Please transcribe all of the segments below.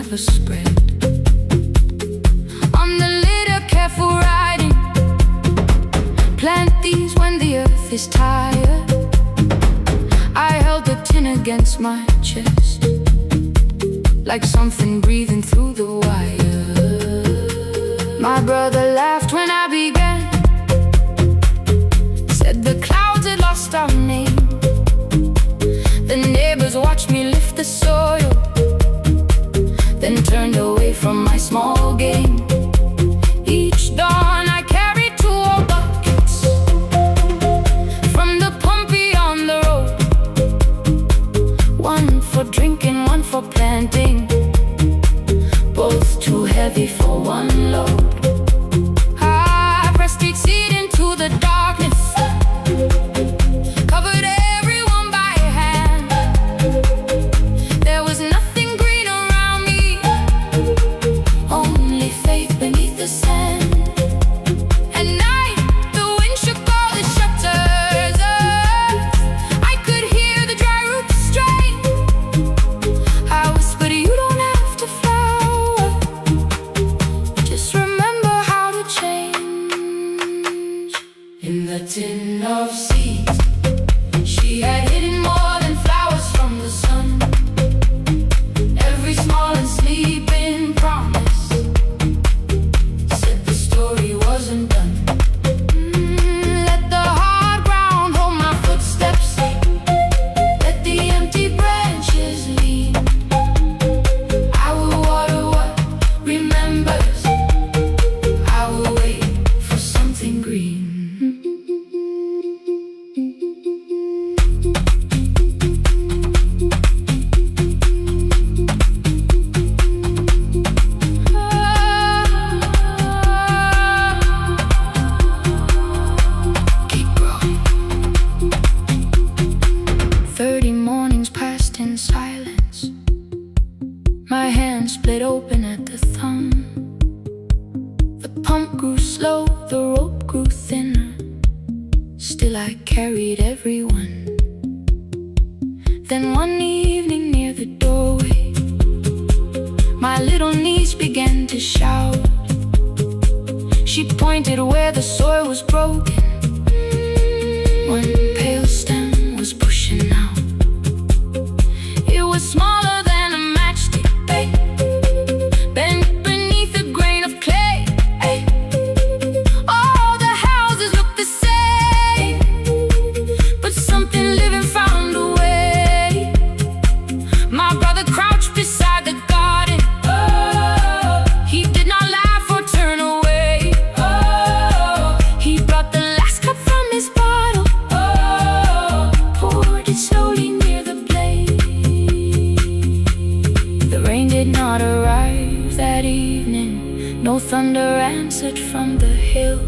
never spread. On the litter, careful riding. Plant these when the earth is tired. I held the tin against my chest, like something breathing through the wire. My brother laughed when I began, said the clouds had lost our name. The neighbors watched me lift the soil, then turned away from my small game. Each dawn I carried 2 old buckets from the pump beyond the road. One for drinking, one for planting, both too heavy for one load. I pressed each seed into the darkness, covered everyone by hand. There was nothing green around me, only faith beneath the sand. At night, the wind shook all the shutters up. I could hear the dry roots strain. I whispered, you don't have to flower, just remember how to change. In the tin of seeds, she had hidden more than flowers from the sun. Every small and sleeping promise said the story wasn't done. Let the hard ground hold my footsteps, let the empty branches lean. I will water what remembers, I will wait for something green. Keep growing. 30 mornings passed in silence. My hand split open at the thumb. The pump grew slow, the rope grew thinner. Still I carried everyone. Then one evening near the doorway, my little niece began to shout. She pointed where the soil was broken. One pale stem was pushing out. It was smaller than a matchstick, babe, bent beneath a grain of clay. Ay. All the houses looked the same, but something living found a way. My brother crouched beside the garden. He did not laugh or turn away. He brought the last cup from his bottle, poured it slowly near the blaze. The rain did not arrive that evening. No thunder answered from the hill.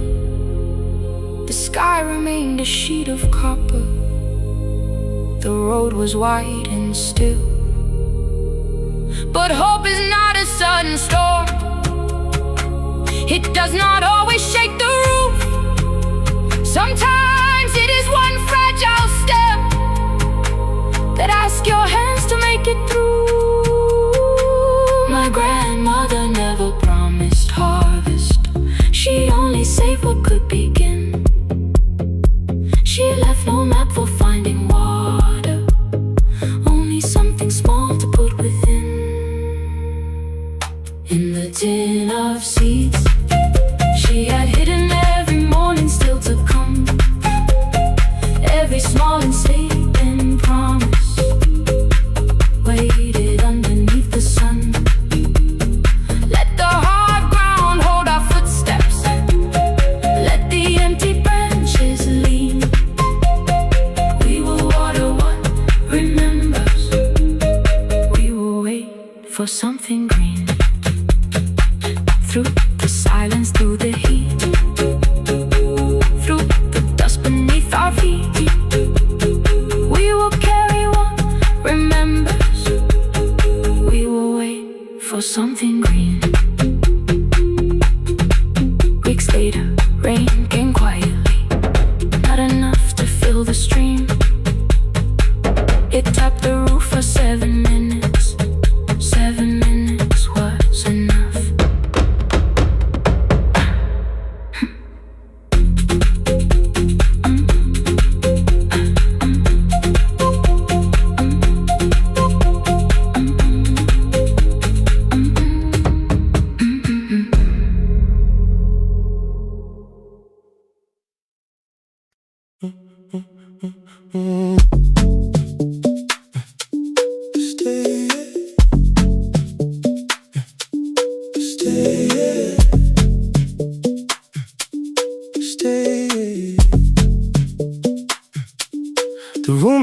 The sky remained a sheet of copper. The road was wide and still. But hope is not a sudden storm. It does not always shake the roof. Sometimes it is one fragile step that asks your hands to make it through. My grandmother never promised harvest. She only saved what could begin. She left no map for finding water, only something small to put within. In the tin of seeds, she had hidden every morning still to come. Every small and sleeping promise waited underneath the sun. Let the hard ground hold our footsteps, let the empty branches lean. We will water what remembers, we will wait for something green. Through the silence, through the heat, through the dust beneath our feet, we will carry what remembers, we will wait for something green. Weeks later, rain came quietly, not enough to fill the stream. It tapped the roof for 7 minutes, 7 minutes.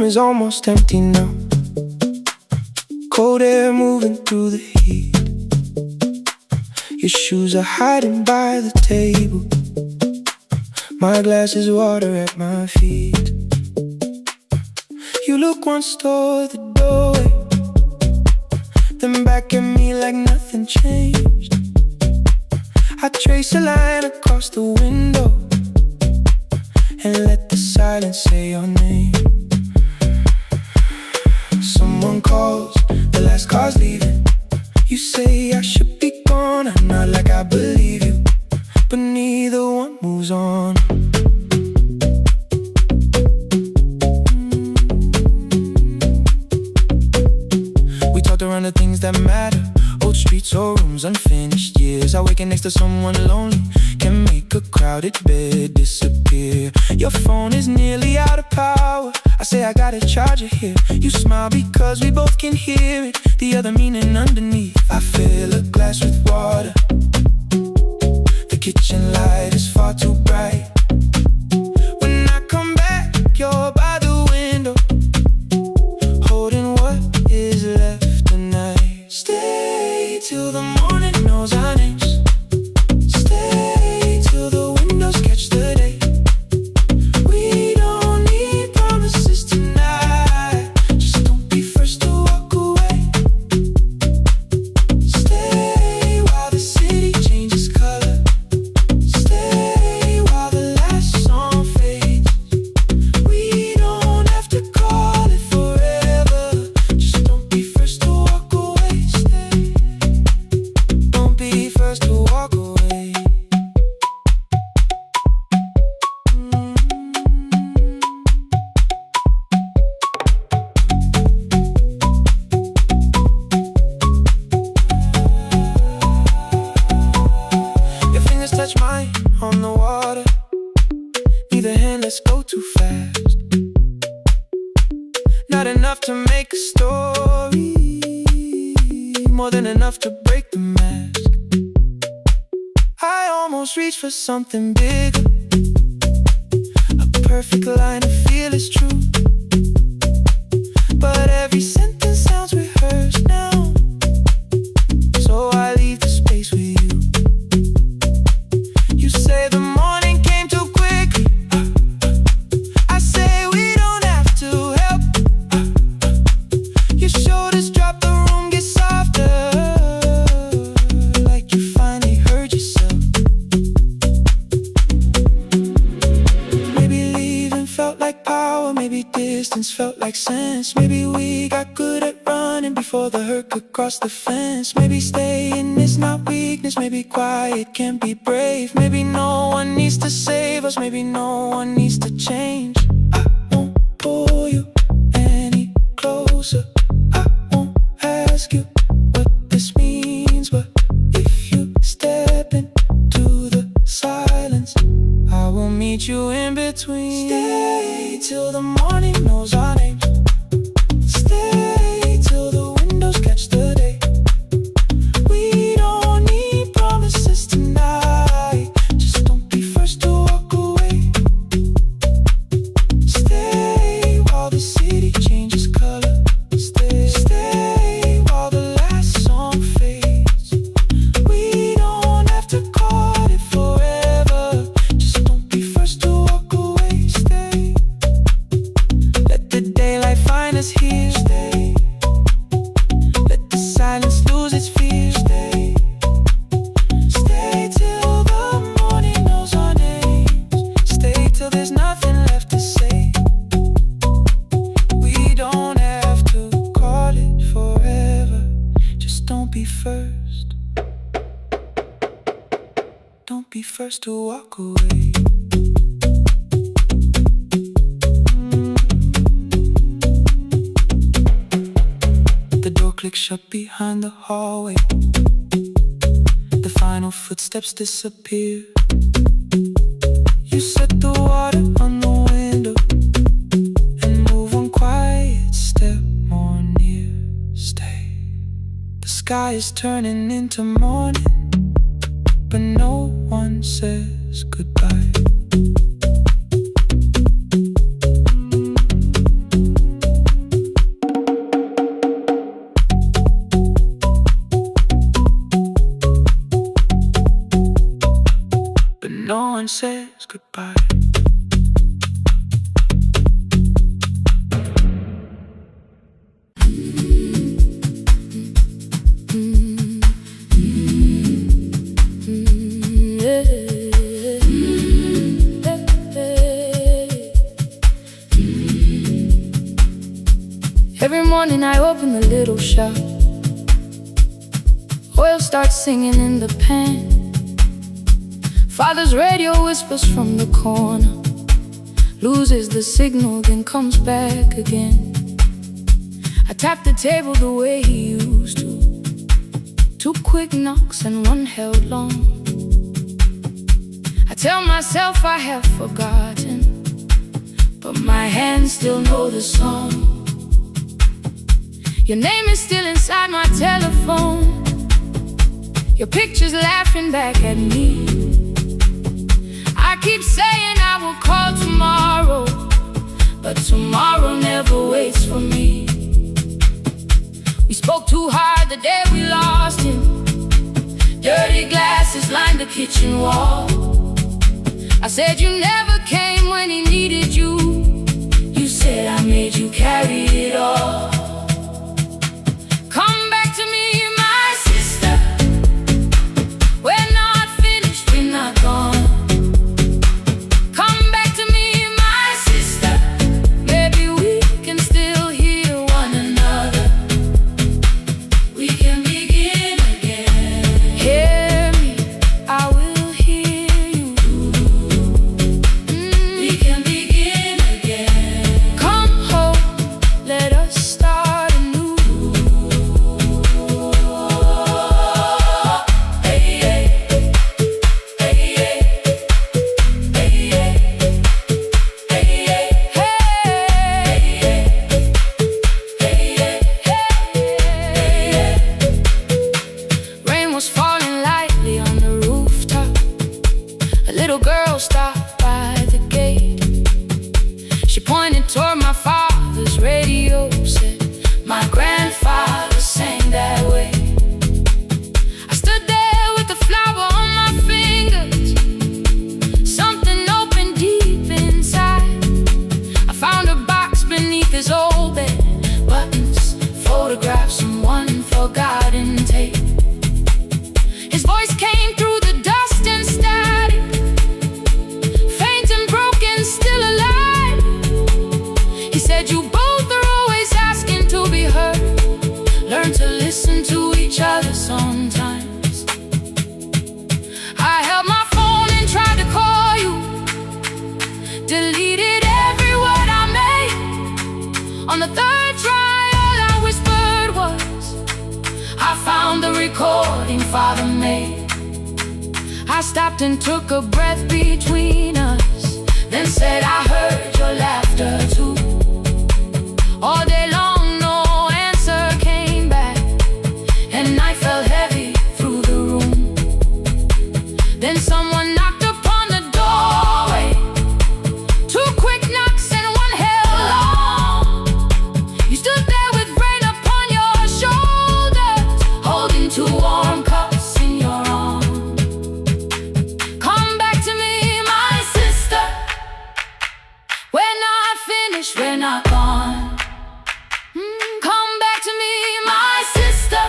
is almost empty now. Cold air moving through the heat. Your shoes are hiding by the table. My glass is water at my feet. You look once toward the doorway, then back at me like nothing changed. I trace a line across the window and let the silence say your name. Someone calls, the last car's leaving. You say I should be gone, I nod like I believe you, but neither one moves on. We talked around the things that matter, old streets or rooms, unfinished years. How waking next to someone lonely can make a crowded bed disappear. Your phone is nearly out of power. I say I got a charger here. You smile because we both can hear it, the other meaning underneath. I fill a glass with water. The kitchen light is far too bright. When I come back, you're by the window, holding what is left tonight. Stay till the morning knows our names. Stay till the windows catch the day. We don't need promises tonight. Just don't be first to walk away. Stay while the city changes color. Stay while the last song fades. We don't have to call it forever. Just don't be first to walk away. Stay. Don't be first to walk away. Your fingers touch mine on the water. Neither hand, let's go too fast. Not enough to make a story, more than enough to break the mask. I almost reach for something bigger, a perfect line to feel is true. But every sentence sounds rehearsed now, so I leave the space with you. You say the morning came too quickly. I say we don't have to help. Your shoulders drop, the room gets softer, like you finally heard yourself. Maybe leaving felt like power, maybe distance felt like sense. Maybe we got good at running before the hurt could cross the fence. Maybe staying is not weakness, maybe quiet can be brave. Maybe no one needs to save us, maybe no one needs to change. I won't pull you any closer. I won't ask you what this means, but if you step into the silence, I will meet you in between. Stay till the morning knows our names. Stay till the windows catch the day. We don't need promises tonight. Just don't be first to walk away. Stay while the city changes color. Stay while the last song fades. We don't have to call it forever. Just don't be first to walk away. Stay. Let the daylight find us here. Stay. Let the silence lose its fear. Stay. Stay till the morning knows our names. Stay till there's nothing left to say. We don't have to call it forever. Just don't be first. Don't be first to walk away. The door clicks shut behind the hallway. The final footsteps disappear. You set the water on the window and move one quiet step more near. Stay. The sky is turning into morning, but no one says goodbye. and says goodbye. Every morning I open the little shop. Oil starts singing in the pan. Father's radio whispers from the corner, loses the signal, then comes back again. I tap the table the way he used to. 2 quick knocks and 1 held long. I tell myself I have forgotten, but my hands still know the song. Your name is still inside my telephone. Your picture's laughing back at me. I keep saying I will call tomorrow, but tomorrow never waits for me. We spoke too hard the day we lost him. Dirty glasses lined the kitchen wall. I said you never came when he needed you. You said I made you carry it all. Come back to me, my sister. We're not finished, we're not gone. Come back to me, my sister. Maybe we can still hear one another. We can begin again. Hear me, I will hear you. We can begin again. Come home, let us start anew. Rain was falling lightly on the rooftop. A little girl stopped by the gate. She pointed toward my father's radio, said my grandfather sang that way. I stood there with the flower on my fingers. Something opened deep inside. I found a box beneath his old bed. Buttons, photographs, and 1 forgotten tape. His voice came through the dust and static, faint and broken, still alive. He said you both are always asking to be heard. Learn to listen to each other sometimes. I held my phone and tried to call you, deleted every word I made. On the 3rd try, all I whispered was, I found the recording Father made. I stopped and took a breath between us, then said I heard your laughter too. All day long no answer came back, and night fell heavy through the room. Then someone knocked upon the doorway. 2 quick knocks and 1 held long. You stood there with rain upon your shoulders, holding 2 warm cups in your arms. Come back to me, my sister. We're not finished, we're not gone. Come back to me, my sister.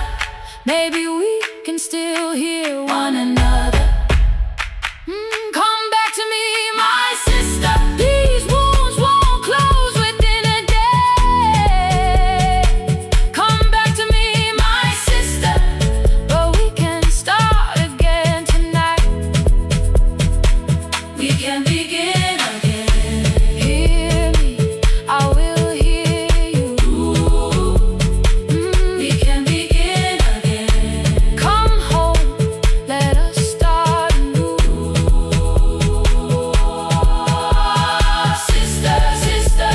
Maybe we can still hear one another. Come back to me, my sister. These wounds won't close within a day. Come back to me, my sister. But we can start again tonight. We can begin again. Hear me, I will hear you. We can begin again. Come home, let us start anew. Sister, sister,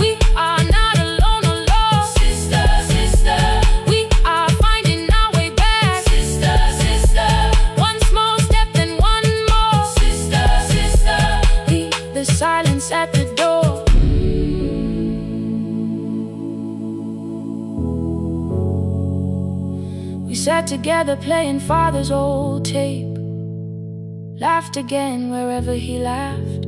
we are not alone, alone. Sister, sister, we are finding our way back. Sister, sister, 1 small step, then 1 more. Sister, sister, leave the silence at the door. We sat together playing Father's old tape. laughed again wherever he laughed.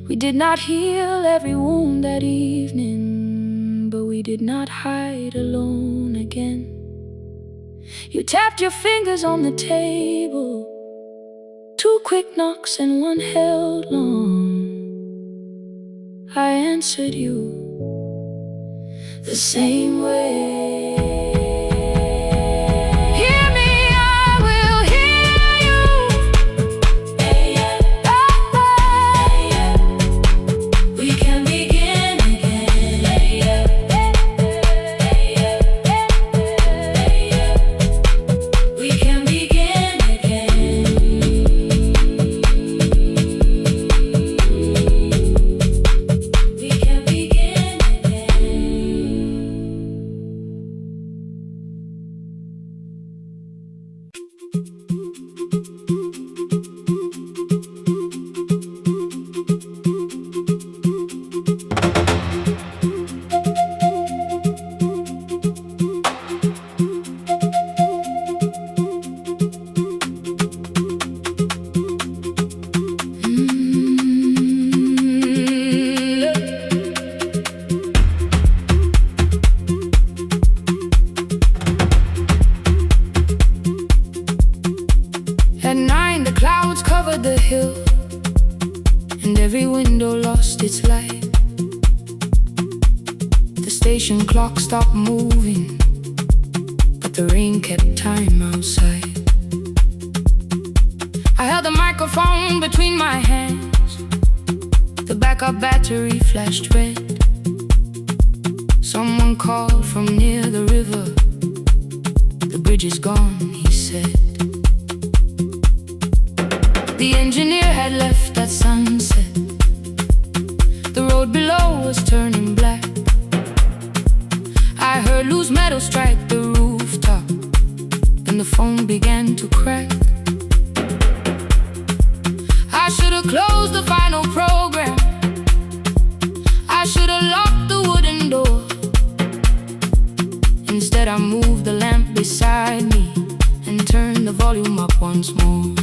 We did not heal every wound that evening, but we did not hide alone again. You tapped your fingers on the table, 2 quick knocks and 1 held long. I answered you the same way. Hear me, I will hear you. We can begin again. We can begin again. We can begin again. At 9, the clouds covered the hill, and every window lost its light. The station clock stopped moving, but the rain kept time outside. I held the microphone between my hands. The backup battery flashed red. Someone called from near the river. The bridge is gone, he said. The engineer had left at sunset. The road below was turning black. I heard loose metal strike the rooftop, and the phone began to crack. I should have closed the final program. I should have locked the wooden door. Instead I moved the lamp beside me and turned the volume up once more.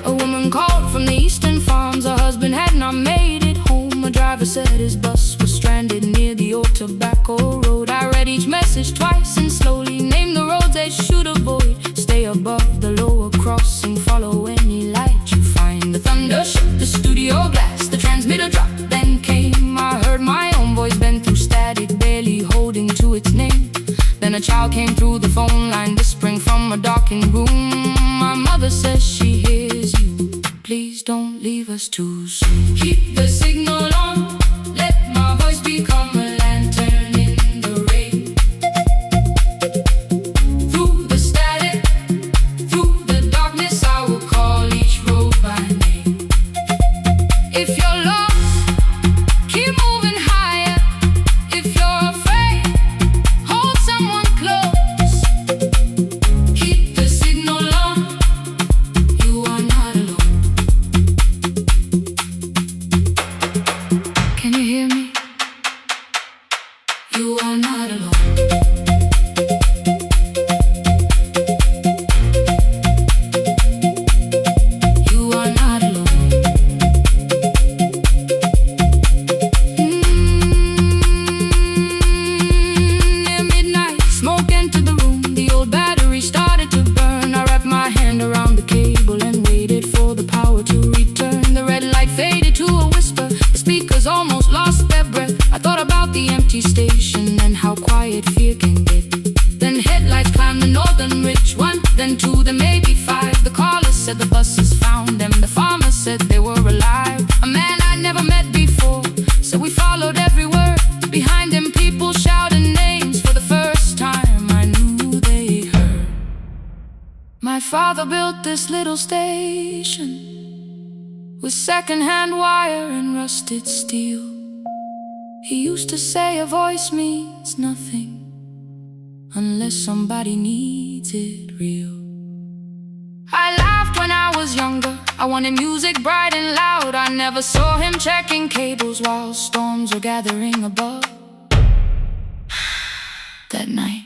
A woman called from the eastern farms. Her husband had not made it home. A driver said his bus was stranded near the old tobacco road. I read each message twice and slowly named the roads they should avoid. Stay above the lower crossing, follow any light you find. The thunder shook the studio glass, the transmitter dropped, then came. I heard my own voice bend through static, barely holding to its name. Then a child came through the phone line, whispering from a darkened room. My mother says she hears you. Please don't leave us too soon. Keep the signal on, let my voice become a lantern in the rain. Through the static, through the darkness, I will call each road by name. If you're lost, keep moving higher. If you're afraid, hold someone close. Keep the signal on, you are not alone. Can you hear me? You are not alone. You are not alone. Near midnight, smoke entered the room. The old battery started to burn. I wrapped my hand around the cable and waited for the power to return. The red light faded to a whisper. The speakers almost lost their breath. I thought about the empty station and how quiet fear can get. Then headlights climbed the northern ridge, 1, then 2, then maybe 5. The caller said the buses found them. The farmer said they were alive. A man I'd never met before, so we followed every word. Behind him people shouted names. For the first time I knew they heard. My father built this little station with second-hand wire and rusted steel. He used to say a voice means nothing unless somebody needs it real. I laughed when I was younger. I wanted music bright and loud. I never saw him checking cables while storms were gathering above. That night,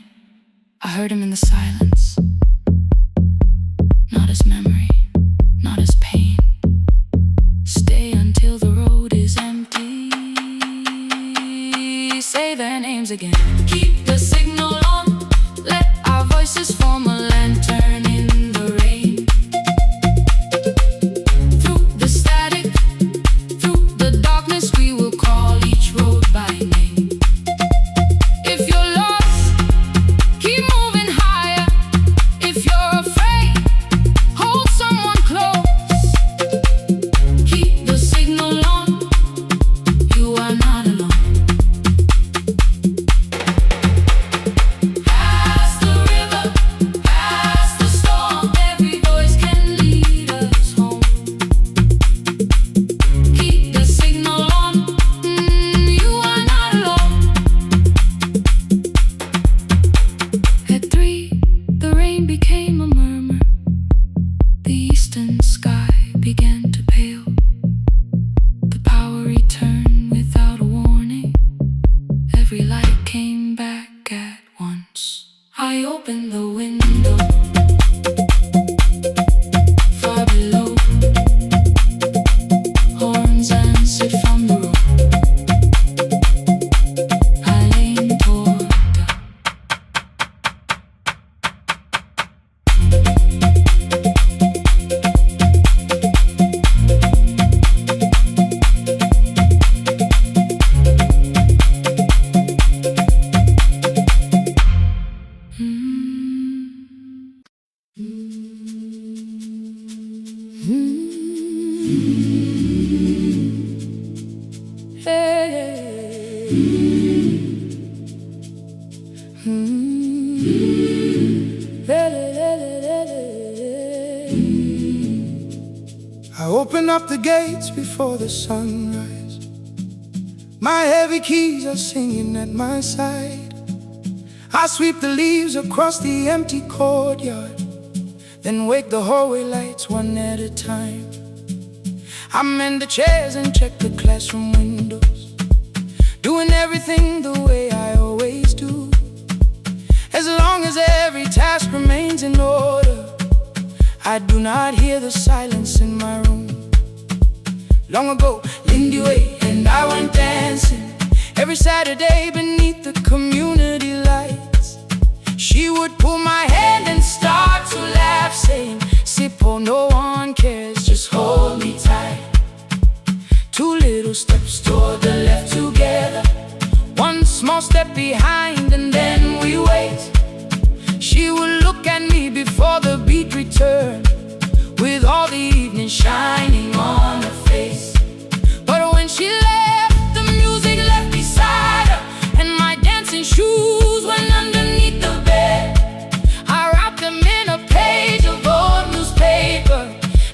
I heard him in the silence. say their names again. Keep the signal on, let our voices form a lantern in the rain. Through the static, through the darkness, we will call each road by name. If you're lost, keep moving higher. If you're afraid, hold someone close. Keep the signal on, you are not alone. Past the river, past the storm, every voice can lead us home. Keep the signal on, you are not alone. At 3, the rain became a murmur. The eastern sky began to pale. The power returned without a warning. Every light came back at once. I opened the window. Far below, horns answered from the road. I leaned toward her. I open up the gates before the sunrise. My heavy keys are singing at my side. I sweep the leaves across the empty courtyard, then wake the hallway lights one at a time. I mend the chairs and check the classroom windows, doing everything the way I always do. As long as every task remains in order, I do not hear the silence in my room. Long ago, Lindy Way and I went dancing every Saturday beneath the community lights. She would pull my hand and start to laugh, saying, "Sippo, no one cares, just hold me tight." 2 little steps toward the left together, 1 small step behind, and then we wait. She would look at me before the beat returned, with all the evening shining on her face. But when she left, the music left beside her, and my dancing shoes went underneath the bed. I wrapped them in a page of old newspaper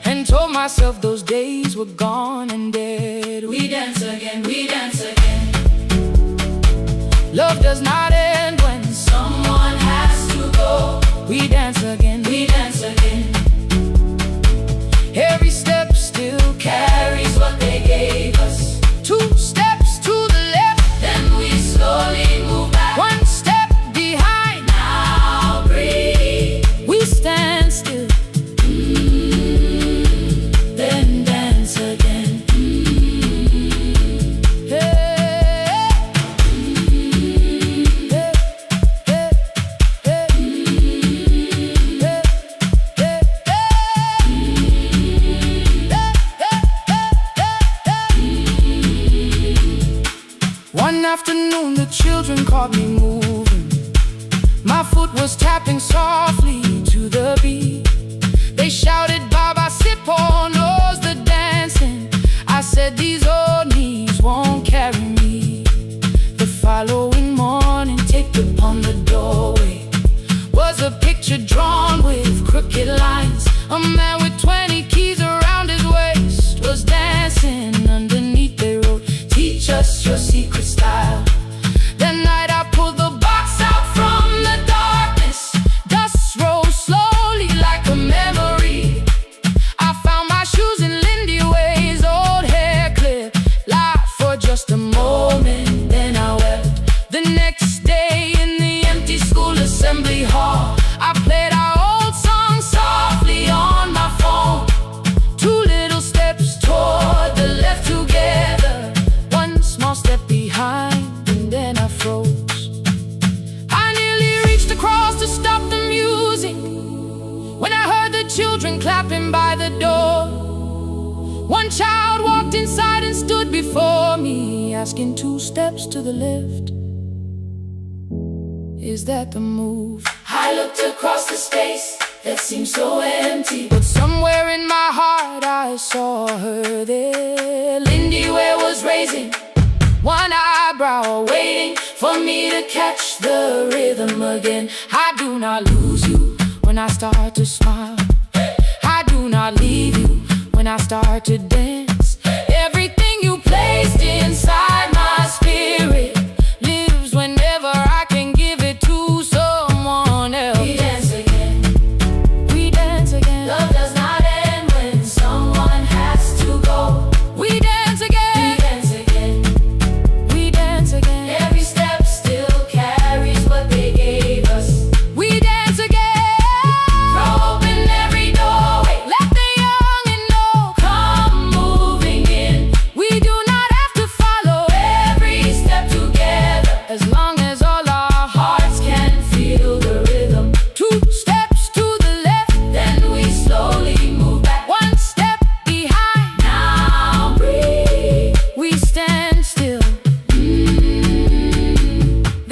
and told myself those days were gone and dead. We dance again, we dance again. Love does not end when someone has to go. We dance again, we dance again. Every step still carries what they gave us. 2 steps to the left, then we slowly move back. 1 step behind, now breathe. We stand still, then dance again. One afternoon the children caught me moving. My foot was tapping softly to the beat. They shouted, "Baba Sippo knows the dancing." I said, "These old knees won't carry me." The following morning, taped upon the doorway was a picture drawn with crooked lines. A man with 20 keys around his waist was dancing underneath. They wrote, "Teach us your secret style." That night I pulled the box out from the darkness. Dust rose slowly like a memory. I found my shoes in Lindy Way's old hair clip. Laughed for just a moment, then I wept. The next day in the empty school assembly hall, I played our old song softly on my phone. asking 2 steps to the left. Is that the move? I looked across the space that seemed so empty, but somewhere in my heart I saw her there. Lindy Ware was raising one eyebrow, waiting for me to catch the rhythm again. I do not lose you when I start to smile. I do not leave you when I start to dance. Everything you placed inside my spirit lives whenever I can give it to someone else. We dance again, we dance again. Love does not end when someone has to go. We dance again, we dance again, we dance again. Every step still carries what they gave us. We dance again, throw open every doorway, let the young and old come moving in. We do not have to follow every step together, as long as all our hearts can feel the rhythm. 2 steps to the left, then we slowly move back 1 step behind. Now breathe, we stand still,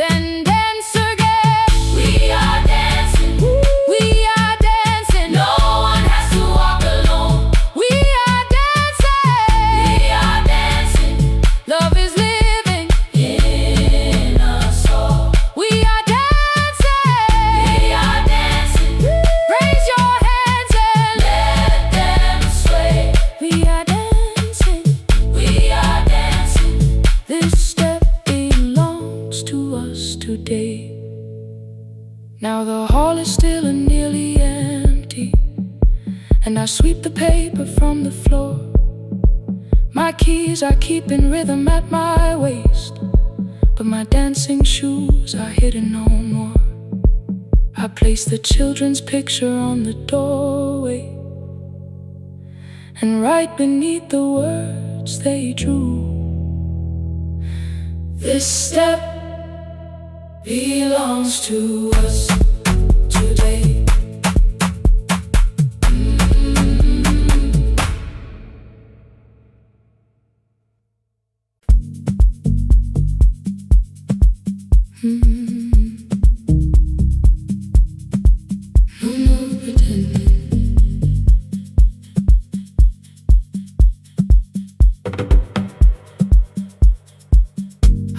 then dance again. We are dancing, we are dancing. No one has to walk alone. We are dancing, we are dancing. Love is living in us all. We are dancing, we are dancing. Raise your hands and let them sway. We are dancing, we are dancing. This step belongs to us today. Now the hall is still and nearly empty, and I sweep the paper from the floor. My keys are keeping rhythm at my waist, but my dancing shoes are hidden no more. I place the children's picture on the doorway, and right beneath the words they drew, this step belongs to us today. No more pretending.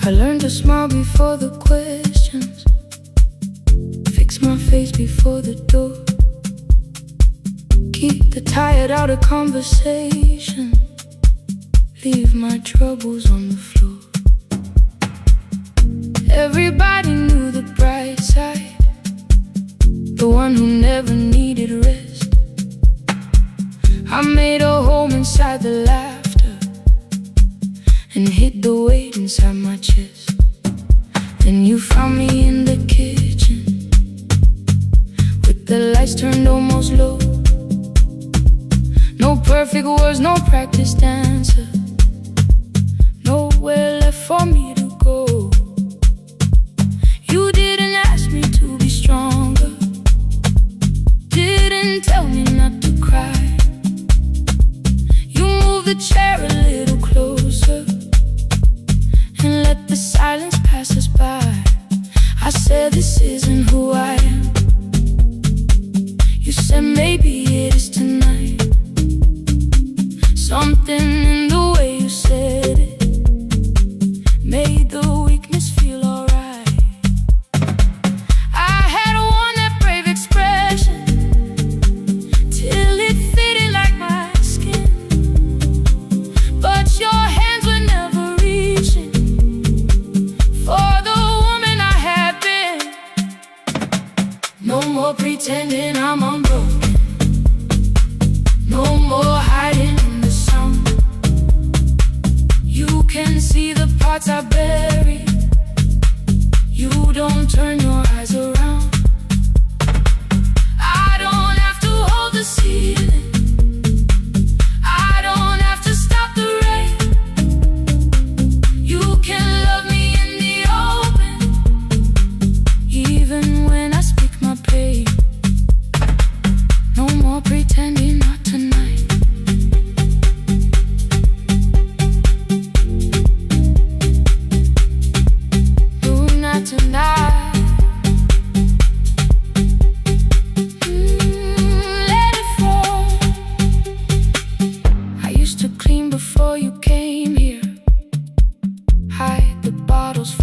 I learned to smile before the questions, fix my face before the door, keep the tired out of conversation, leave my troubles on the floor. Everybody knew the bright side, the one who never needed rest. I made a home inside the laughter and hid the weight inside my chest. Then you found me in the kitchen with the lights turned almost low. No perfect words, no practiced answer, nowhere left for me to go. You didn't ask me to be stronger, didn't tell me not to cry. You moved the chair a little closer and let the silence pass us by. I said, this isn't who I am. You said, maybe it is tonight. Something in the way you said it made the weakness feel alright. I had worn that brave expression till it fitted like my skin, but your hands were never reaching for the woman I had been. No more pretending I'm unbroken, no more hiding in the sound. You can see the parts I bury, you don't turn your eyes around. I don't have to hold the ceiling, I don't have to stop the rain. You can love me in the open, even when I speak my pain. No more pretending, not tonight.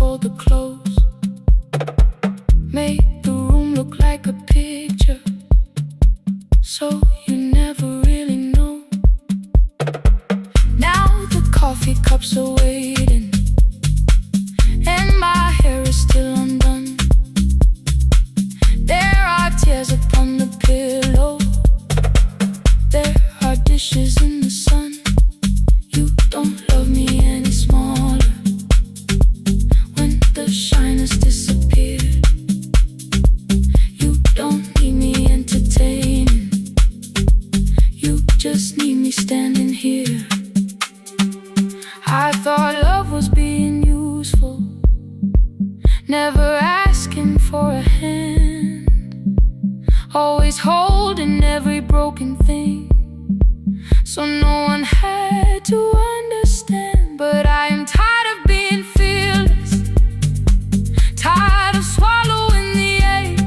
fold the clothes, make the room look like a picture, so you never really know. Now the coffee cups are waiting, and my hair is still undone. There are tears upon the pillow, there are dishes in the sun. You don't love me any smaller when the shine has disappeared. You don't need me entertaining, you just need me standing here. I thought love was being useful, never asking for a hand, always holding every broken thing, so no one had to understand. But I am tired of being fearless, tired of swallowing the ache.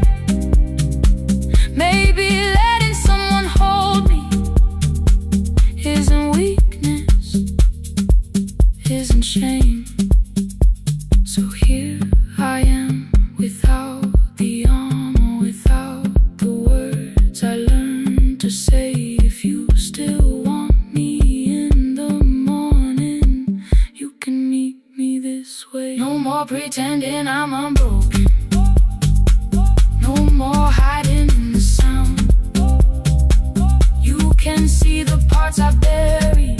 Maybe letting someone hold me isn't weakness, isn't shame. So here I am, without the arm or without the words I learned to say. If you still want me in the morning, you can meet me this way. No more pretending I'm unbroken, no more hiding in the sound. You can see the parts I buried,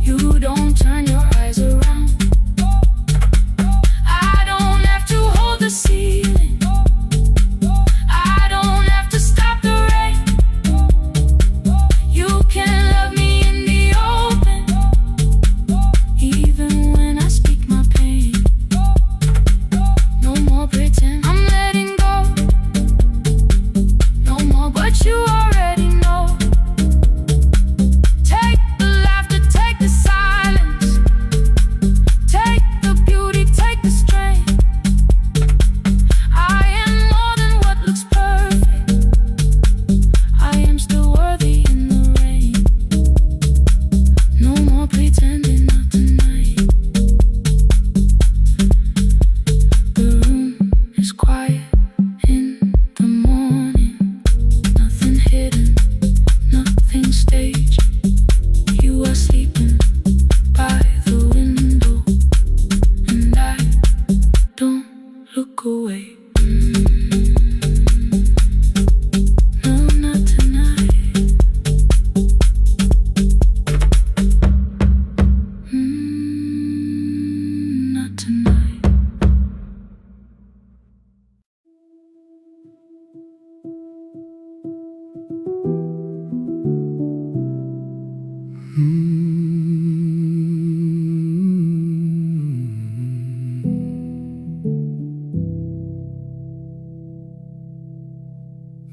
you don't turn your eyes around. I don't have to hold the ceiling, I don't have to stop the rain. You can love me in the open, even when I speak my pain. No more pretend, I'm letting go, no more but you already know. Take the laughter, take the silence, take the beauty, take the strength. I am more than what looks perfect, I am still worthy in the rain. No more pretending, not tonight. The room is quiet in the morning, nothing hidden, nothing staged. You are sleeping by the window, and I don't look away. No, not tonight. Not tonight.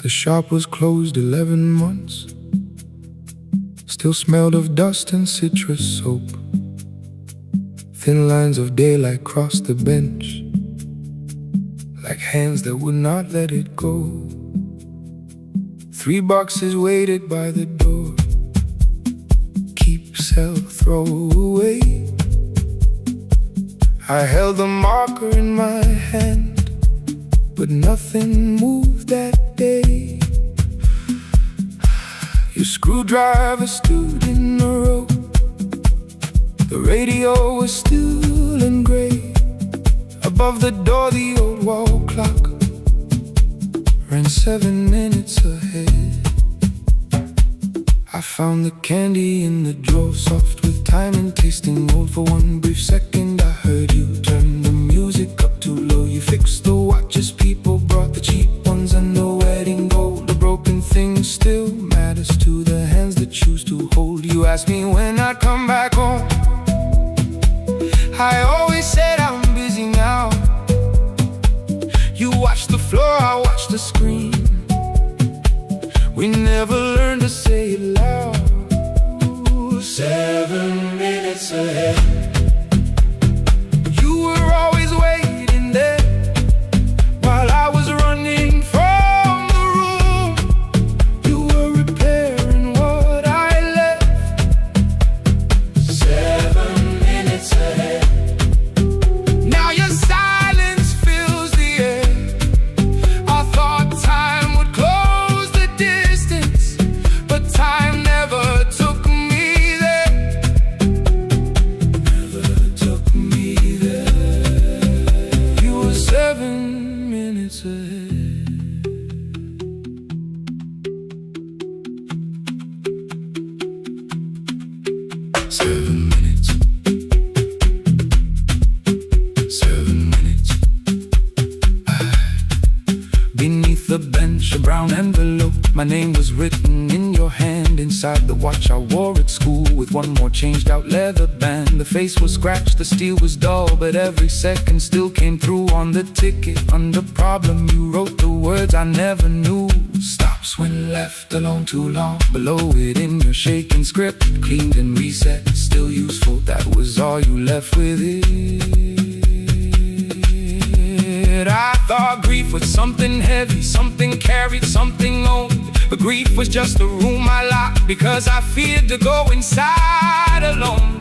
The shop was closed 11 months, still smelled of dust and citrus soap. Thin lines of daylight crossed the bench, like hands that would not let it go. 3 boxes waited by the door, keep, sell, throw away. I held the marker in my hand, but nothing moved that day. Your screwdriver stood in the road, the radio was still and gray. Above the door the old wall clock ran 7 minutes ahead. I found the candy in the drawer, soft with time and tasting old. For one brief second I heard you turn the music up too low. You fixed the watches, people brought the cheap ones and the wedding gold. The broken thing still matters to the hands that choose to hold. You asked me when I'd come back home, I always said I'm busy now. You watched the floor, I watched the screen. We never learned to say it loud. 7 minutes ahead. You were brown envelope. My name was written in your hand inside the watch I wore at school, with one more changed out leather band. The face was scratched, the steel was dull, but every second still came through on the ticket. Under problem you wrote the words I never knew. Stops when left alone too long. Below it in your shaking script, cleaned and reset, still useful. That was all you left with it. I thought grief was something heavy, something carried, something owned. But grief was just a room I locked because I feared to go inside alone.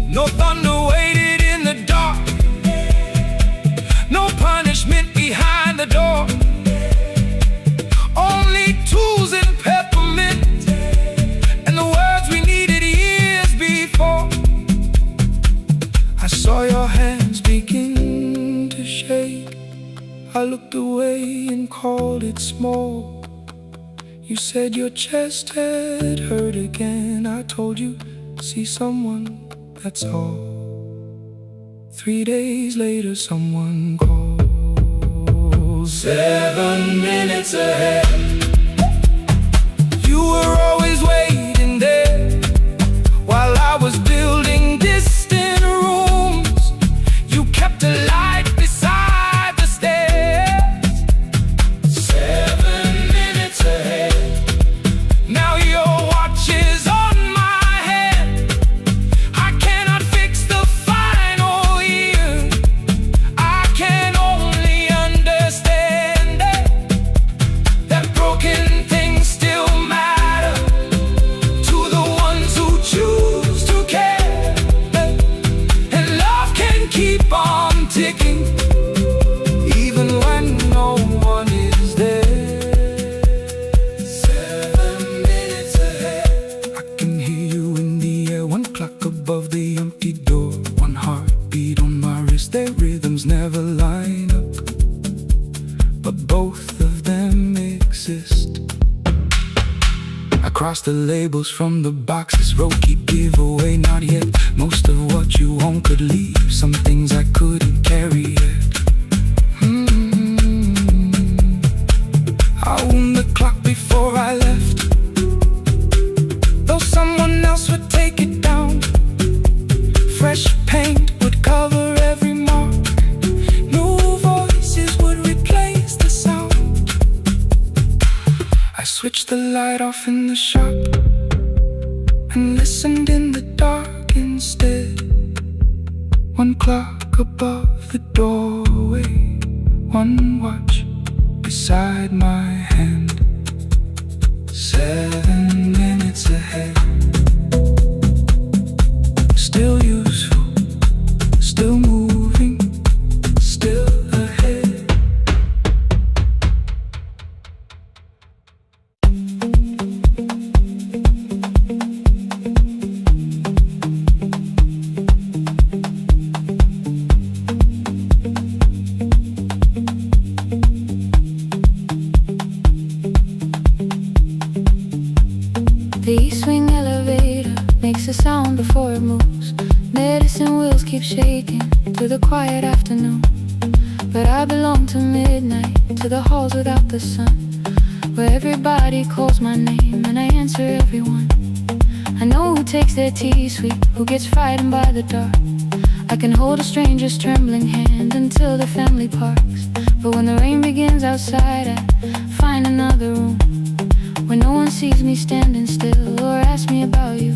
No thunder waited in the dark, no punishment behind the door. Only tools and peppermint, and the words we needed years before. I saw your hands begin to shake. I looked away and called it small. You said your chest had hurt again. I told you, see someone, that's all. 3 days later someone calls. 7 minutes ahead. You were always waiting there while I was building distant rooms. You kept a light beside the stairs. 7 minutes ahead. Now your watch is on my hand. I cannot fix the final year. I can only understand that broken things still matter to the ones who choose to care. And love can keep on ticking even when no one is there. 7 minutes ahead. I can hear you in the air, one clock above the empty door, one heartbeat on my wrist. Their rhythms never line up, but both of them exist. I cross the labels from the boxes, road keep giveaway, not yet. Most of what you own could leave, some things I couldn't carry yet. I wound the clock before I left, though someone else would take it down. Fresh paint would cover every mark, new voices would replace the sound. I switched the light off in the shop and listened in the dark instead. One clock above the doorway, one watch beside my hand. 7 minutes ahead. Still useful, still moving, still ahead. The east wing elevator makes a sound before it moves. Medicine wheels keep shaking through the quiet afternoon. But I belong to midnight, to the halls without the sun, where everybody calls my name and I answer everyone. I know who takes their tea sweet, who gets frightened by the dark. I can hold a stranger's trembling hand until the family parks. But when the rain begins outside, I find another room where no one sees me standing still or asks me about you.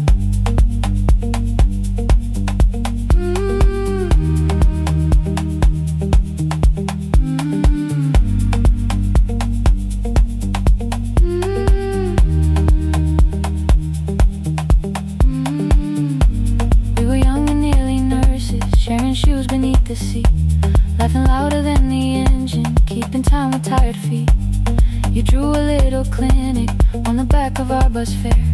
We were young and nearly nurses, sharing shoes beneath the seat, laughing louder than the engine, keeping time with tired feet. You drew a little clinic on the back of our bus fare,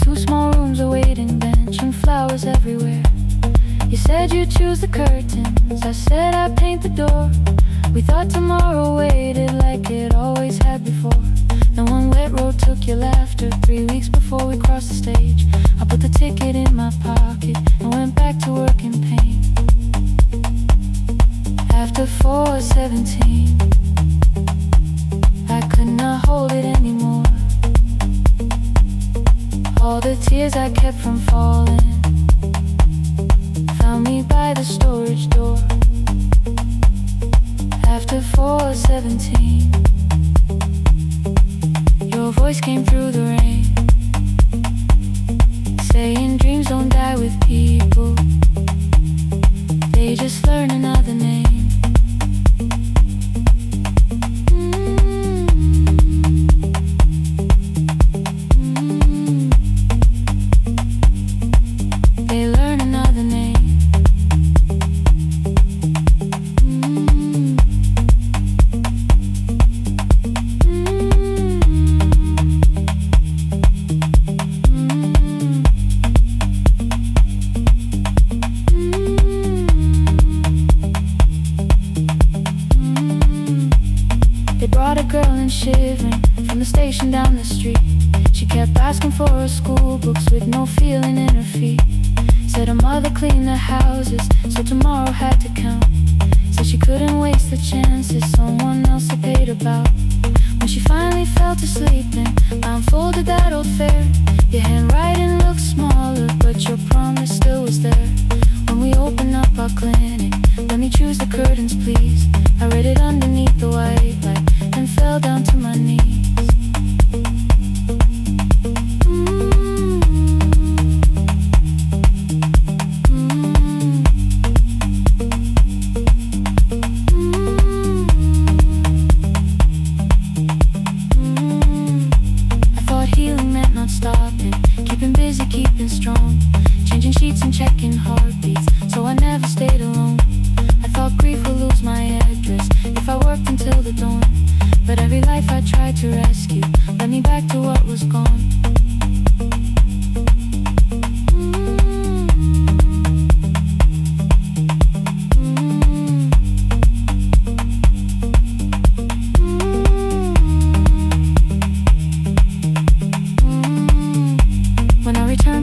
2 small rooms, a waiting bench, and flowers everywhere. You said you'd choose the curtains, I said I'd paint the door. We thought tomorrow waited like it always had before. Then one wet road took your laughter, 3 weeks before we crossed the stage. I put the ticket in my pocket and went back to work in pain. After 4:17, I wanna hold it anymore. All the tears I kept from falling found me by the storage door. After 4:17, your voice came through the rain, saying dreams don't die with people, they just learn another name. They learn another name. They brought a girl in shivering from the station down the street. She kept asking for her school books with no feeling in her feet. Said her mother cleaned the houses, so tomorrow had to count. Said she couldn't waste the chances someone else had paid about. When she finally fell to sleep and I unfolded that old fare, your handwriting looked smaller, but your promise still was there. When we opened up our clinic, let me choose the curtains please. I read it underneath the white light and fell down to my knees. Stopping, keeping busy, keeping strong, changing sheets and checking heartbeats, so I never stayed alone. I thought grief would lose my address if I worked until the dawn, but every life I tried to rescue led me back to what was gone.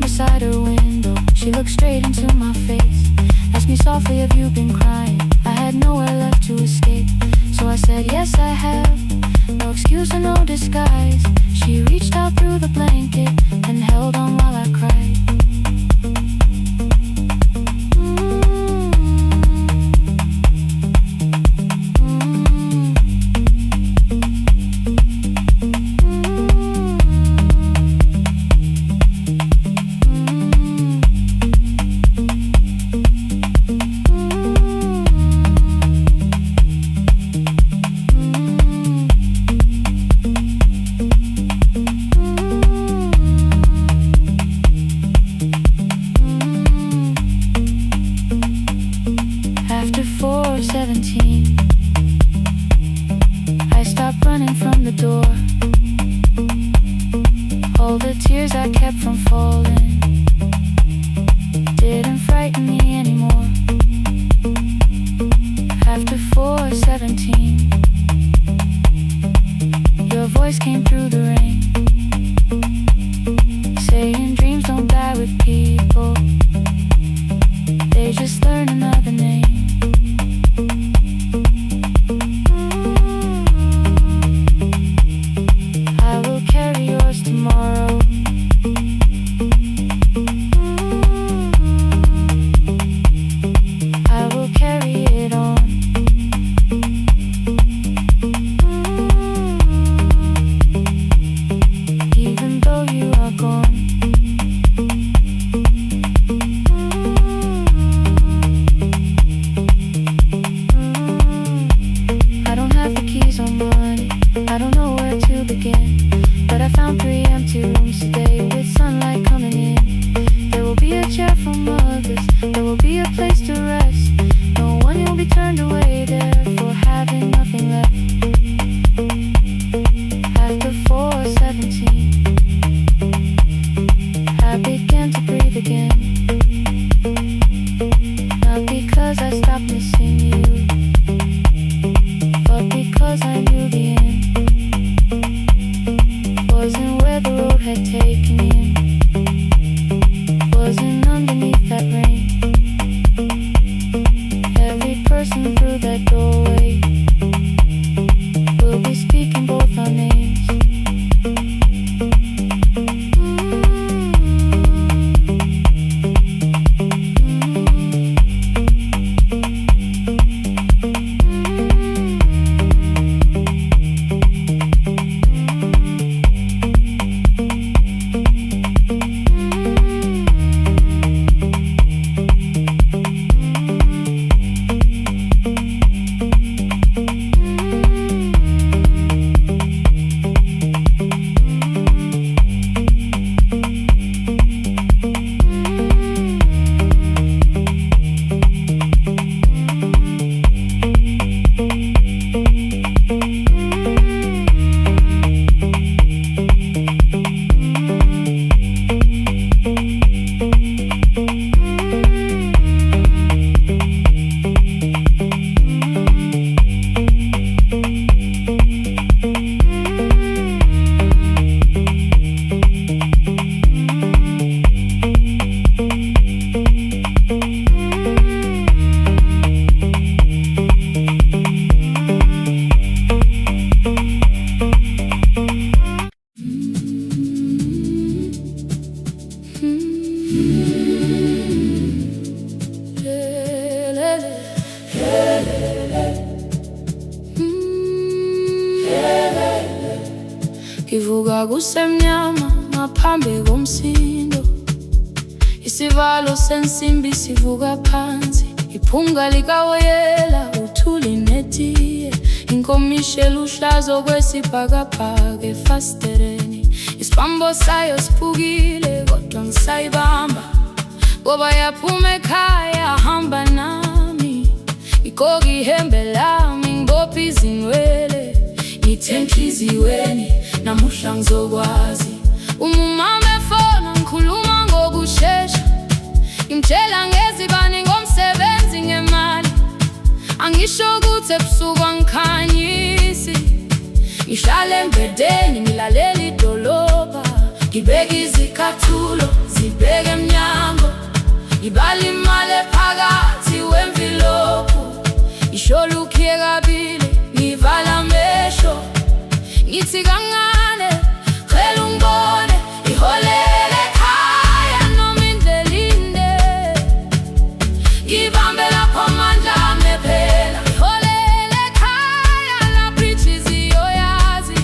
Beside her window, she looked straight into my face, asked me softly, have you been crying? I had nowhere left to escape, so I said, yes I have, no excuse or no disguise. She reached out through the blanket and held on while I cried. After 4:17, I stopped running from the door. All the tears I kept from falling didn't frighten me anymore. After 4:17, your voice came through the rain, saying dreams don't die with people, they just learn another name. I will carry yours tomorrow. I will carry it on. Even though you are gone. I don't have the keys or money, I don't know where to begin, but I found 3 empty rooms today with sunlight coming in. There will be a chair for mothers, there will be a place to rest. No one will be turned away there for having nothing left. After 4:17, I began to breathe again. Not because I stopped missing you, but because I knew the end wasn't where the road had taken me, wasn't underneath that rain. Every person through that doorway will be speaking both our names. Ngivuka kusemnyama ngaphambi komsindo, isivalo sensimbi sivuka phansi, iphunga likawoyela uthuli netiye, inkomishi eluhlaza okwesibhakabhaka efasitereni, isibambo sayo siphukile kodwa ngisayibamba, ngoba yaphuma ekhaya hamba nami, igqoka ihembe lami ngibopha izinwele, ngithe enhliziyweni namuhla ngizokwazi. Umama efona ngikhuluma ngokushesha, ngimtshela ngezibani ngomsebenzi ngemali, angisho ukuthi ebusuku angikhanyisi, ngihlala embedeni ngilalela idolobha, ngibeka izicathulo zibheke emnyango, ngibala imali ephakathi wemvilophu, isholukhiye kabili ngivala amehlo, ngithi kancane cela ungibone, iholele ekhaya noma indlela inde, ngibambe lapho amandla ami phela, iholele ekhaya lapho inhliziyo yazi,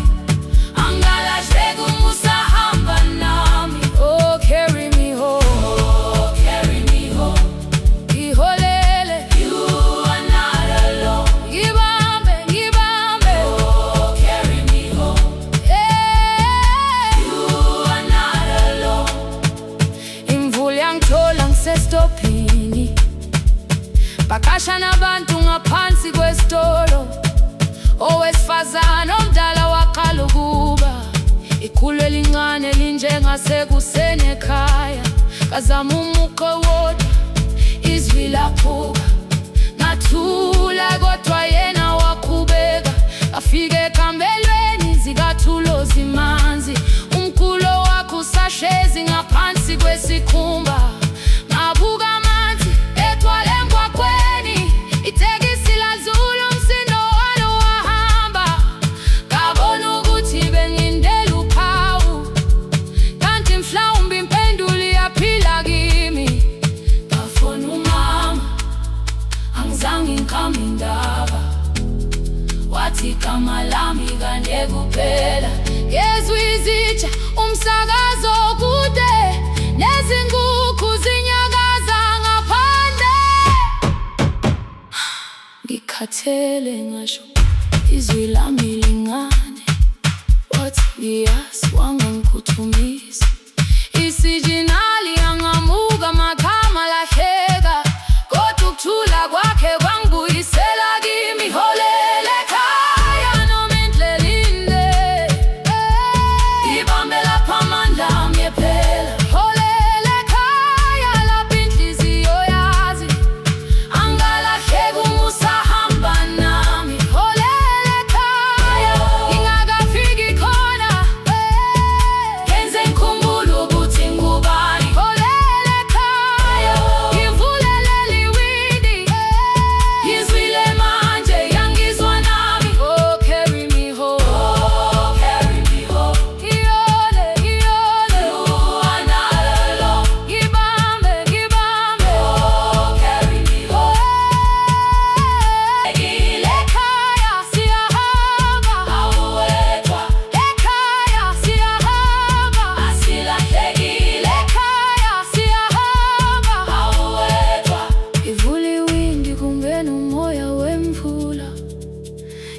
angalahleki uma usahamba nami. Oh carry me home, oh carry me home, iholele, you are not alone, ngibambe ngibambe, oh carry me home, yeah, you are not alone. Imvula yangithola ngisestopini, bakasha nabantu ngaphansi kwesitolo, owesifazane omdala waqala ukuba, ikhulu elincane linjengasekuseni ekhaya, kazama umuqo wodwa izwi laphuka, ngathula kodwa yena waqhubeka, afike ekambelweni zikathulo zimanzi, umkhulo wakhe usahlezi ngaphansi kwesikhumba, ngabuka amanzi etwala emgwaqweni, itekisi ladlula umsindo walo wahamba, ngabona ukuthi bengindela uphawu, kanti mhlawumbe impendulo iyaphila kimi. Ngafona umama, angizange ngikhambe indaba, wathi igama lami kanye kuphela, ngezwi izitsha umsakazo kude, nezinkukhu zinyakaza ngaphandle, ngikhathele ngasho izwi lami lingane, wathi ngiyazi wangangikhuthumisa, isijinali yangamuka magama lahleka, kodwa ukuthula kwakhe kwangibuyisela kimi, iholele ekhaya noma indlela inde, ngibambe lapho amandla ami phela, iholele ekhaya lapho inhliziyo yazi, angalahleki uma usahamba nami, iholele ekhaya ngingakafiki khona, yenze ngikhumbule ukuthi ngubani, iholele ekhaya ngivulelele iwindi, ngizwile manje yangizwa nami. Oh carry me home, oh carry me home, iyole iyole, you are not alone, ngibambe ngibambe, oh carry me home, ekhaya siyahamba, awuwedwa ekhaya siyahamba, asilahlekile ekhaya siyahamba, awuwedwa. Ivula iwindi kungena umoya wemvula,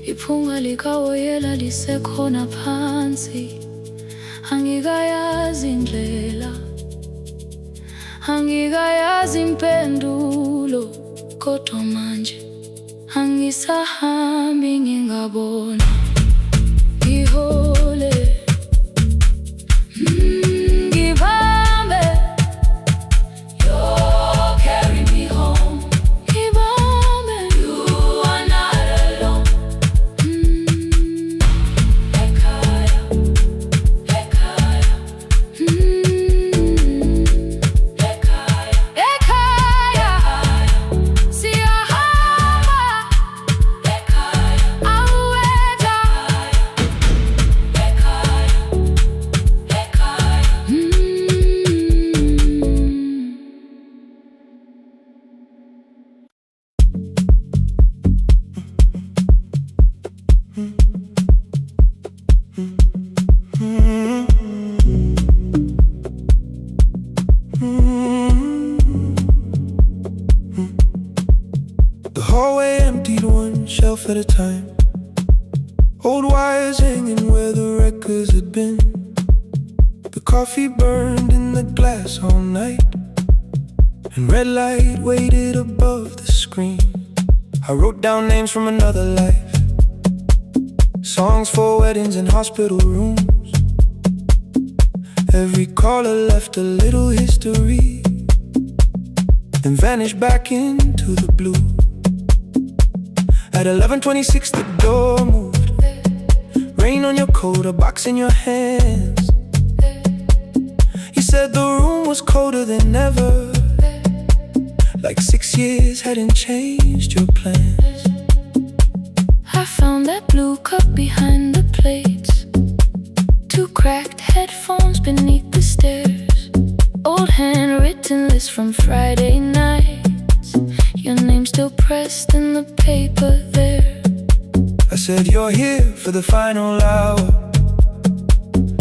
iphunga likawoyela lisekhona phansi, angikayazi indlela, angikayazi impendulo, kodwa manje angisahambi ngingabona, ihole ngibambe, you carry me home, ngibambe, you are not alone, ekhaya ekhaya, ekhaya ekhaya siyahamba, ekhaya awuwedwa, emptied one shelf at a time. Old wires hanging where the records had been. The coffee burned in the glass all night, and red light waited above the screen. I wrote down names from another life, songs for weddings and hospital rooms. Every caller left a little history, then vanished back into the blue. At 11:26 the door moved. Rain on your coat, a box in your hands. You said the room was colder than ever, like 6 years hadn't changed your plans. I found that blue cup behind the plates, 2 cracked headphones beneath the stairs, old handwritten list from Friday nights, your name still pressed in the paper there. I said you're here for the final hour,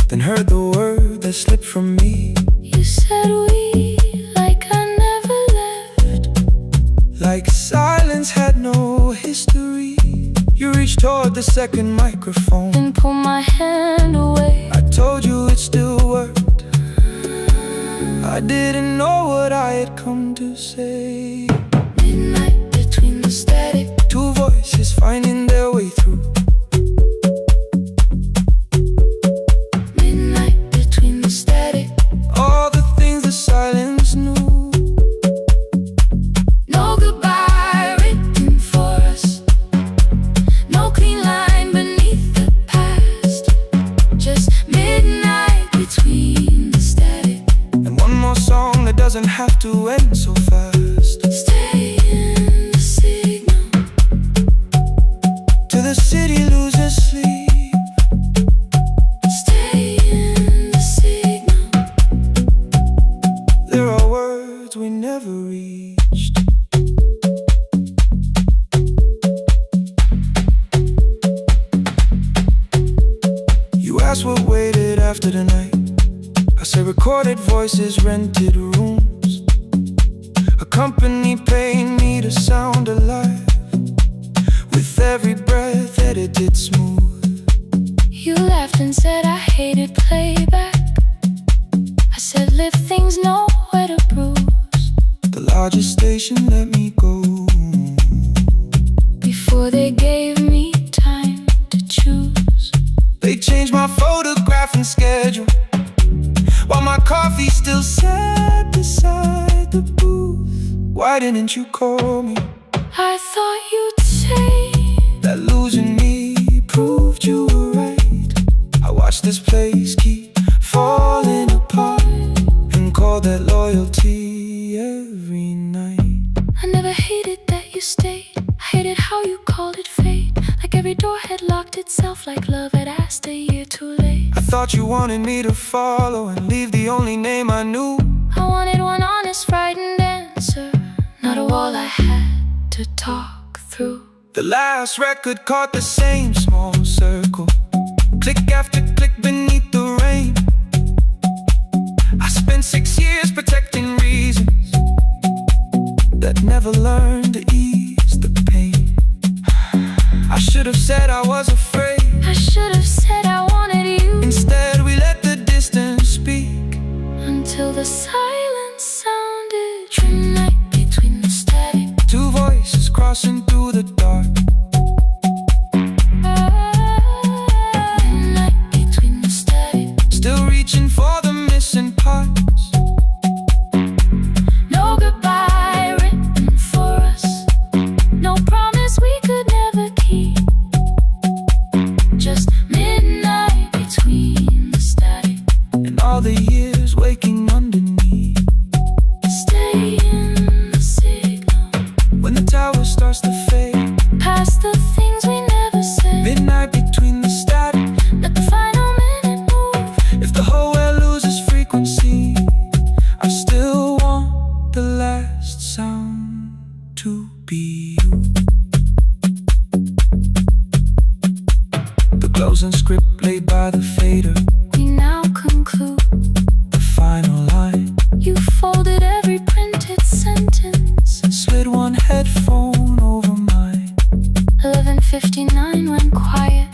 then heard the word that slipped from me. You said we, like I never left, like silence had no history. You reached toward the second microphone then pulled my hand away. I told you it still worked. I didn't know what I had come to say. Midnight between the static, 2 voices finding their way through. midnight between the static. All the things the silence knew. No goodbye written for us, no clean line beneath the past, just midnight between the static. And one more song that doesn't have to end so fast. Stay in the signal Till the city loses sleep. Stay in the signal. There are words we never reached. You asked what waited after the night. I say recorded voices, rented rooms, a company paying me to sound alive, with every breath edited smooth. You laughed and said I hated playback. I said live things nowhere to bruise. The largest station let me go Before they gave me time to choose. They changed my photograph and schedule, while my coffee still sat beside the booth. Why didn't you call me? I thought you'd say That losing me proved you were right. I watched this place keep falling apart, and called that loyalty every night. I never hated that you stayed. I hated how you called it fate, like every door had locked itself, like love had asked a year too late. I thought you wanted me to follow and leave the only name I knew. I wanted one honest, frightened answer, not a wall I had to talk through. The last record caught the same small circle, click after click beneath the rain. I spent 6 years protecting reasons that never learned to ease the pain. I should have said I was afraid. I should have said I wanted you. Instead we let the distance speak, Until the silence sounded. Midnight between the static, 2 voices crossing through the dark. midnight between the static. Still reaching for the missing parts. No goodbye written for us, no promise we could never keep, just midnight between the static. And all the years waking underneath. Stay in the signal, When the tower starts to fade, past the things we never said. midnight between the static. Let the final minute move. If the whole world loses frequency, I still want the last sound to be you. The closing script laid by the fader, We now conclude. the final line. You folded every printed sentence. Slid one headphone over mine. 59 went quiet.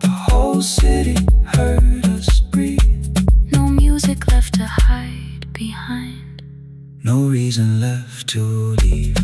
The whole city heard us breathe. No music left to hide behind. No reason left to leave.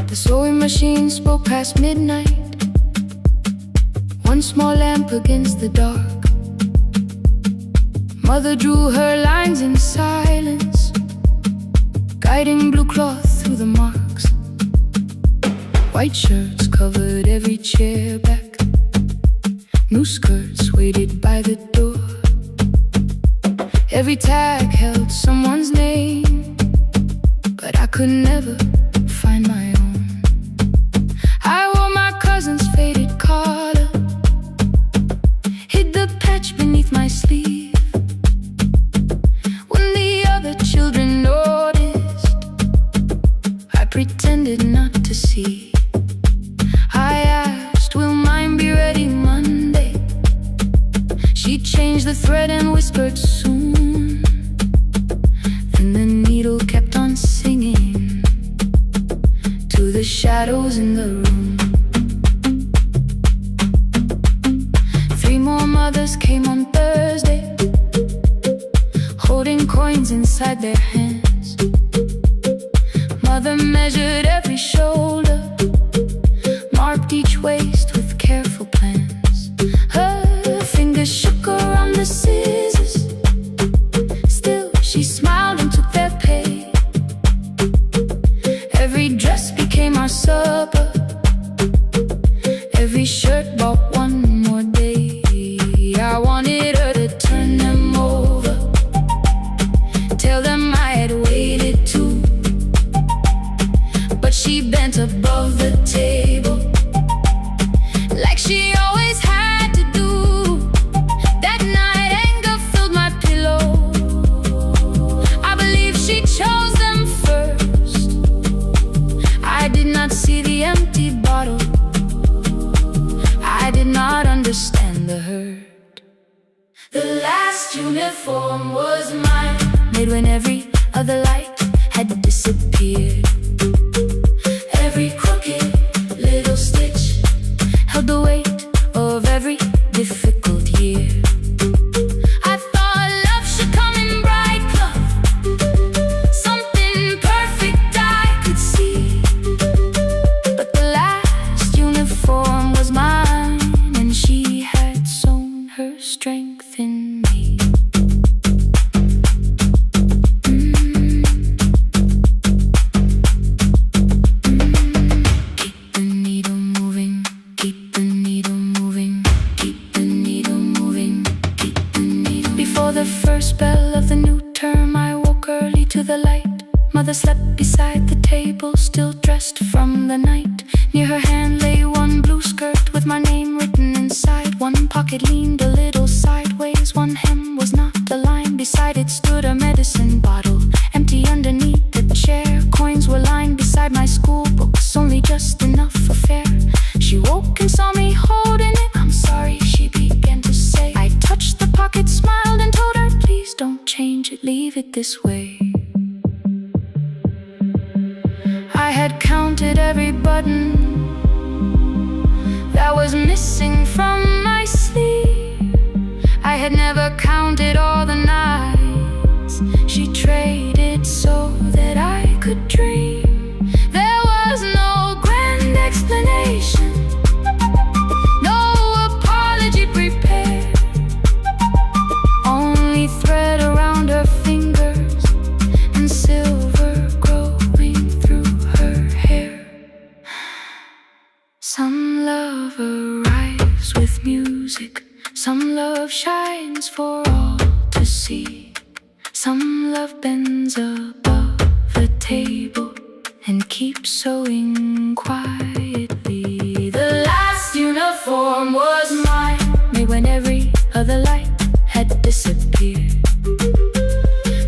The sewing machine spoke past midnight. One small lamp against the dark. Mother drew her lines in silence, guiding blue cloth through the marks. White shirts covered every chair back. New skirts waited by the door. Every tag held someone's name, but I could never find my own. I wore my cousin's faded collar, hid the patch beneath my sleeve. When the other children noticed, I pretended not to see. I asked, will mine be ready Monday? She changed the thread and whispered soon. Then the needle kept on singing to the shadows in the room. 3 more mothers came on Thursday, holding coins inside their hands. Mother measured every shoulder, marked each waist with careful plans. Her fingers shook around the scissors. Still she smiled and took their pay. Every dress became our supper. Every shirt bought one more day. I wanted her to turn them over, tell them I had waited too. But she bent above the table, like she always had to do. That night anger filled my pillow. I believe she chose them first. I did not see the empty bottle. I did not understand the hurt. The last uniform was mine, made when every other light had disappeared. Every crooked little stitch held the weight of every difficult year. I thought love should come in bright cloth, something perfect I could see. But the last uniform was mine, and she had sown her strength in me. Keep the needle moving, keep the needle moving, keep the needle moving, keep the needle. Before the first bell of the new term, I woke early to the light. Mother slept beside the table, still dressed from the night. Near her hand lay one blue skirt with my name written inside. One pocket leaned a little sideways, one hem was not aligned. Beside it stood a medicine bottle, empty underneath the chair. Coins were lined beside my school books, only just enough for fare. She woke and saw me holding it. I'm sorry, she began to say. I touched the pocket, smiled and told her, please don't change it, leave it this way. I had counted every button that was missing from my sleeve. I had never counted all the nights she traded so that I could dream. There was no grand explanation, no apology prepared, only thread around her fingers and silver growing through her hair. Some love arrives with music, some love shines for all to see. Some love bends above the table and keeps sewing quietly. when every other light had disappeared.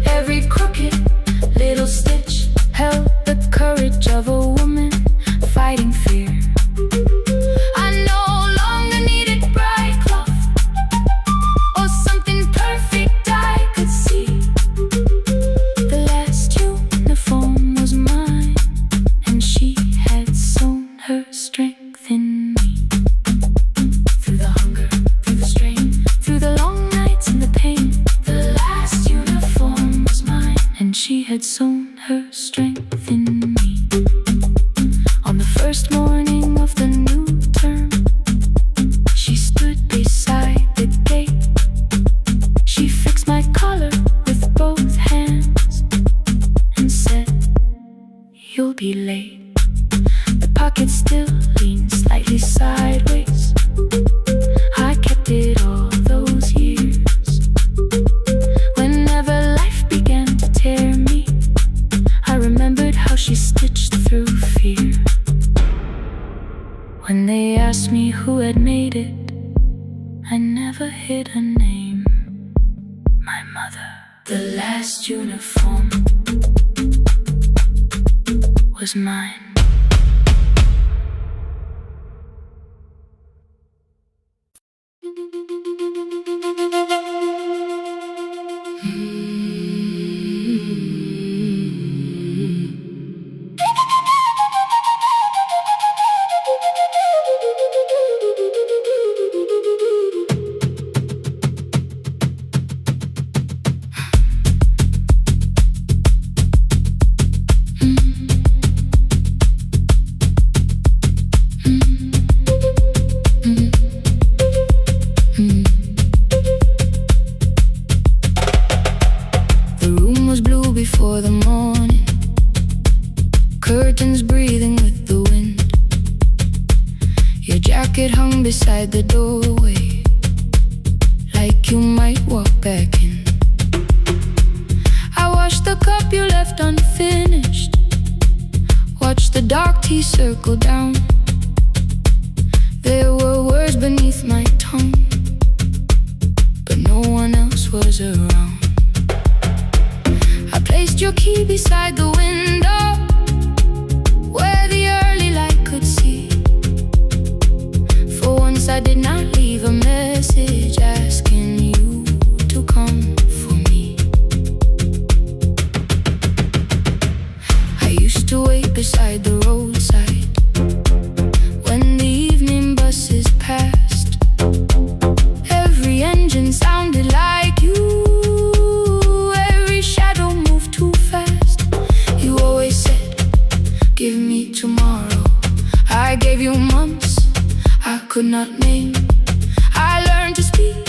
Every crooked little stitch held the courage of a woman fighting fear. I no longer needed bright cloth or something perfect I could see. The last uniform was mine, and she had sewn her strength in me. Through the hunger, through the strain, through the long nights and the pain, the last uniform was mine, and she had sewn her strength in me. On the first morning of the new term, she stood beside the gate. She fixed my collar with both hands and said, "You'll be late." The pocket still leaned slightly sideways. I kept it all those years. Whenever life began to tear me, I remembered how she stitched through fear. When they asked me who had made it, I never hid her name. My mother. The last uniform was mine. Before the morning, curtains breathing with the wind. Your jacket hung beside the doorway, like you might walk back in. I washed the cup you left unfinished, watched the dark tea circle down. There were words beneath my tongue, but no one else was around. I placed your key beside the window, where the early light could see. For once I did not leave a message asking you to come for me. I used to wait beside the roadside when the evening buses passed. Every engine sounded like you. Give me tomorrow. I gave you months I could not name. I learned to speak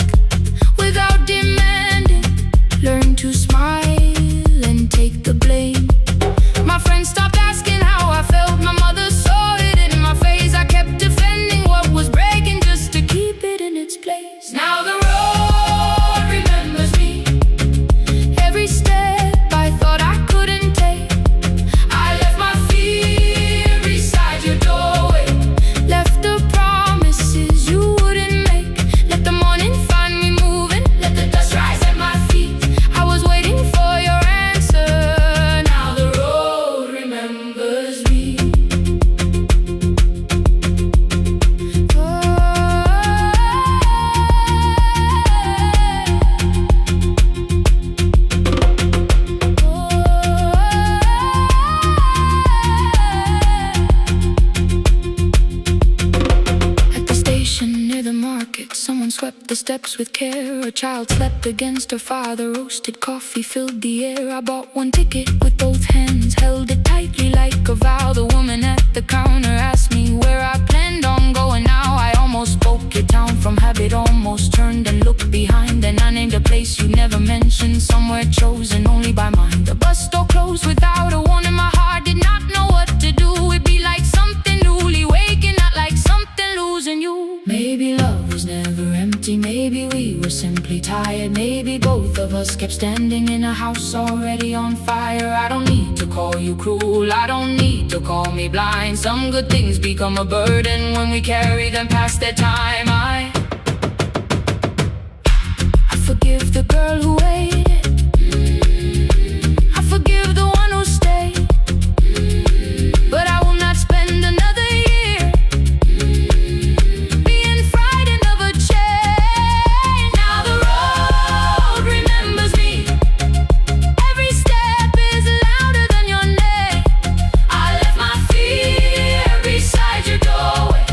without demanding, learned to smile and take the blame. My friends stopped asking how I felt. My mother saw it in my face. I kept defending what was breaking just to keep it in its place. Now the road remembers me. Every step I thought I couldn't take, the steps with care. A child slept against her father. Roasted coffee filled the air. I bought one ticket with both hands, held it tightly like a vow. The woman at the counter asked me where I planned on going now. I almost spoke it down from habit, almost turned and looked behind. Then I named a place you never mentioned, somewhere chosen only by mine. The bus store closed without a warning. My heart did not know what to do. It'd be like something newly waking, not like something losing you. Maybe love was never empty. Maybe we were simply tired. Maybe both of us kept standing in a house already on fire. I don't need to call you cruel, I don't need to call me blind. Some good things become a burden when we carry them past their time. forgive the girl who waited. I forgive the one who stayed. But I will not spend another year being frightened of a change. Now the road remembers me. Every step is louder than your name. I left my fear beside your doorway.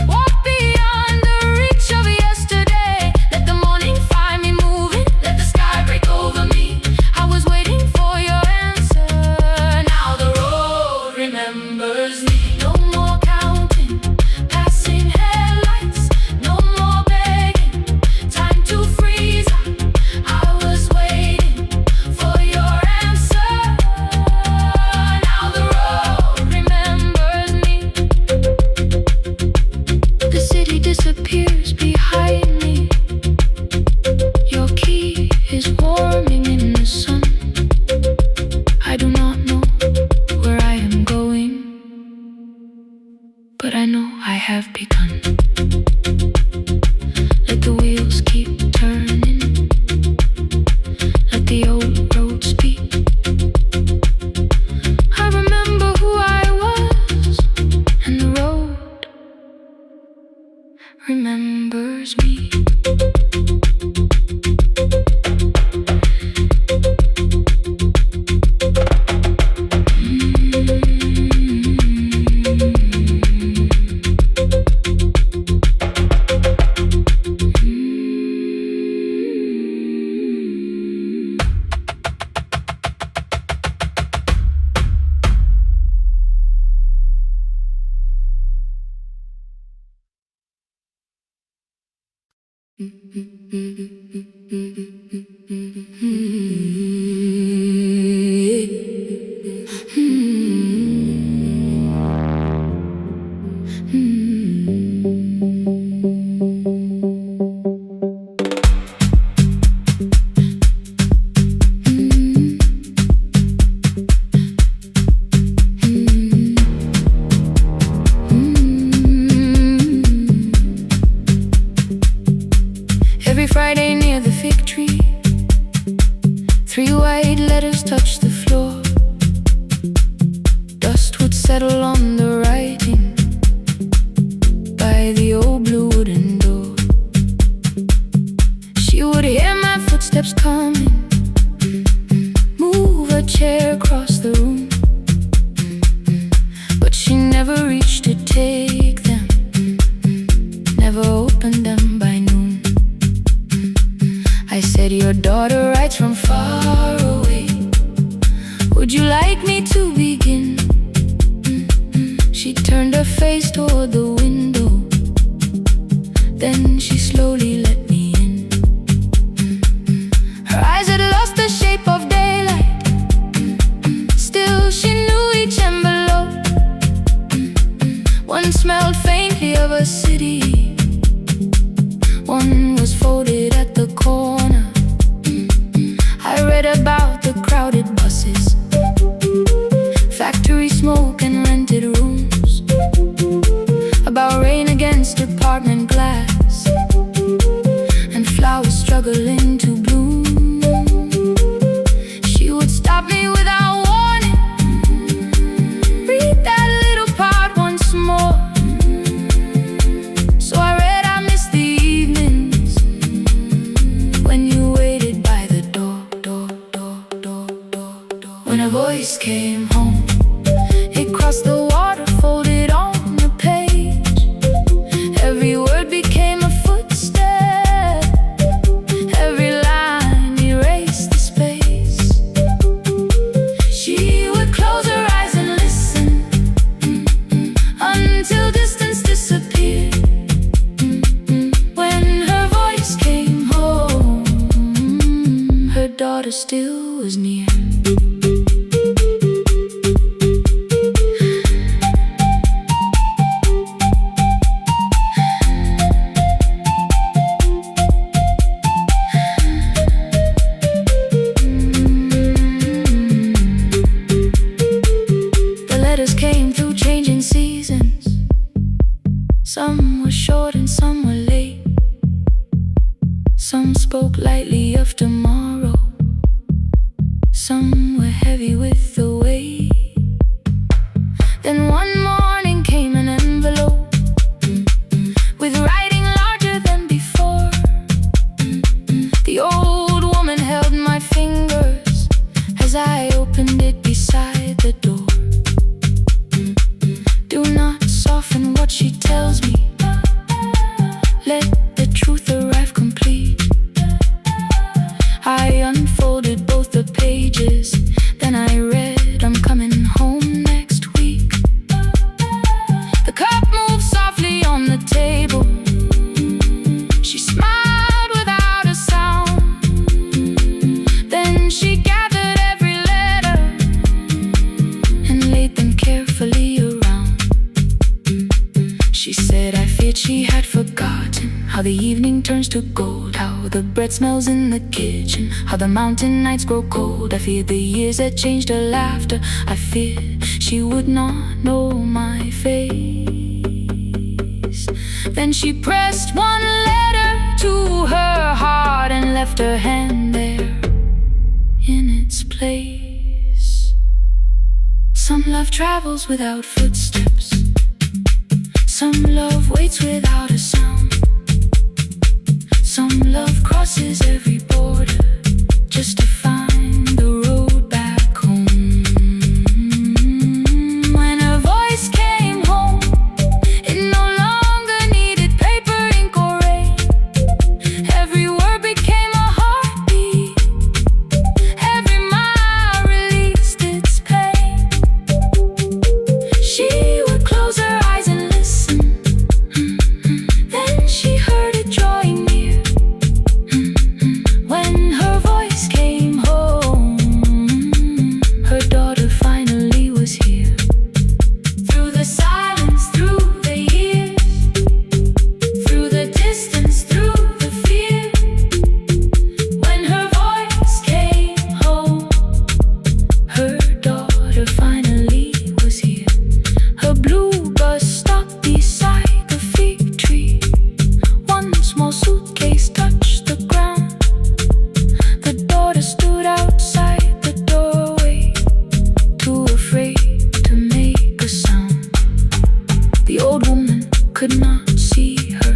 Walk beyond the reach of yesterday. Let the morning find me moving. Let the sky break over me. I was waiting for your answer. Now the road remembers me. No more counting, passing headlights. No more begging, time to freeze. I was waiting for your answer. Now the road remembers me. The city disappears behind me. Your key is warming in the sun. I do not know where I am going, but I know I have begun. Let the wheels keep turning. Let the old road speak. I remember who I was, and the road remembers me. Every Friday near the fig tree, 3 white letters touched the floor. Dust would settle on the writing by the old blue wooden door. She would hear my footsteps coming, move a chair across the room, but she never reached to take them, never opened them by noon. I said, your daughter writes from far away. Would you like me to begin? She turned her face toward the window. Then she slowly let me in. Her eyes had lost the shape of daylight. Still she knew each envelope. One smelled faintly of a city. One was folded at the corner. I read about the crowded buses, factory smoke and rented rooms, about rain against apartment glass, and flowers struggling to bloom. She would stop me without warning. Read that little part once more. So I read, I missed the evenings when you waited by the door. When a voice came home, it crossed the water, folded on the page. Every word became a footstep. Every line erased the space. She would close her eyes and listen until distance disappeared. When her voice came home, her daughter still was near. Some were short and some were late. Some spoke lightly of tomorrow, some were heavy with the weight. Then one morning came an envelope with writing larger than before. The old woman held my fingers as I opened it beside the door. Do not soften what she tells me, let the truth arrive complete. I unfolded both the pages, then I read, I'm coming home next week. The cup moved softly on the table. She smiled without a sound. Then she gathered every letter and laid them carefully around. She said I feared she had forgotten how the evening turns to gold, how the bread smells in the kitchen, how the mountain nights grow cold. I feared the years had changed her laughter. I feared she would not know my face. Then she pressed one letter to her heart and left her hand there in its place. Some love travels without footsteps, some love waits without a sound. Some love crosses every border just to find the road back home. When her voice came home, it no longer needed paper, ink, or rain. Every word became a heartbeat, every mile released its pain. She would close her eyes and listen, then she heard it drawing near. When her voice came home, her daughter finally was here. Through the silence, through the years, through the distance, through the fear. When her voice came home, her daughter finally was here. Her blue bus stopped beside the fig tree. One small suitcase touched the ground. The daughter stood outside the doorway, too afraid to make a sound. The old woman could not see her,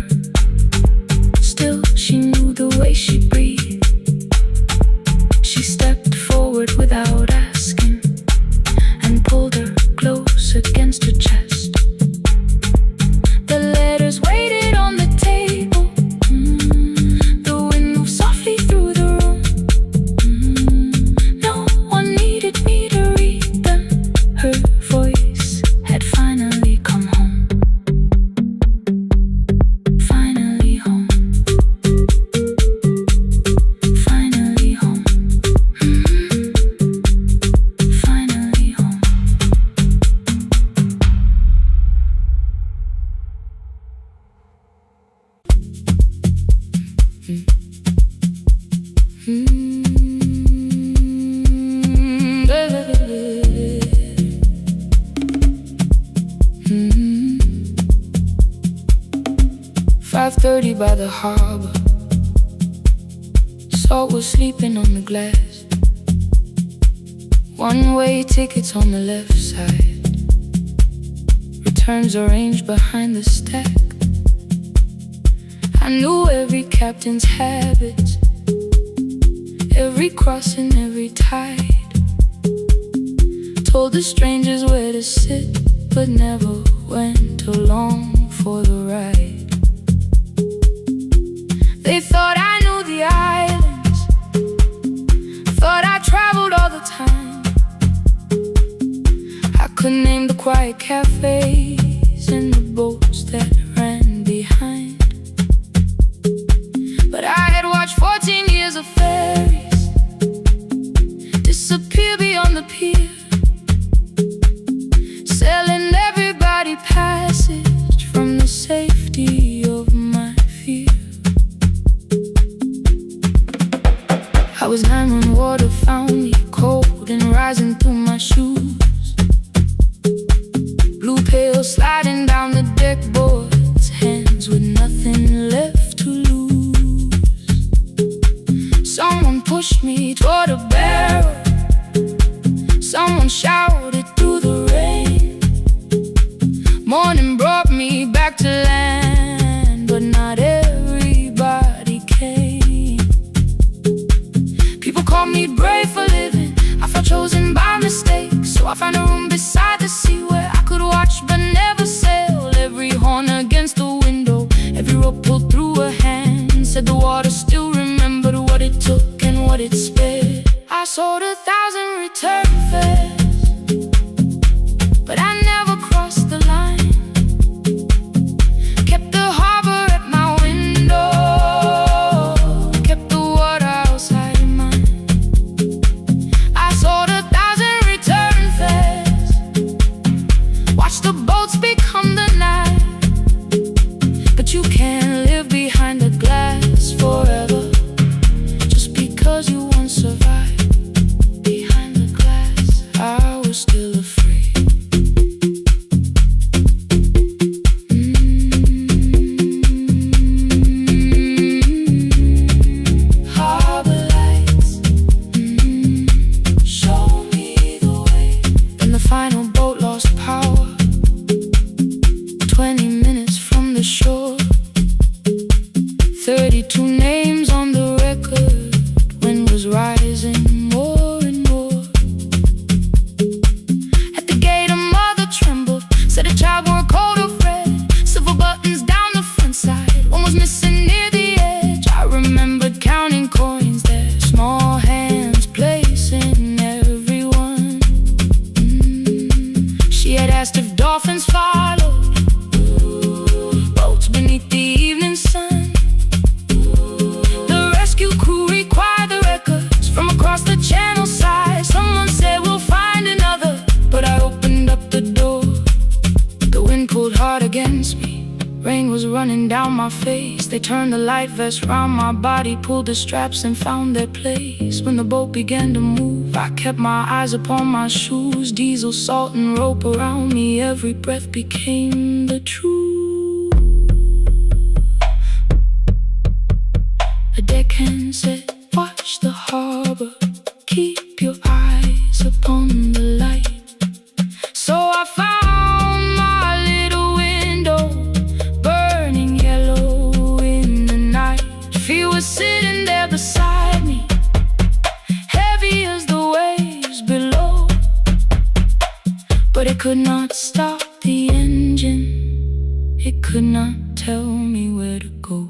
still she knew the way she breathed. She stepped forward without asking and pulled her close against her chest. The letters waited on the table. The wind moved softly through the room. No one needed me to read them. Her voice had finally come home. Finally home. Finally home. Finally home. Mm. 5:30 by the harbor. Salt was sleeping on the glass. One-way tickets on the left side. Returns arranged behind the stack. I knew every captain's habits, every crossing, every tide. Told the strangers where to sit, but never went along for the ride. They thought I knew the islands, thought I traveled all the time. I could name the quiet cafes and the boats that ran behind. But I had watched 14 years of ferries disappear beyond the pier, selling everybody passage from the safety of my fear. I was 9 when water found me, cold and rising through my shoes. Blue pail sliding down the deck boards, hands with nothing left to lose. against me. Rain was running down my face. They turned the light vest round my body, pulled the straps and found their place. When the boat began to move, I kept my eyes upon my shoes. Diesel, salt and rope around me, every breath became the truth. A deckhand said, watch the harbor, keep your eyes upon the light. So I found my little window, burning yellow in the night. She was sitting there beside me, heavy as the waves below. But it could not stop the engine, it could not tell me where to go.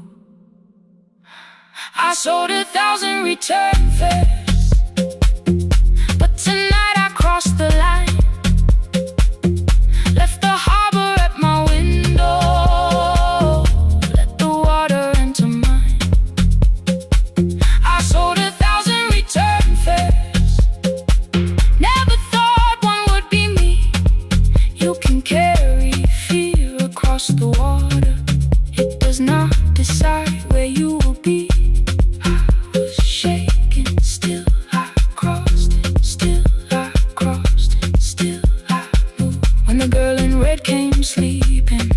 I sold 1,000 return fares, but tonight I crossed the line. Left the harbor at my window, let the water enter mine. I sold 1,000 return fares, never thought one would be me. You can carry fear across the water, it does not decide where you will be. Sleeping,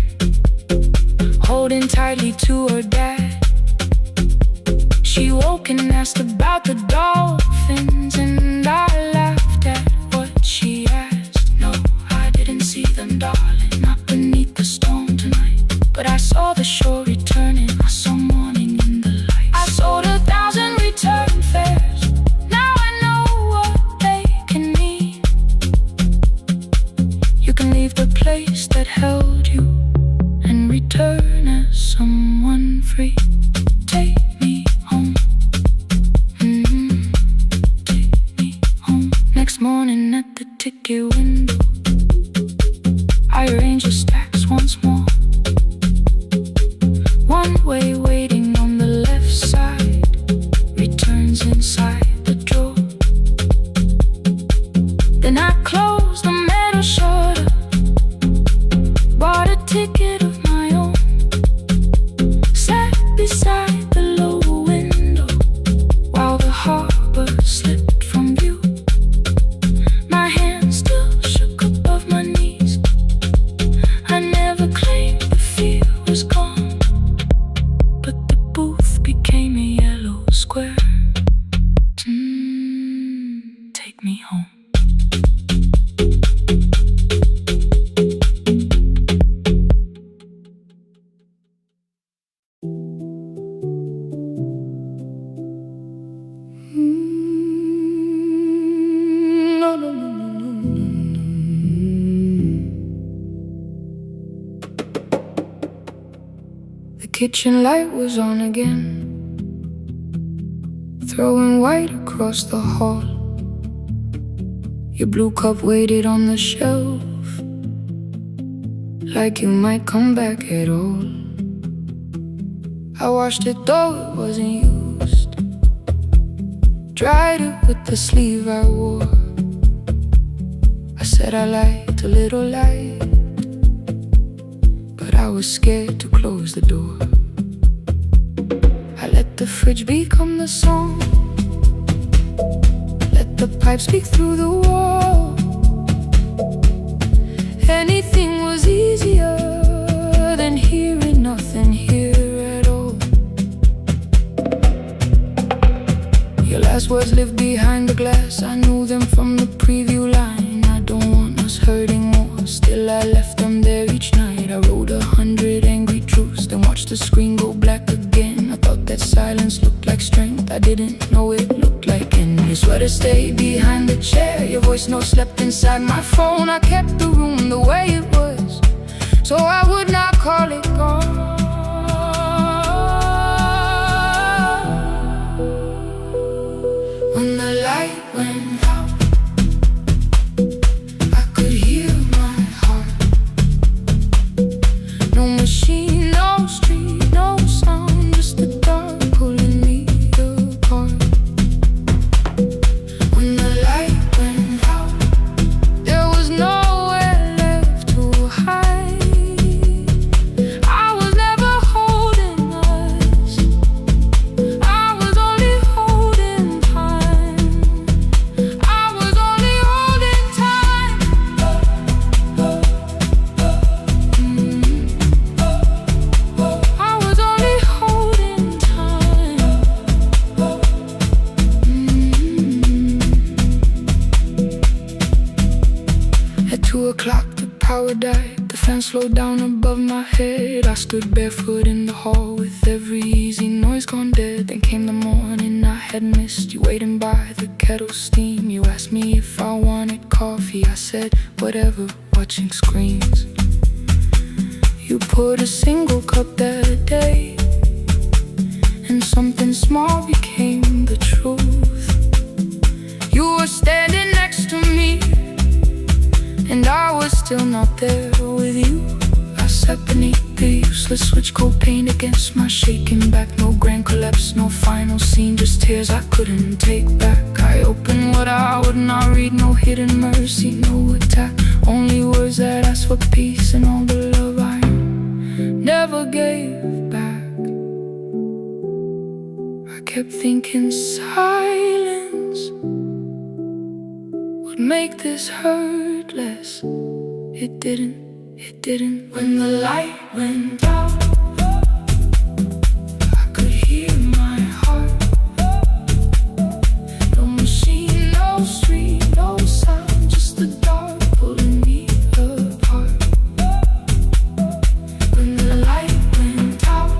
holding tightly to her dad. She woke and asked about the dolphins, and I laughed at what she asked. No, I didn't see them, darling, not beneath the storm tonight. But I saw the shore returning, I saw morning in the light. I sold 1,000 return fares, now I know what they can mean. You can leave the place that held you and return as someone free. Take me home, take me home. Next morning at the ticket window, I arrange the stacks once more. One way waiting on the left side, returns inside the drawer. Then I close the metal shutter, bought a ticket of my own, sat beside the low window while the harbor slipped from view. My hands still shook above my knees. I never claimed the fear was gone, but the booth became a yellow square. Take me home. The kitchen light was on again, throwing white across the hall. Your blue cup waited on the shelf, like you might come back at all. I washed it though it wasn't used, dried it with the sleeve I wore. I said I liked a little light, but I was scared to close the door. I let the fridge become the song, let the pipe speak through the wall. Anything was easier than hearing nothing here at all. Your last words lived behind the glass, I knew them from the preview line. I don't want us hurting more, still I left them there each night. I wrote 100 angry truths, then watched the screen go black again. I thought that silence looked like strength, I didn't know it looked like end. Your sweater stayed behind the chair, your voice note slept inside my phone. I kept the room the way it was, so I would not call it gone. When the light went out, I could hear my heart. No machine, no street, no sound, just the dark pulling me apart. When the light went out, there was nowhere left to hide. power died, the fan slowed down above my head. I stood barefoot in the hall with every easy noise gone dead. Then came the morning I had missed, you waiting by the kettle steam. You asked me if I wanted coffee, I said whatever, watching screens. You poured a single cup that day, and something small became the truth. You were standing next to me, and I was still not there with you. I sat beneath the useless switch, cold paint against my shaking back. No grand collapse, no final scene, just tears I couldn't take back. I opened what I would not read, no hidden mercy, no attack. Only words that asked for peace and all the love I never gave back. I kept thinking silence would make this hurt less. It didn't. When the light went out, I could hear my heart. No machine, no street, no sound, just the dark pulling me apart. When the light went out,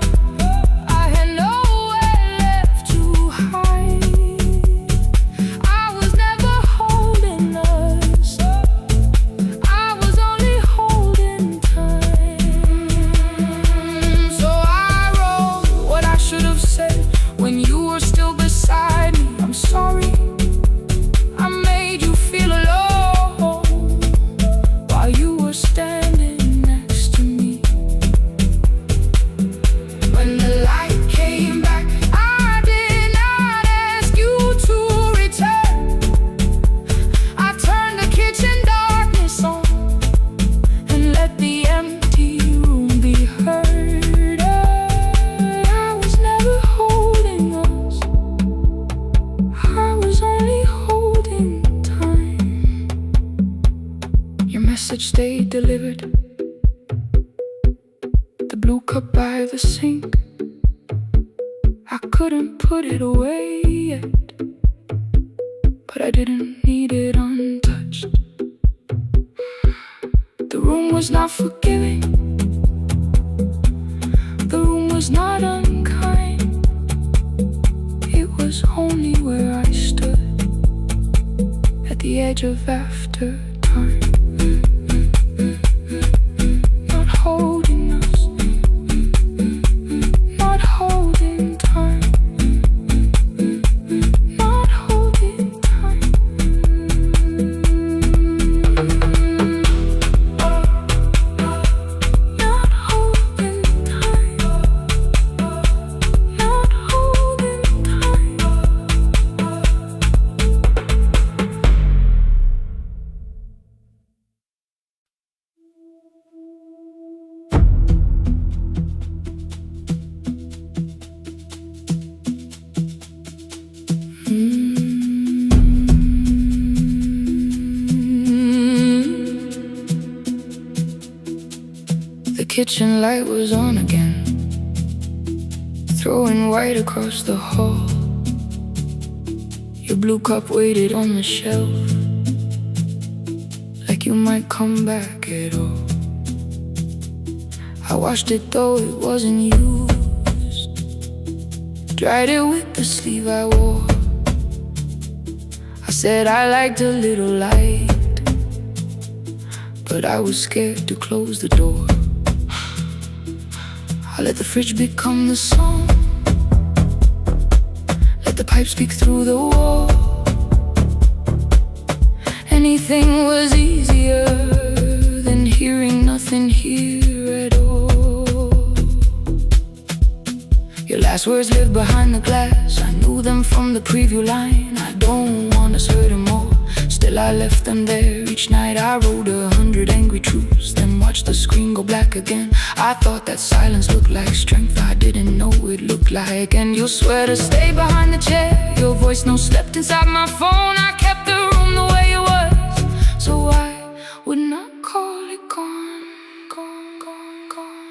I had nowhere left to hide. I was never holding us, I was only holding time. So I wrote what I should have said when you were still beside me. I'm sorry I made you feel alone while you were standing next to me. When the light came back, I did not ask you to return. I turned the kitchen darkness on and let the empty room be heard. I was never holding us, I was only holding time. Your message stayed delivered, the blue cup by the sink. I couldn't put it away yet, but I didn't need it untouched. The room was not forgiving, the room was not unkind. It was only where I stood at the edge of after time. Not holding us, not holding time, not holding time. Not holding time, not holding time. The kitchen light was on again, throwing white across the hall. Your blue cup waited on the shelf, like you might come back at all. I washed it though it wasn't used, dried it with the sleeve I wore. I said I liked a little light, but I was scared to close the door. I let the fridge become the song, let the pipe speak through the wall. Anything was easier than hearing nothing here at all. Your last words lived behind the glass, I knew them from the preview line. I don't want us hurting more, still I left them there. Each night I wrote 100 angry truths, then watched the screen go black again. I thought that silence looked like strength, I didn't know it looked like. And you'll swear to stay behind the chair, your voice no slept inside my phone. I kept the room the way it was, so I would not call it gone.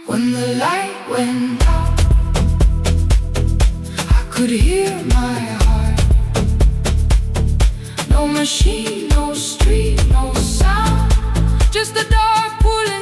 When the light went out, I could hear my heart. No machine, no street, no sound, just the dark pulling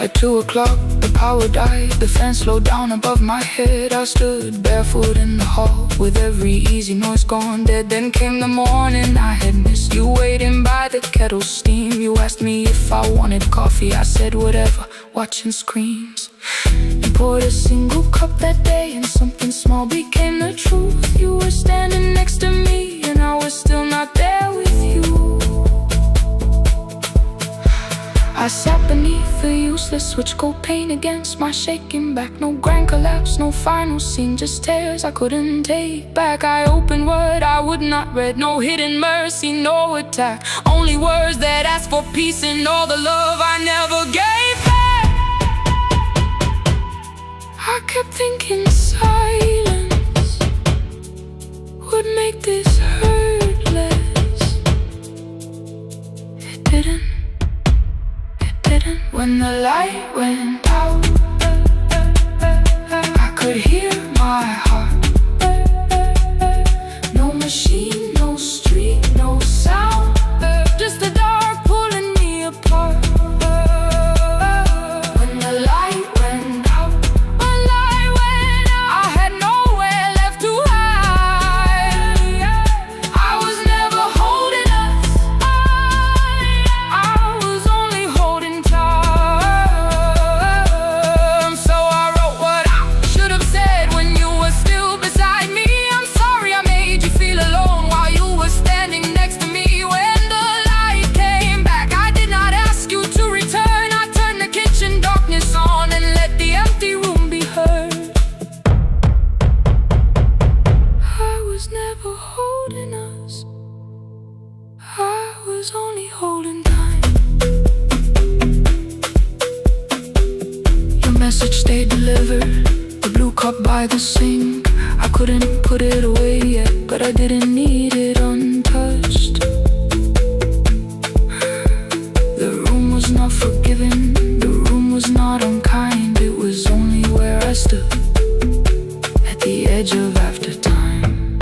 At 2 o'clock, the power died, the fan slowed down above my head. I stood barefoot in the hall, with every easy noise gone dead. Then came the morning, I had missed you waiting by the kettle's steam. You asked me if I wanted coffee, I said whatever, watching screens. You poured a single cup that day, and something small became the truth. You were standing next to me, and I was still not there with you. I sat beneath the useless switch, cold pain against my shaking back. No grand collapse, no final scene, just tears I couldn't take back. I opened what I would not read, no hidden mercy, no attack. Only words that asked for peace and all the love I never gave back. I kept thinking silence would make this hurt less. It didn't. When the light went out, I could hear my heart. No machine, no street, no sound, just the dark pulling me apart. When the light went out, I had nowhere left to hide. I was never holding us, I was only holding tight. Only holding time. Your message stayed delivered, the blue cup by the sink. I couldn't put it away yet, but I didn't need it untouched. The room was not forgiving, the room was not unkind. It was only where I stood, at the edge of after time.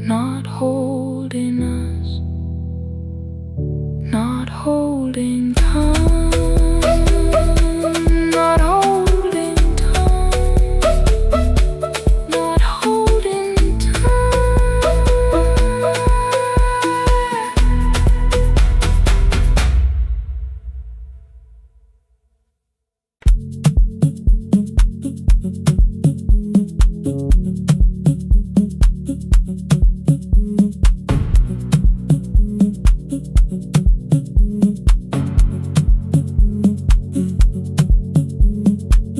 Not holding us, not holding time, not holding time, not holding time.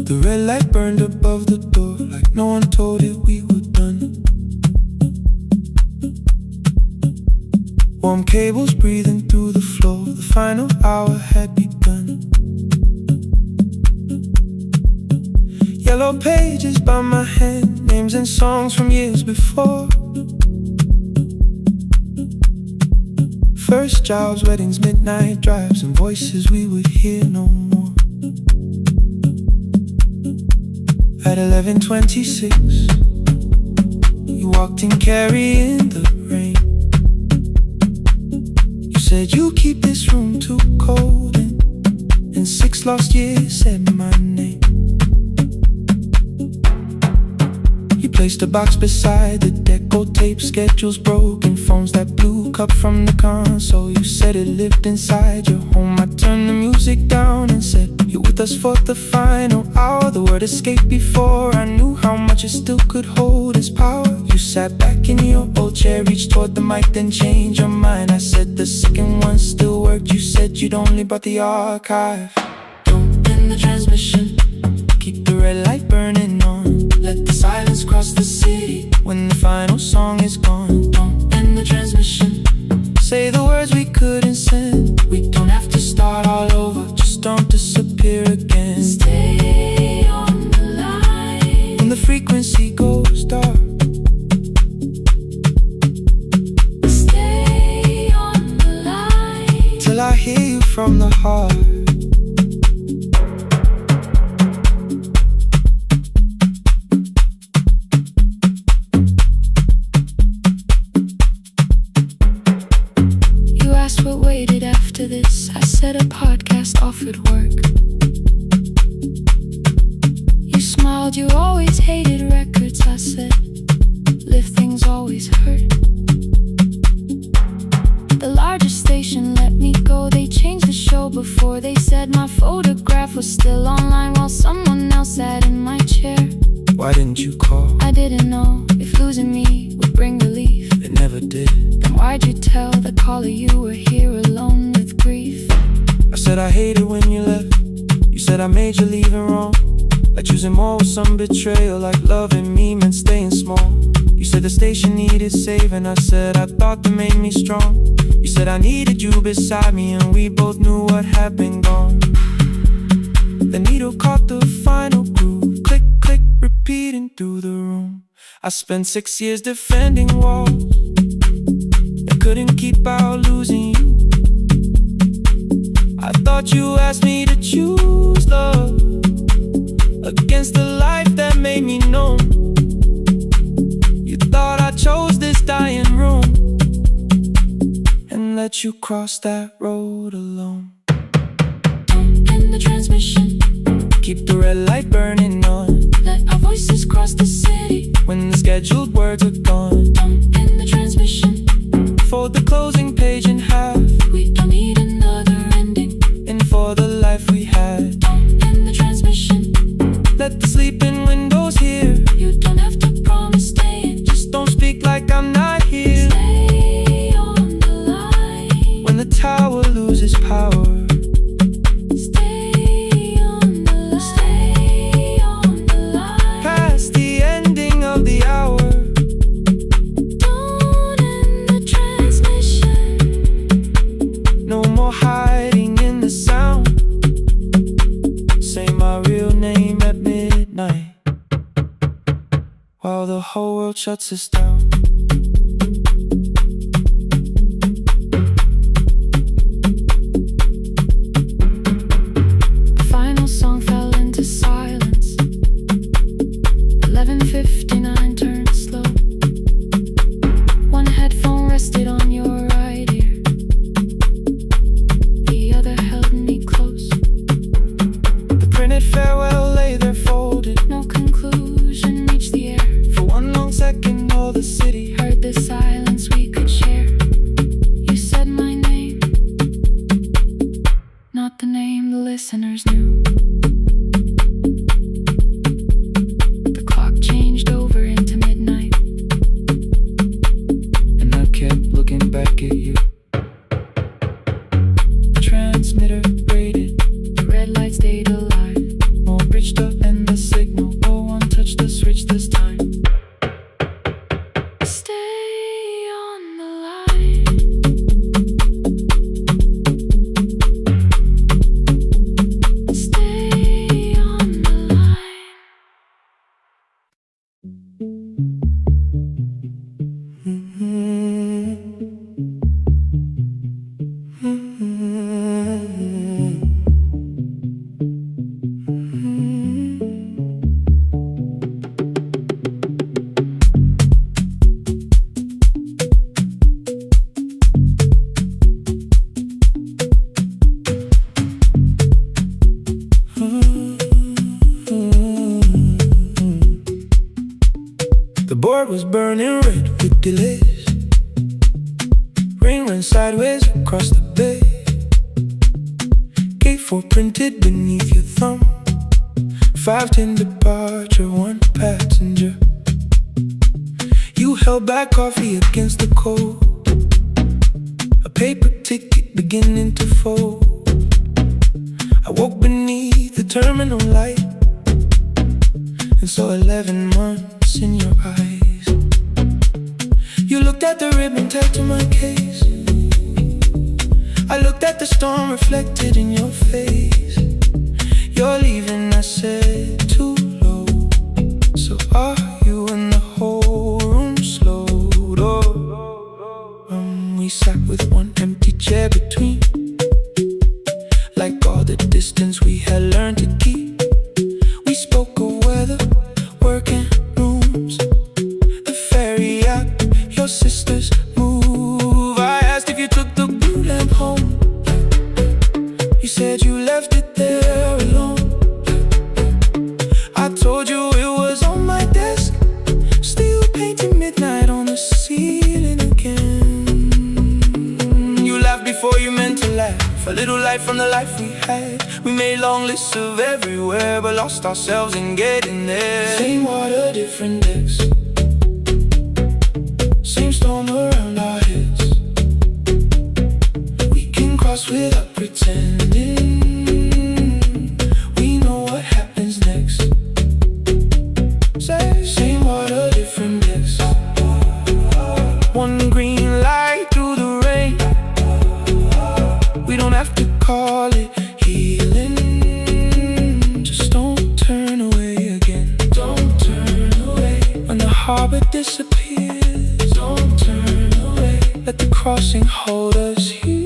The red light burned above the door, like no one told it we were done. Warm cables breathing through the floor, the final hour had begun. Yellow pages by my hand, names and songs from years before. First jobs, weddings, midnight drives, and voices we would hear no more. At 11:26, you walked in carrying the rain. You said you keep this room too cold, and in 6 lost years said my name. You placed a box beside the deco tape, schedules broken, phones that blew cup from the console. You said it lived inside your home. I turned the music down and said, you're with us for the final hour. The word escaped before I knew how much it still could hold its power. You sat back in your old chair, reached toward the mic, then changed your mind. I said the second one still worked. You said you'd only brought the archive. Don't end the transmission, keep the red light burning on. Let the silence cross the city when the final song is gone. Don't end the transmission, say the words we couldn't send. We don't have to start all over, just don't disappear again. Stay on the line when the frequency goes dark. Stay on the line till I hear you from the heart. You asked what waited after this. I said a podcast offered work. You smiled, you always hated records. I said, lifting's always hurt. The largest station let me go. They changed the show before they said my photograph was still online while someone else sat in my chair. Why didn't you call? I didn't know if losing me would bring relief. It never did. Then why'd you tell the caller you were here alone with grief? I said I hated when you left. You said I made you leaving wrong, like choosing more with some betrayal, like loving me meant staying small. You said the station needed saving. I said I thought that made me strong. You said I needed you beside me, and we both knew what had been gone. The needle caught the final groove. Click, click, repeating through the room. I spent 6 years defending walls and couldn't keep out losing you. I thought you asked me to choose love against the life that made me numb. You thought I chose this dying room and let you cross that road alone. In the transmission, keep the red light burning on. let our voices cross the city. When the scheduled words are gone, In the transmission, fold the closing page in half. we don't need another ending. And for the life we had, In the transmission, let the sleeping windows hear. you don't have to promise staying. Just don't speak like I'm not here. Stay on the line. When the tower loses power, Stay on the line. Stay on the line. past the ending of the hour. Don't end the transmission. No more hiding in the sound. Say my real name at midnight while the whole world shuts us down. The final song fell into silence. 11:59 turned slow. One headphone rested on your right ear, the other held me close. The printed farewell lay there folded. No conclusion reached the air. For one long second all the city Heard the silence we could share. You said my name, not the name the listeners knew. The clock changed over into midnight, and I kept looking back at you. The transmitter braided, the red light stayed alive. more bridged up and the signal. No one touched the switch this time. Stay on the line. Stay on the line. The board was burning red with delays. Rain ran sideways across the bay. Gate 4 printed beneath your thumb. 5:10 departure, 1 passenger. You held back coffee against the cold. A paper ticket beginning to fold. I woke beneath the terminal light and saw 11 months in your eyes. You looked at the ribbon tagged to my case. I looked at the storm reflected in your face. You're leaving, I said, too low. So are you? And the whole room slowed up. We sat with one empty chair between, like all the distance we had learned to keep. We spoke of weather, work and rooms, the ferry app, your sister's move. I asked if you took the blue lamp home. You said you left it there alone. I told you it was on my desk, still painting midnight on the ceiling again. You laughed before you meant to laugh, a little light from the life we had. We made long lists of everywhere, but lost ourselves in getting there. Same water, different decks, same storm around our heads. We can cross without pretending we know what happens next. Same water, different decks. One green light through the rain. We don't have to call it healing. Just don't turn away again. Don't turn away. When the harbor disappears, don't turn away. Let the crossing hold us here.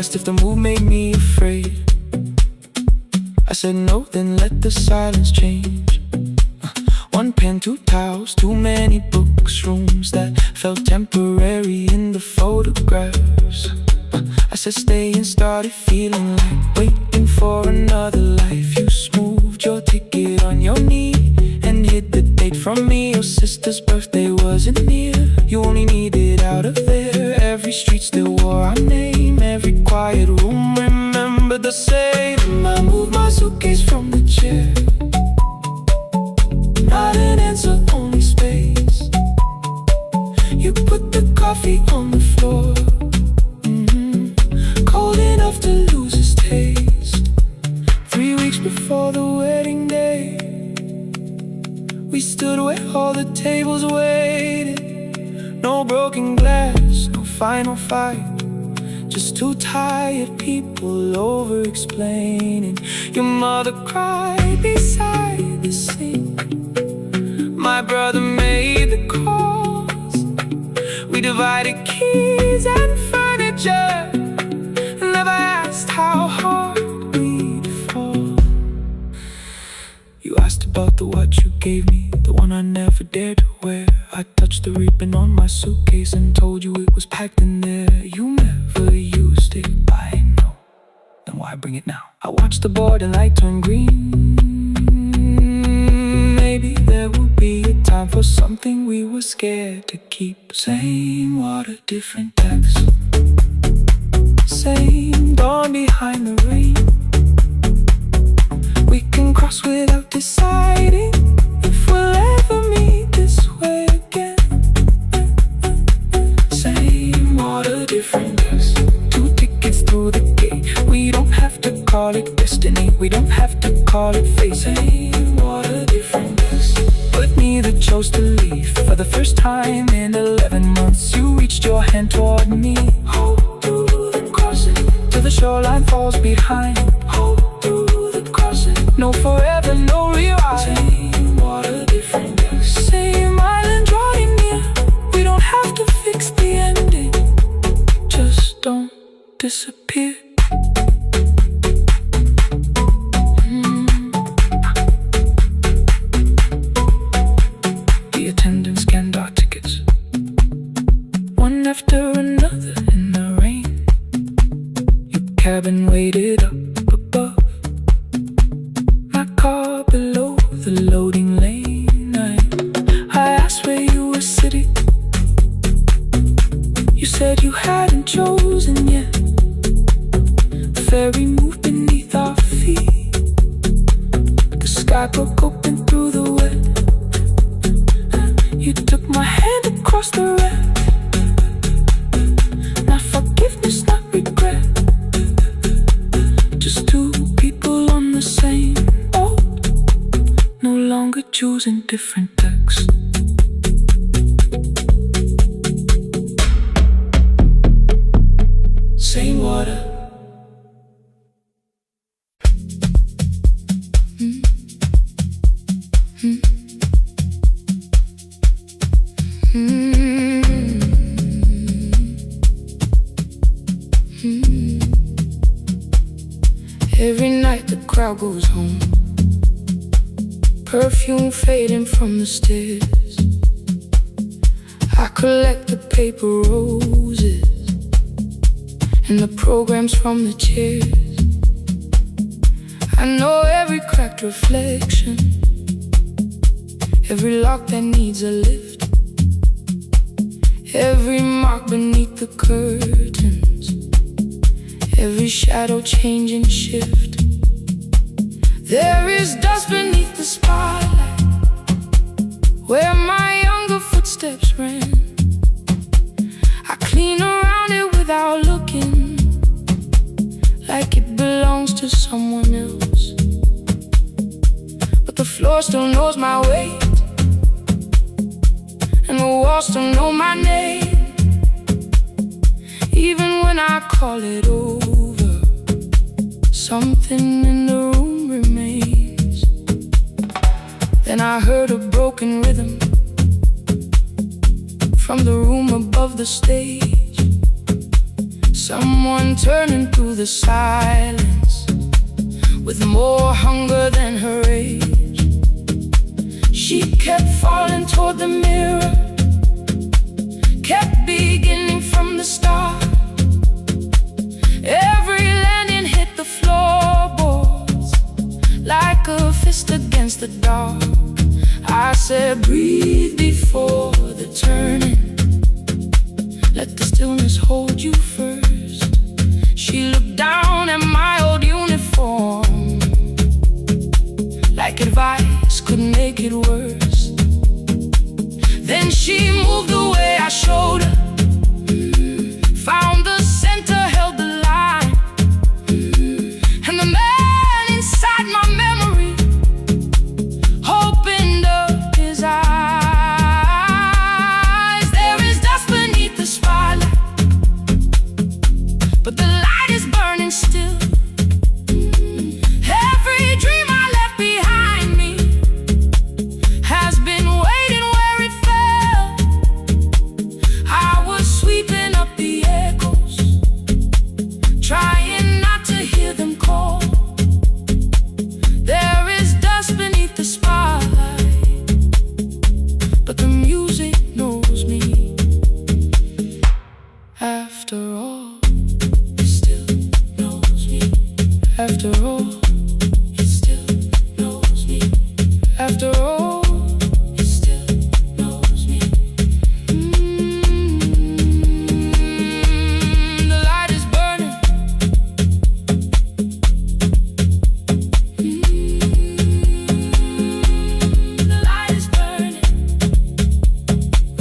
Asked if the move made me afraid. I said no, then let the silence change. One pen, two towels, too many books, rooms that felt temporary in the photographs. I said stay and started feeling like waiting for another life. You smoothed your ticket on your knee and hid the date from me. Your sister's birthday wasn't near. You only needed out of there. Every street still wore our name. Every quiet room remembered the same. I moved my suitcase from the chair. Not an answer, only space. You put the coffee on the floor, cold enough to lose its taste. 3 weeks before the wedding day, we stood where all the tables waited. No broken glass, no final fight, just two tired people over-explaining. Your mother cried beside the sink. My brother made the calls. We divided keys and furniture, never asked how hard we'd fall. You asked about the watch you gave me, the one I never dared to wear. I touched the ribbon on my suitcase and told you it was packed in there. You never used it, I know. Then why bring it now? I watched the border light turn green. Maybe there will be a time for something we were scared to keep. Same water, different decks. Same dawn behind the rain. We can cross without deciding if we'll ever meet this way again. Same water, different decks. 2 tickets through the gate. We don't have to call it destiny. We don't have to call it fate. Same water, different decks. But neither chose to leave. For the first time in 11 months, you reached your hand toward me. Hold through the crossing till the shoreline falls behind. Hold through the crossing. No forever, no rewrite. Same water, different decks. Same island drawing near. We don't have to fix the ending. Just don't disappear. The attendant scanned our tickets, one after another in the rain. Your cabin waited up above, my car below the loading lane. I asked where you were sitting. You said you hadn't chosen yet. The ferry moved beneath our feet. The sky broke open through the wet. You took my hand across the red. Not forgiveness, not regret. Just 2 people on the same boat, no longer choosing different decks. Same water. Mm. Mm. Every night the crowd goes home, perfume fading from the stairs. I collect the paper roses and the programs from the chairs. I know every cracked reflection, every lock that needs a lift, every mark beneath the curtains, every shadow change and shift. There is dust beneath the spotlight where my younger footsteps ran. I clean around it without looking, like it belongs to someone else. But the floor still knows my weight, and the walls still know my name. Even when I call it over, something in the room remains. Then I heard a broken rhythm from the room above the stage, someone turning through the silence with more hunger than her age. She kept falling toward the mirror, kept beginning from the start. Every landing hit the floorboards like a fist against the dark. I said, breathe before the turning, let the stillness hold you first. She looked down at my old uniform, like advice could make it worse. Then she moved the way I showed her, found the center, held the line, and the man inside my memory opened up his eyes. There is dust beneath the spotlight, but the light is burning still. Every dream I left behind me has been waiting where it fell. I was sweeping up the echoes, trying not to hear them call. There is dust beneath the spotlight, but the music knows me. After all, it still knows me. After all, it still knows me. After all, it still knows me. The light is burning. The light is burning.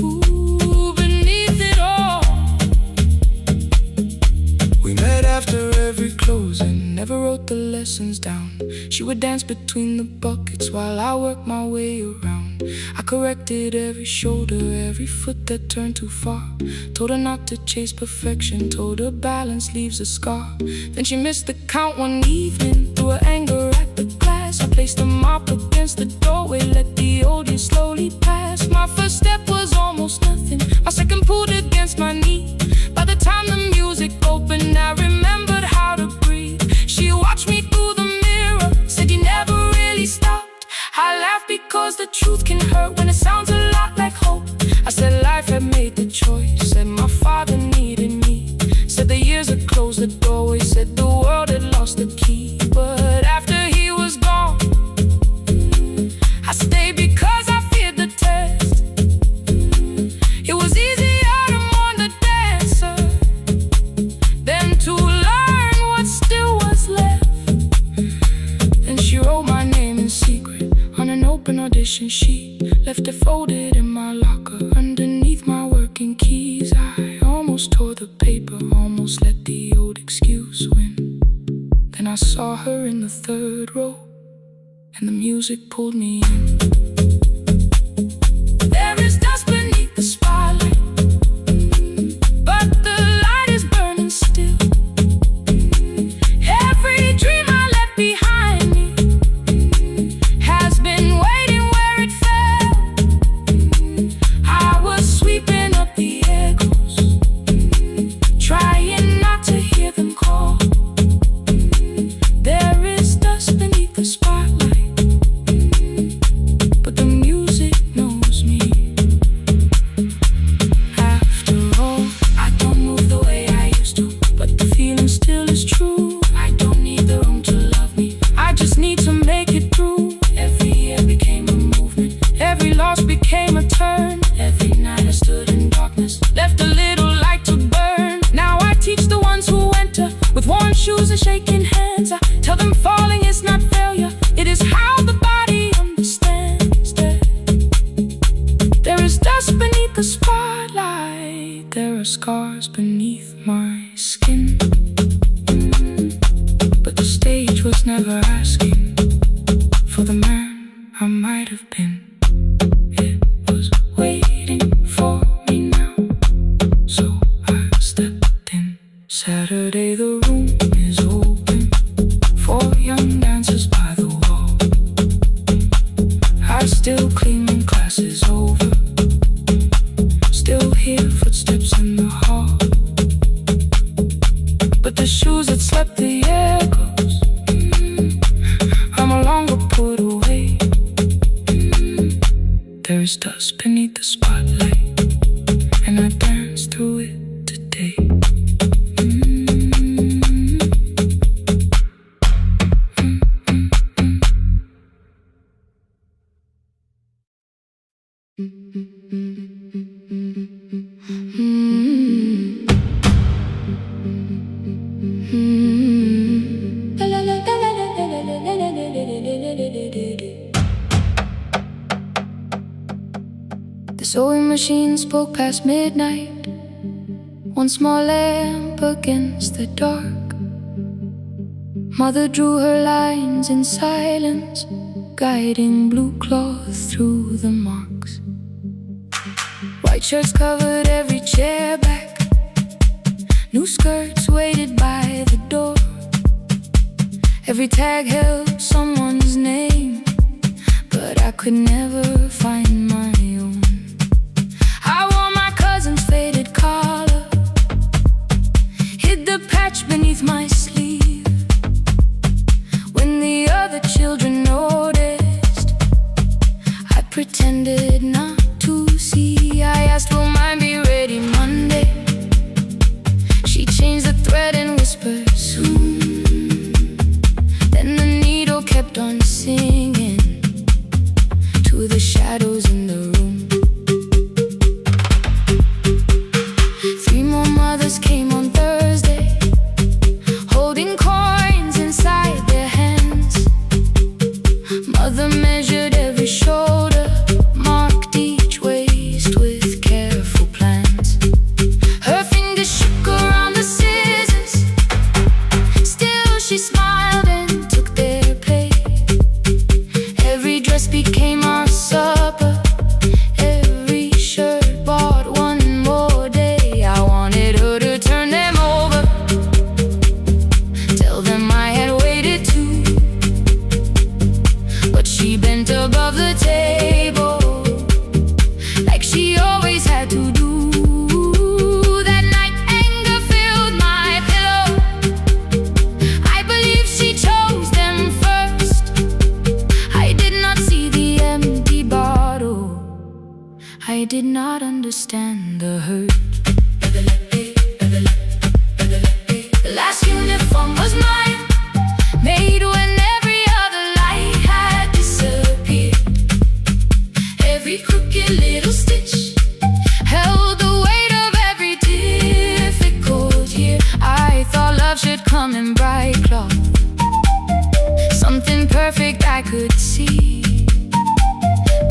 Ooh, beneath it all. We met after every closing, never wrote the lessons down. She would dance between the buckets while I worked my way around. I corrected every shoulder, every foot that turned too far. Told her not to chase perfection, told her balance leaves a scar. Then she missed the count one evening, threw her anger at the glass. I placed the mop against the doorway, let the old years slowly pass. My first step was almost nothing, my second pulled against my knee. By the time the music opened, I remembered how to breathe. She watched me through the mirror, said you never really stopped. I laughed because the truth can hurt when it sounds a lot like hope. I said life had made the choice, said my father needed me, said the years had closed the doorway, said the world had lost the key. But after he was gone, I stayed because I feared the test. It was easier to mourn the dancer than to learn what still was left. And she wrote my name in secret on an open audition sheet, left it folded in my locker underneath my working keys. I almost tore the paper, almost let the old excuse win. Then I saw her in the third row, and the music pulled me in. There is dust beneath the spotlight, but the light is burning still. Every dream I left behind me has been waiting where it fell. I was sweet the spotlight. There are scars beneath my skin, but the stage was never asking for the man I might have been. It was waiting for me now, so I stepped in. Saturday the room is open for young dancers by the wall. I still clean when class is over, still hear footsteps in the hall, but the shoes that slept the echoes are no longer put away. There is dust beneath the spotlight, and I dance through it today. The sewing machine spoke past midnight, one small lamp against the dark. Mother drew her lines in silence, guiding blue cloth through the marks. White shirts covered every chair back, new skirts waited by the door. Every tag held someone's name, but I could never find my own. I wore my cousin's faded collar, hid the patch beneath my sleeve. When the other children noticed, I pretended not to see. I asked, will mine be ready Monday? She changed the thread and whispered, soon. Then the needle kept on singing to the shadows in the room. 3 more mothers came on Thursday, holding coins inside their hands. Mother measured every shoulder, marked each waist with careful plans. Her fingers shook around the scissors, still she smiled and took their pay. Every dress became our supper, every shirt bought one more day. I wanted her to turn them over, tell them I had waited too, but she bent above the table like she always had to do. That night anger filled my pillow, I believe she chose them first. I did not see the empty bottle, I did not understand the hurt. The last uniform was mine, made when every other light had disappeared. Every crooked little stitch held the weight of every difficult year. I thought love should come in bright cloth, something perfect I could see.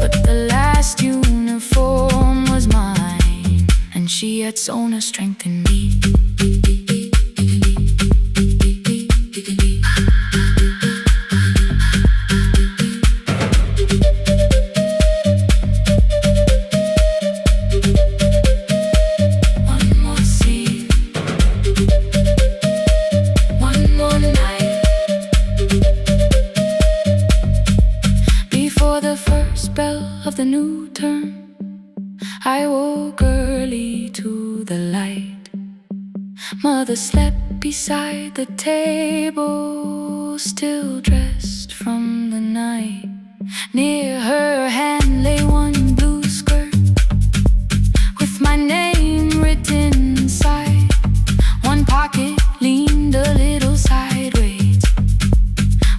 But the last uniform was mine, and she had sewn her strength in me. One more scene, one more night. Before the first bell of the new term, I woke early to the light. Mother slept beside the table, still dressed from the night. Near her hand lay one blue skirt with my name written inside. One pocket leaned a little sideways,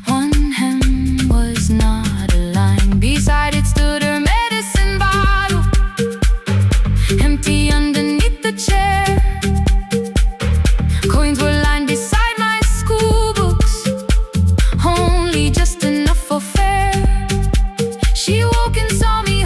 one hem was not aligned. Beside it stood her medicine bottle, empty underneath the chair. Coins were lined beside my school books, only just enough for fare. She woke and saw me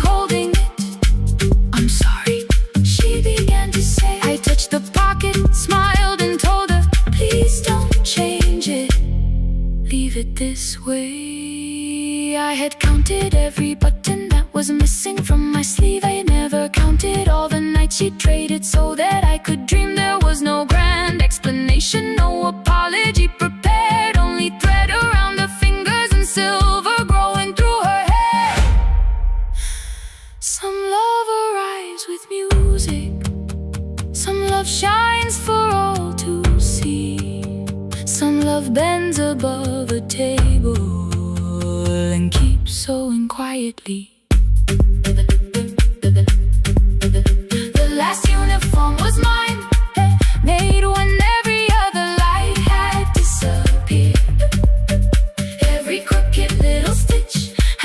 this way. I had counted every button that was missing from my sleeve. I had never counted all the nights she traded so that I could dream. There was no grand explanation, no apology prepared, only thread around her fingers and silver growing through her hair. Some love arrives with music, some love shines for all to see. Some love bends above a table and keeps sewing quietly. The last uniform was mine, made when every other light had disappeared. Every crooked little stitch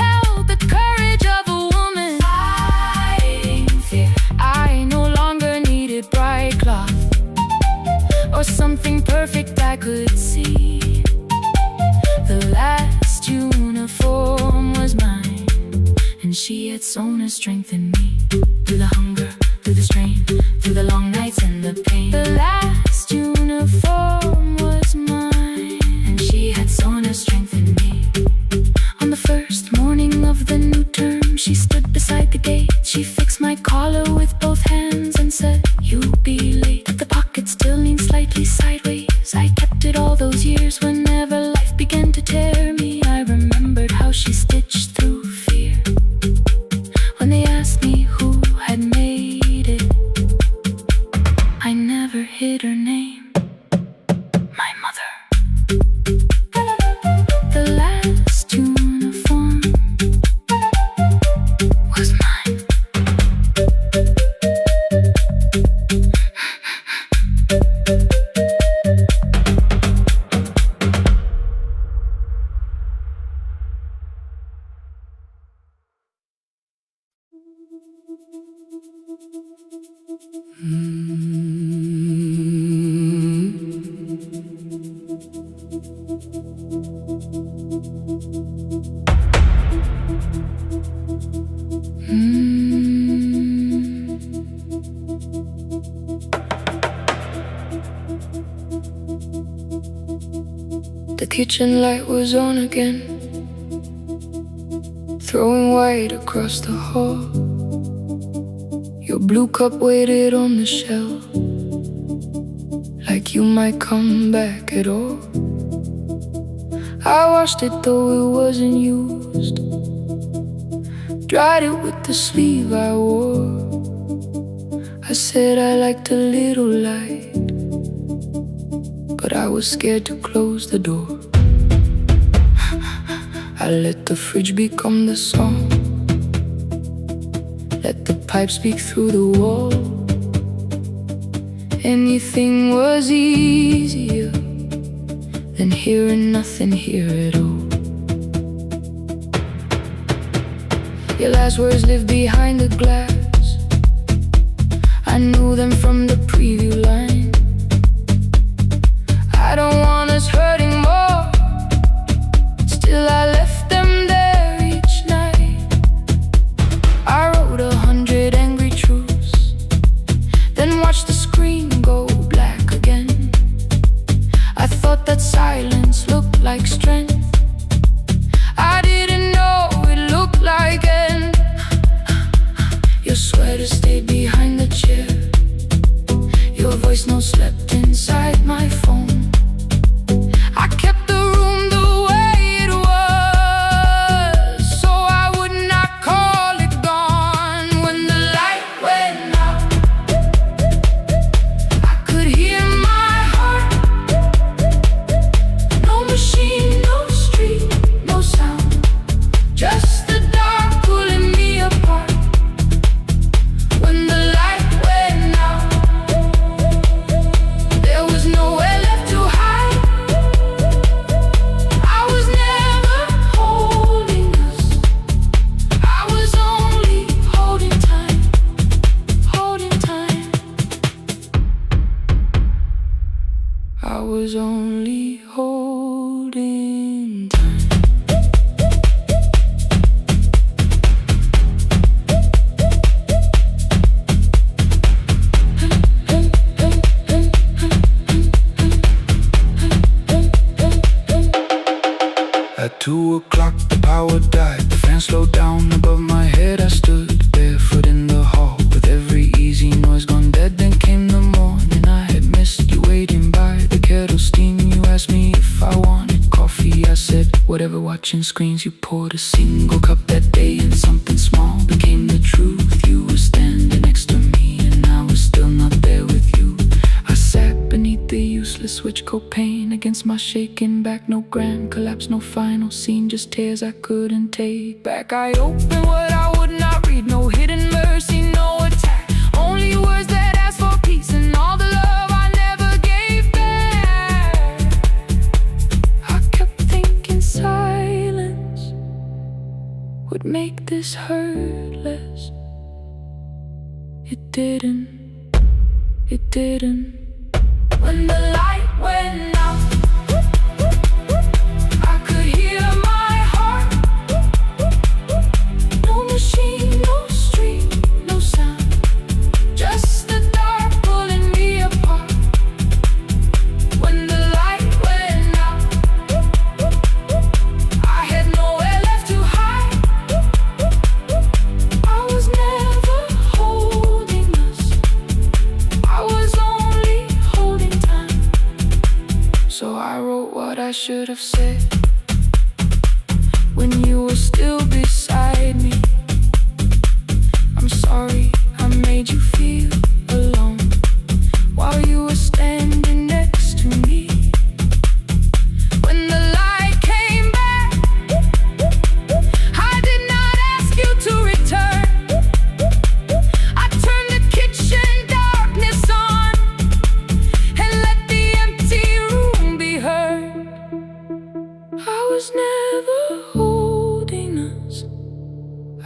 held the courage of a woman fighting fear. I no longer needed bright cloth or something perfect I could see. The last uniform was mine, and she had sewn her strength in me. Through the hunger, through the strain, through the long nights and the pain. The last uniform was mine, and she had sewn her strength in me. On the first morning of the new term, she stood beside the gate. She fixed my collar with both hands and said, "You'll be late." The pocket still leaned slightly sideways. I kept it all those years. Whenever life began to tear me, I remembered how she stitched through fear. When they asked me who had made it, I never hid her name. My mother. The last uniform was mine. The kitchen light was on again, throwing white across the hall. Your blue cup waited on the shelf, like you might come back at all. I washed it though it wasn't used, dried it with the sleeve I wore. I said I liked a little light, but I was scared to close the door. I let the fridge become the song, let the pipe speak through the wall. Anything was easier than hearing nothing here at all. Your last words live behind the glass. I knew them from the preview line. I don't want us hurting more, still I left them there each night. I wrote 100 angry truths, then watched the screen go black again. I thought that silence looked like strength. I didn't know it looked like end. Your sweater stayed behind the chair, your voice no slept inside my phone. I kept the room the way it was, so I would not call it gone. When the light went out, I could hear my heart. No machine, no street, no sound, just the dark pulling me apart. When the light went out, there was nowhere left slowed down above my head. I stood barefoot in the hall with every easy noise gone dead. Then came the morning, I had missed you waiting by the kettle steam. You asked me if I wanted coffee, I said whatever. Watching screens, you poured a single cup that day, and something small became the truth. You were standing next to me, and I was still not there with you. I sat beneath the useless switch, copain against my shaking back. No grand collapse, no final scene, just tears I couldn't take back. I opened what I would not read, no hidden mercy, no attack. Only words that ask for peace and all the love I never gave back. I kept thinking silence would make this hurt less. It didn't. It didn't. When the light went out, I could hear my heart. No machine, no street, no sound, just the dark pulling me apart. When the light went out, I had nowhere left to hide. I was never holding us, I was only holding time. So I wrote what I should have said when you were still beside me. I'm sorry I made you feel alone while you were standing next to me. When the light came back, I did not ask you to return. I turned the kitchen darkness on and let the empty room be heard. I was never holding us,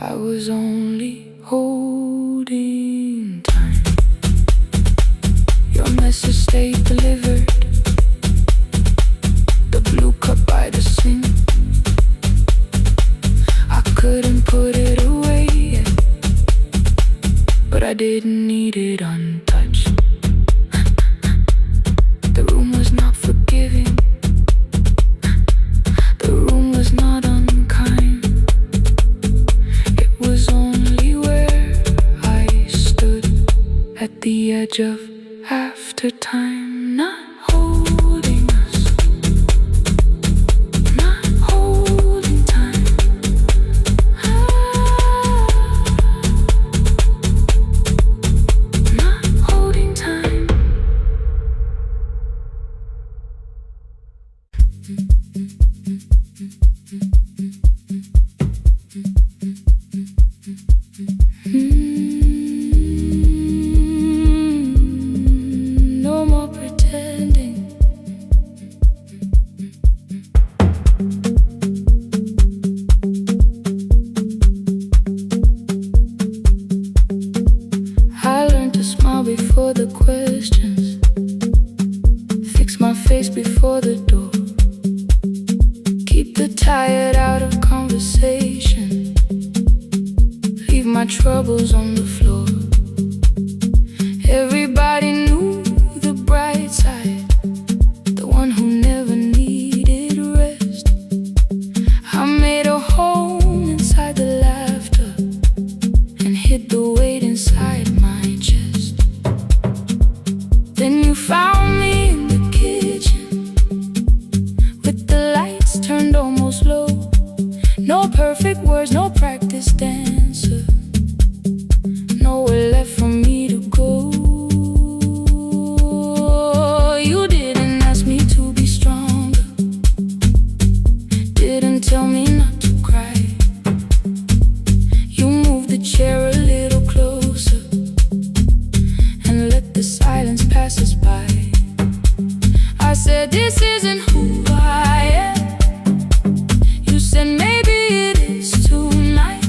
I was only holding time. Your message stayed delivered, the blue cup by the sink. I couldn't put it away yet, but I didn't need it untouched. The room was not forgiving, the room was not unkind. It was only where I stood at the edge of after time, not holding us, not holding time. Not holding time. No more pretending. I learned to smile before the questions, fix my face before the door, keep the tired out of conversation, leave my troubles on the floor. Everybody knew the bright side, the one who never needed rest. I made a home inside the laughter and hid the weight inside my chest. Then you found me in the kitchen with the lights turned almost low. No perfect words, no practice dancer, nowhere left for me to go. You didn't ask me to be stronger, didn't tell me not to cry. You moved the chair a little closer and let the silence pass us by. I said, this isn't who I am. You said, maybe it is tonight.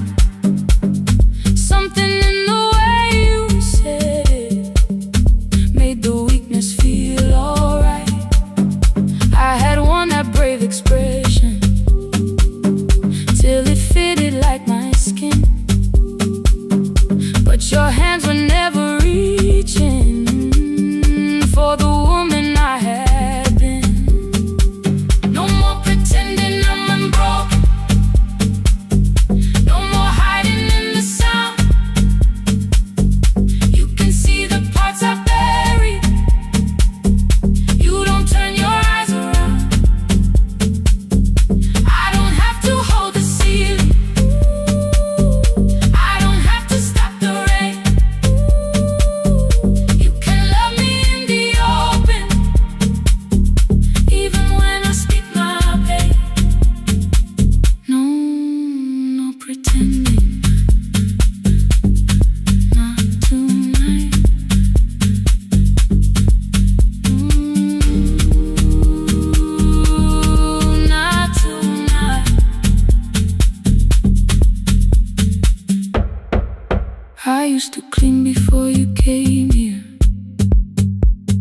I used to clean before you came here,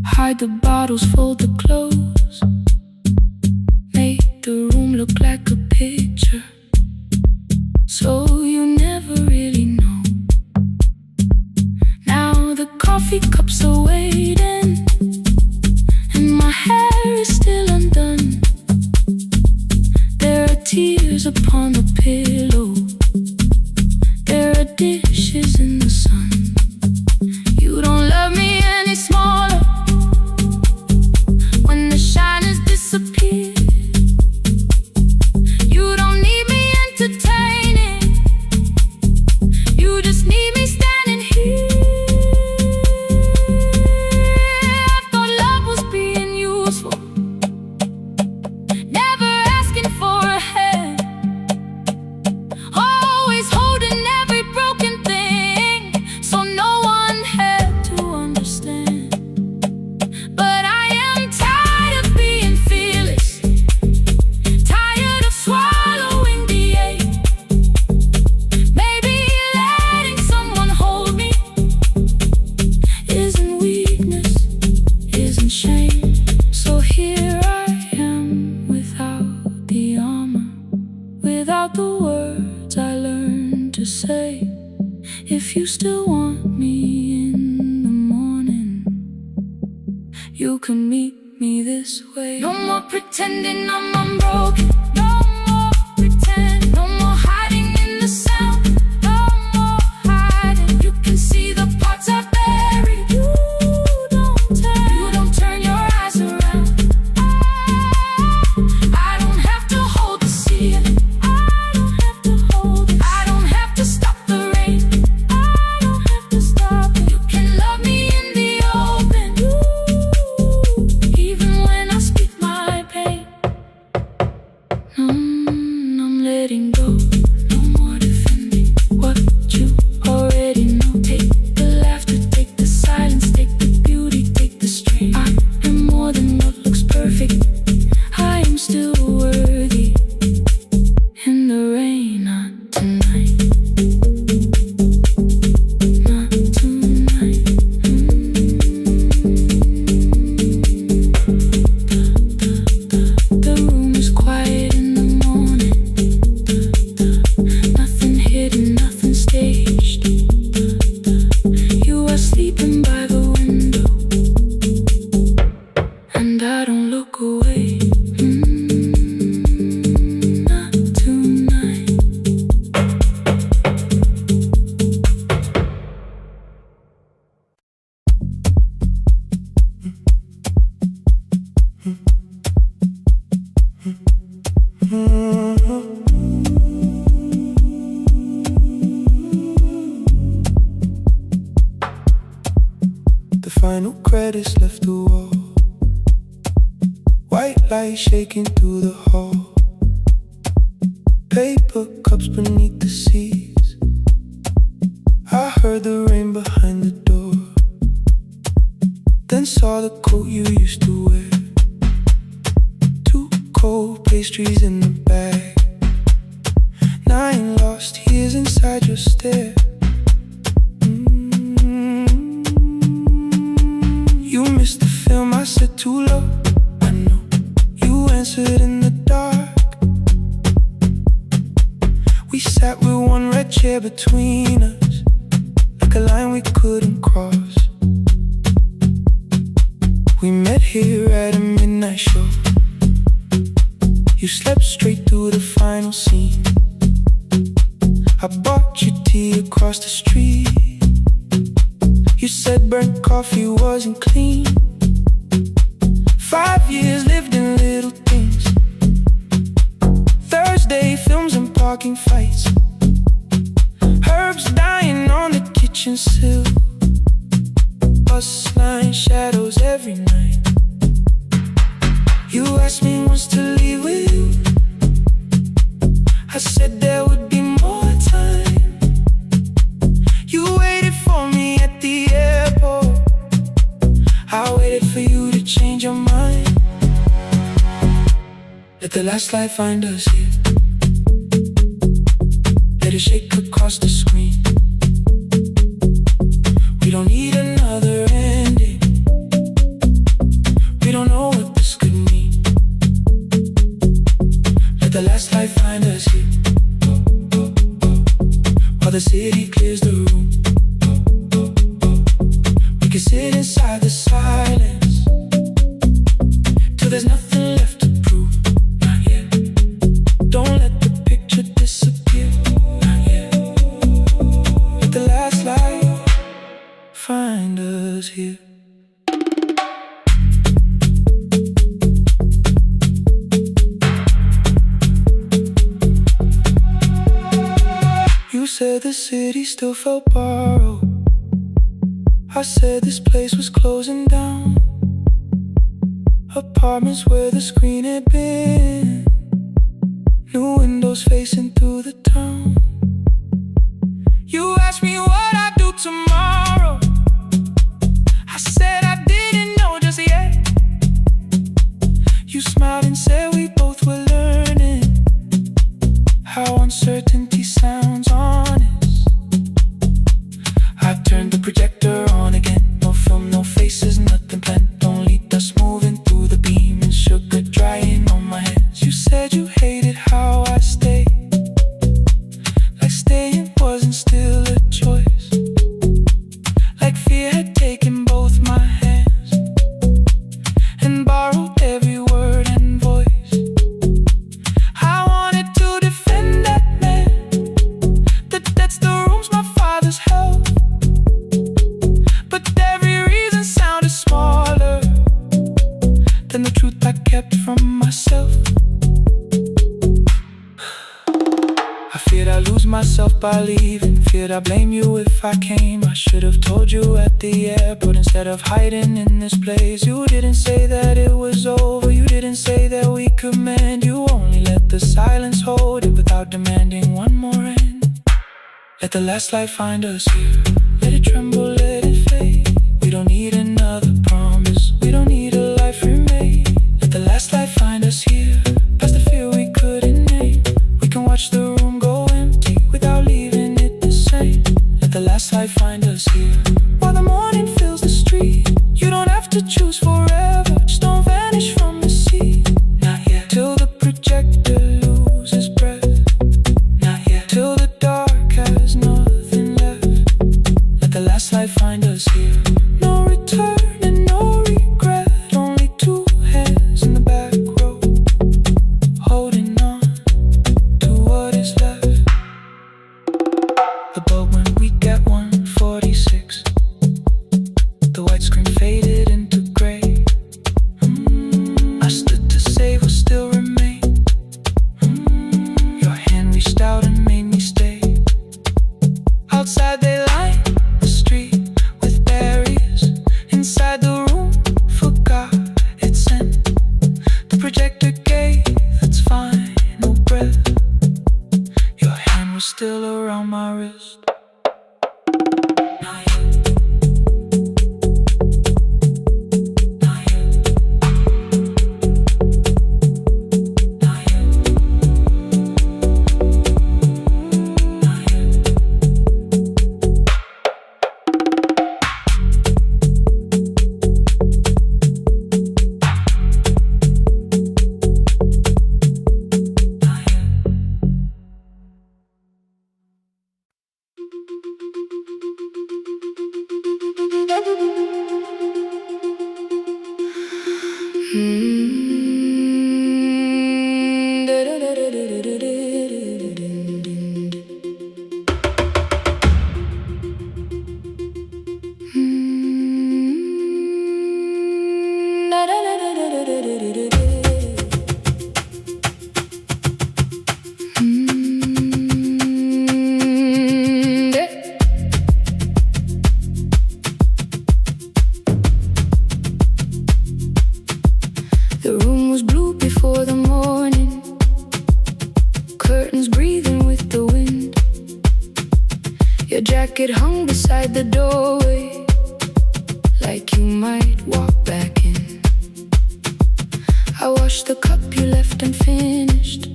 hide the bottles, fold the clothes, make the room look like a picture, so you never really know. Now the coffee cups are waiting, and my hair is still undone. There are tears upon the pillow, there are dishes in the sun. You don't love me any smaller when the shine has disappeared. You don't need me entertaining, you just need me standing here. I thought love was being useful, never asking for a hand, always holding every broken thing, so no one had to understand. But I am tired of being fearless, tired of swallowing the ache. Maybe letting someone hold me isn't weakness, isn't shame. So here I am without the armor, without the words I learned to say. If you still want me in the morning, you can meet me this way. No more pretending I'm unbroken, no more pretend, no more hiding in the sound, no more hiding. You can see the parts I buried, you don't turn your eyes around. I don't have to hold the ceiling, I don't have to hold it, I don't have to stop the rain, I don't have to stop it. You can love me in the open, even when I speak my pain. I'm letting go, no more defending what you already know. Take the laughter, take the silence, take the beauty, take the strain. I am more than what looks perfect, I am still worthy. In the rain, not tonight, not tonight. The room is quiet in the morning, nothing hidden, nothing staged. You are sleeping by the window, and I don't look away. Not tonight. The final credits left the wall, white light shaking through the hall, paper cups beneath the seats. I heard the rain behind the door, then saw the coat you used to wear, 2 cold pastries in the bag, 9 lost years inside your stare. You missed the film, I said too low, I know. You answered in the dark. We sat with one red chair between us, like a line we couldn't cross. We met here at a midnight show. You slept straight through the final scene. I bought you tea across the street. You said burnt coffee wasn't clean. 5 years lived in little things, Thursday films and parking fights, herbs dying on the kitchen sill, bus line shadows every night. You asked me once to leave with you, I said there would be more time. You waited for me at the airport, I waited for you to change your mind. Let the last light find us here, let it shake across the screen. us here. You said the city still felt borrowed. I said this place was closing down. Apartments where the screen had been, new windows facing through the town. You asked me what I'd do tomorrow. I said I didn't know just yet. You smiled and said we both were learning how uncertainty sounds honest. I turned the projector on again. No film, no faces, nothing planned. Only dust moving through the beam and sugar drying on my hands. You said you hated how I stayed, like staying wasn't still a choice, like fear had taken both my hands and borrowed every word and voice. I wanted to defend that man, that's the rooms my father's held, but every reason sounded smaller than the truth I kept from myself. I feared I'd lose myself by leaving, feared I'd blame you if I came. I should have told you at the airport instead of hiding in this place. You didn't say that it was over, you didn't say that we could mend. You only let the silence hold it without demanding one more end. Let the last light find us here, let it tremble, let it fade. We don't need another promise, we don't need a life remade. Let the last light find us here, past the fear we couldn't name. We can watch the room go empty without leaving it the same. Let the last light find us here, while the morning fills the street. You don't have to choose forever, just don't vanish from the sea. Not yet, till the projector loses breath. Not yet, till the dark has nothing left. Let the last light find us here. No return and no regret, only two hands in the back row, holding on to what is left. The bulb went weak at 1:46. The white screen faded into gray. I stood to save what still remained. Your hand reached out and made me stay. Outside they lined the street with barriers. Inside the room forgot its scent. The projector gave its final breath. Your hand was still around my wrist. Not yet. Not yet. Not yet. Not yet. The room was blue before the morning, curtains breathing with the wind. Your jacket hung beside the doorway, like you might walk back in. I washed the cup you left unfinished,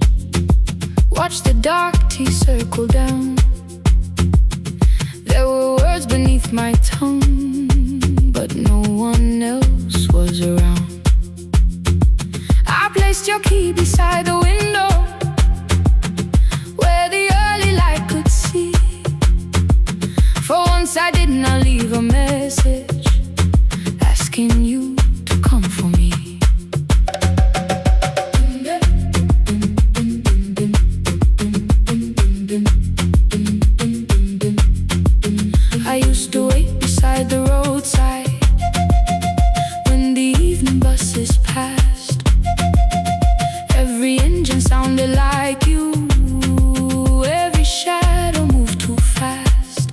watched the dark tea circle down. There were words beneath my tongue, but no one else was around. I placed your key beside the window, where the early light could see. For once I did not leave a message asking you to come for me. I used to wait beside the roadside, buses passed. Every engine sounded like you. Every shadow moved too fast.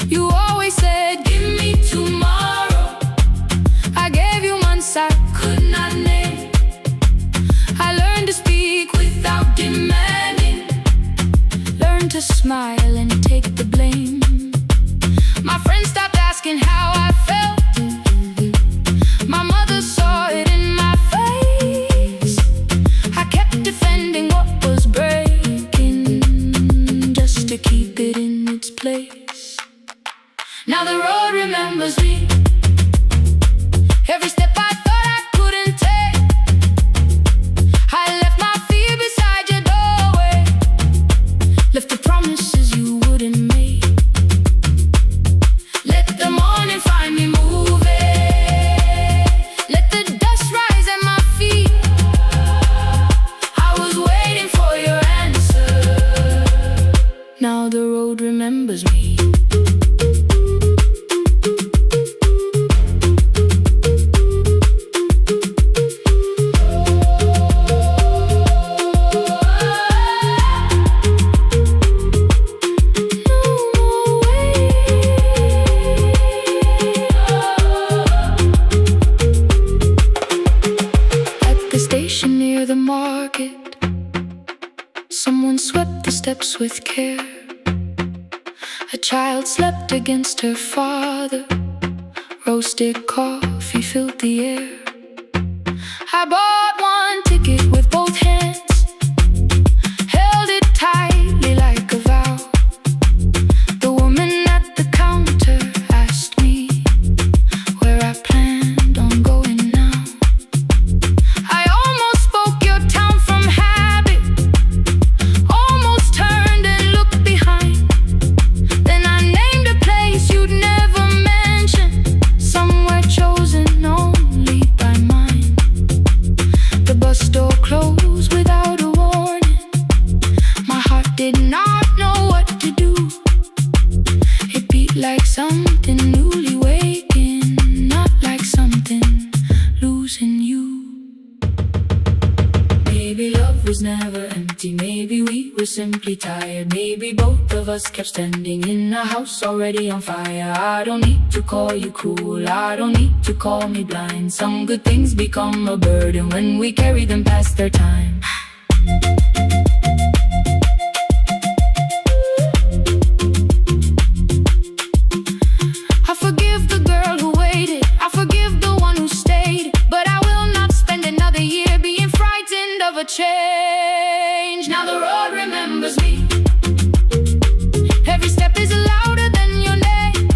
You always said, give me tomorrow. I gave you months I could not name. I learned to speak without demanding. Learned to smile and take the blame. My friends stopped asking how I felt. My mother saw it in my face. I kept defending what was breaking, just to keep it in its place. Now the road remembers me. Every step I thought I couldn't take, I left my fear beside your doorway. Left the promises you wouldn't make. Let the morning find me moving. Let the dust rise at my feet. I was waiting for your answer. Now the road remembers me. Someone swept the steps with care. A child slept against her father. Roasted coffee filled the air. I bought one ticket with both hands, held it tightly like a vow. The woman at the counter asked me where I planned on going now. I almost spoke your town from habit, almost turned and looked behind. Then I named a place you'd never mention, somewhere chosen only by mine. The bus door closed without a warning. My heart did not know what to do. It beat like something newly waking, not like something losing you. Maybe love was never empty. Maybe we were simply tired. Maybe both of us kept standing in a house already on fire. I don't need to call you cruel, I don't need to call me blind. Some good things become a burden when we carry them past their time. I forgive the girl who waited, I forgive the one who stayed, but I will not spend another year being frightened of a change. Now the road remembers me. Every step is louder than your name.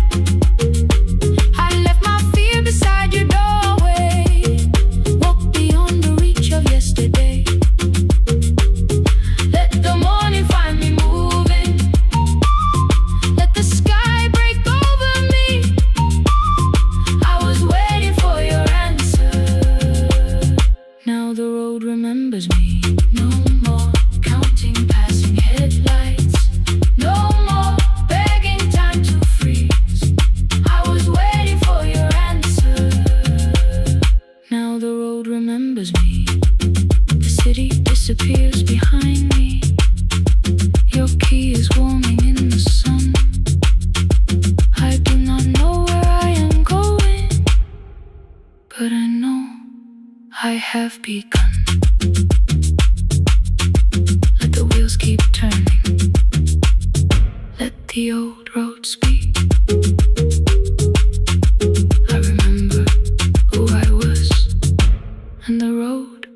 I left my fear beside your doorway. Walk beyond the reach of yesterday. Let the morning find me moving. Let the sky break over me. I was waiting for your answer. Now the road remembers me. No more counting passing headlights. No more begging time to freeze. I was waiting for your answer. Now the road remembers me. The city disappears behind me. Your key is warming in the sun. I do not know where I am going, but I know I have begun. Let the wheels keep turning. Let the old road speak. I remember who I was, and the road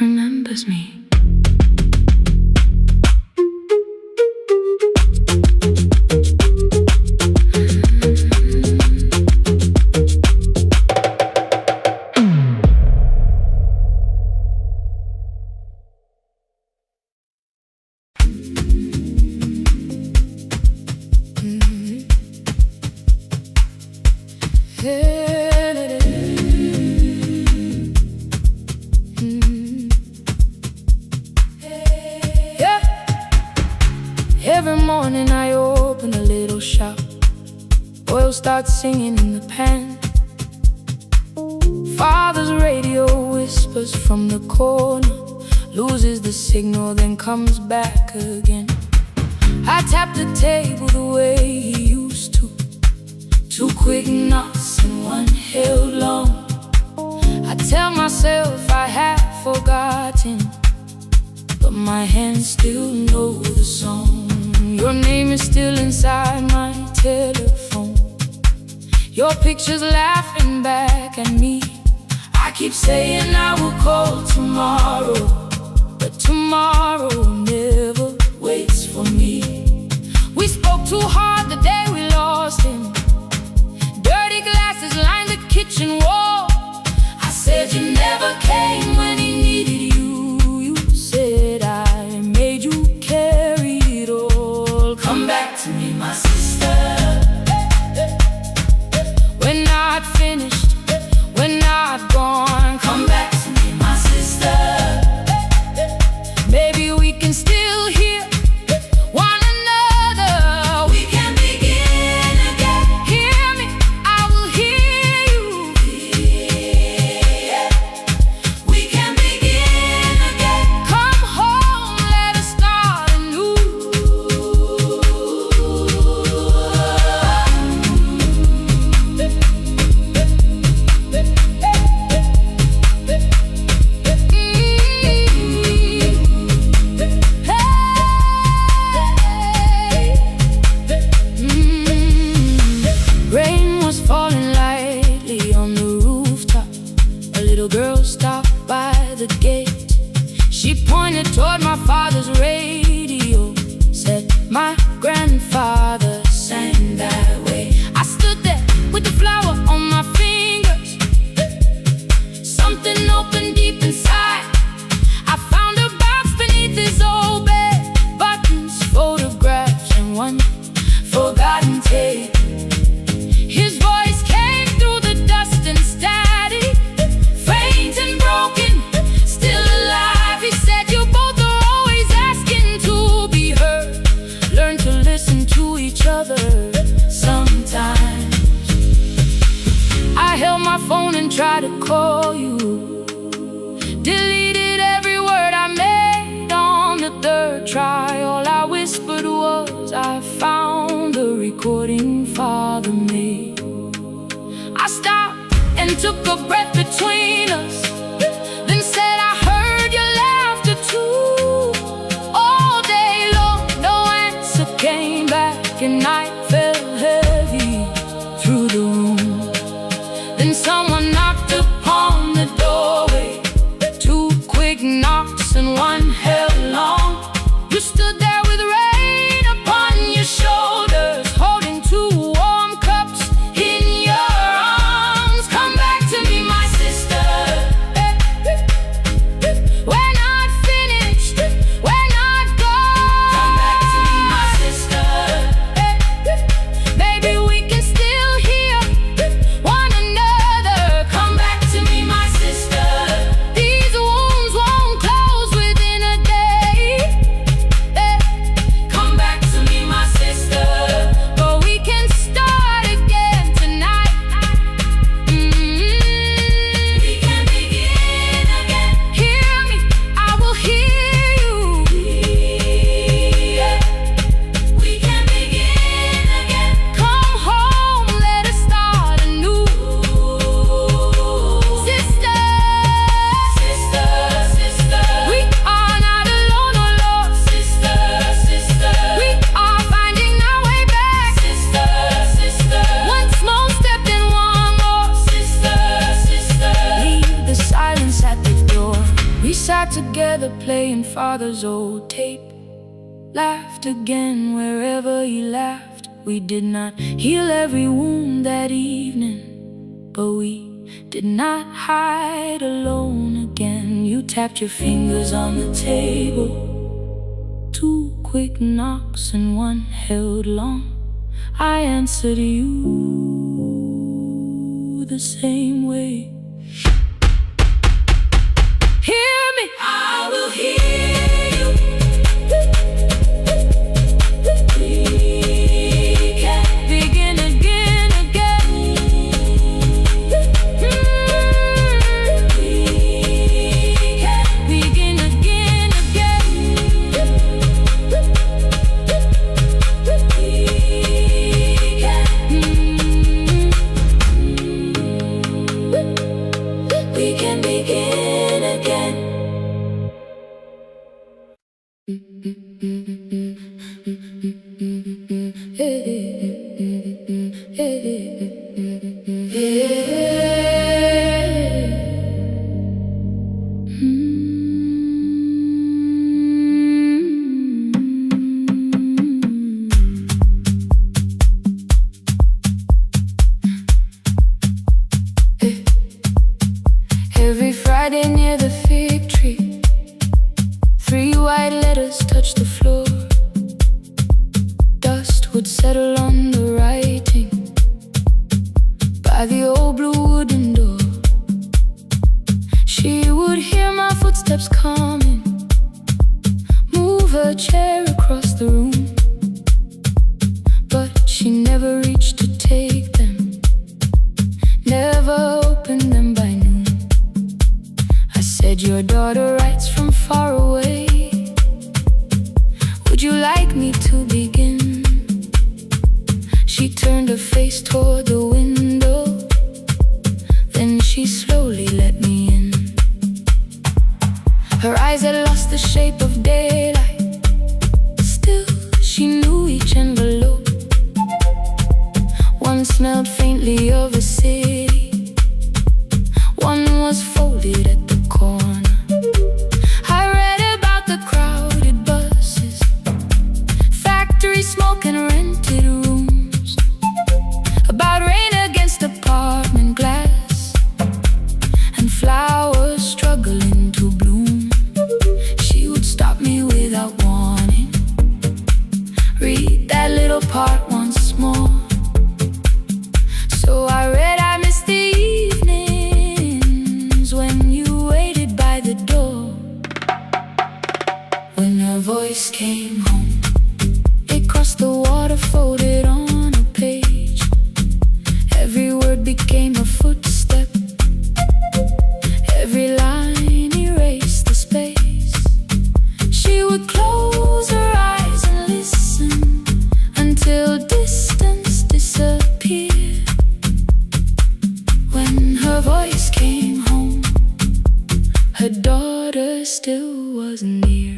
remembers me. Every morning I open a little shop. Oil starts singing in the pan. Father's radio whispers from the corner, loses the signal, then comes back again. I tap the table the way he used to. 2 quick knocks and 1 held long. I tell myself I have forgotten, but my hands still know the song. Your name is still inside my telephone. Your picture's laughing back at me. I keep saying I will call tomorrow, but tomorrow never waits for me. We spoke too hard the day we lost him. Dirty glasses lined the kitchen wall. I said you never came when he needed you. You said I made you carry it all. Come back to me, my sister. We're not finished, we're not gone. Come back to me, my sister. Maybe we can still hear one another. We can begin again. Hear me, I will hear you. Yeah. We can begin again. Come home, let us start anew. Rain was falling lightly on the rooftop. A little girl stopped by the gate. She pointed toward my father's radio, said my grandfather sang that way. I stood there with the flower on my fingers. Something opened deep inside. I found a box beneath his old bed, buttons, photographs, and 1 forgotten tape. His voice came through the dust and static, faint and broken, still alive. He said you both are always asking to be heard. Learn to listen to each other sometimes. I held my phone and tried to call you, deleted every word I made on the 3rd try. All I whispered was I found the recording Father made. I stopped and took a breath between us, then said I heard your laughter too. All day long, no answer came back, and night fell heavy through the room. Then someone knocked upon the doorway. 2 quick knocks and 1 held long. You stood there with rain upon your shoulders, holding 2 warm cups in your arms. Come back to me, my sister. We're not finished, we're not gone. Come back to me, my sister. Maybe we can still hear one another. Come back to me, my sister. These wounds won't close within a day. Come back to me, my sister. But we can start again tonight. We can begin again. Hear me, I will hear you. Yeah. We can begin again. Come home, let us start anew. Sister, sister, sister. We are not alone, oh Lord. Sister, sister. We are finding our way back. Sister, sister. 1 small step and 1 more. Sister, sister. Leave the silence at the door. We sat together playing Father's old tape. Laughed again wherever he laughed. We did not heal every wound that evening, but we did not hide alone again. You tapped your fingers on the table. 2 quick knocks and 1 held long. I answered you the same way. Hear me, I will hear you. We can begin again, again. Every Friday near the fig tree, 3 white letters touched the floor. Dust would settle on the writing by the old blue wooden door. She would hear my footsteps coming, move her chair across the room, but she never reached to take them, never opened them by noon. I said, your daughter writes from far away. Would you like me to begin? She turned her face toward the window, then she slowly let me in. Her eyes had lost the shape of daylight, still she knew each envelope. One smelled faintly of a city, one was folded at the corner. I read about the crowded buses, factory smoke and rented rooms, about rain against apartment glass and flowers struggling to bloom. She would stop me without warning, read that little part once more. So I read, I missed the evenings when you waited by the door. When her voice came home, it crossed the water, folded on a page. Every word became a footstep, every line erased the space. She would close her eyes and listen until distance disappeared. When her voice came home, her daughter still wasn't near.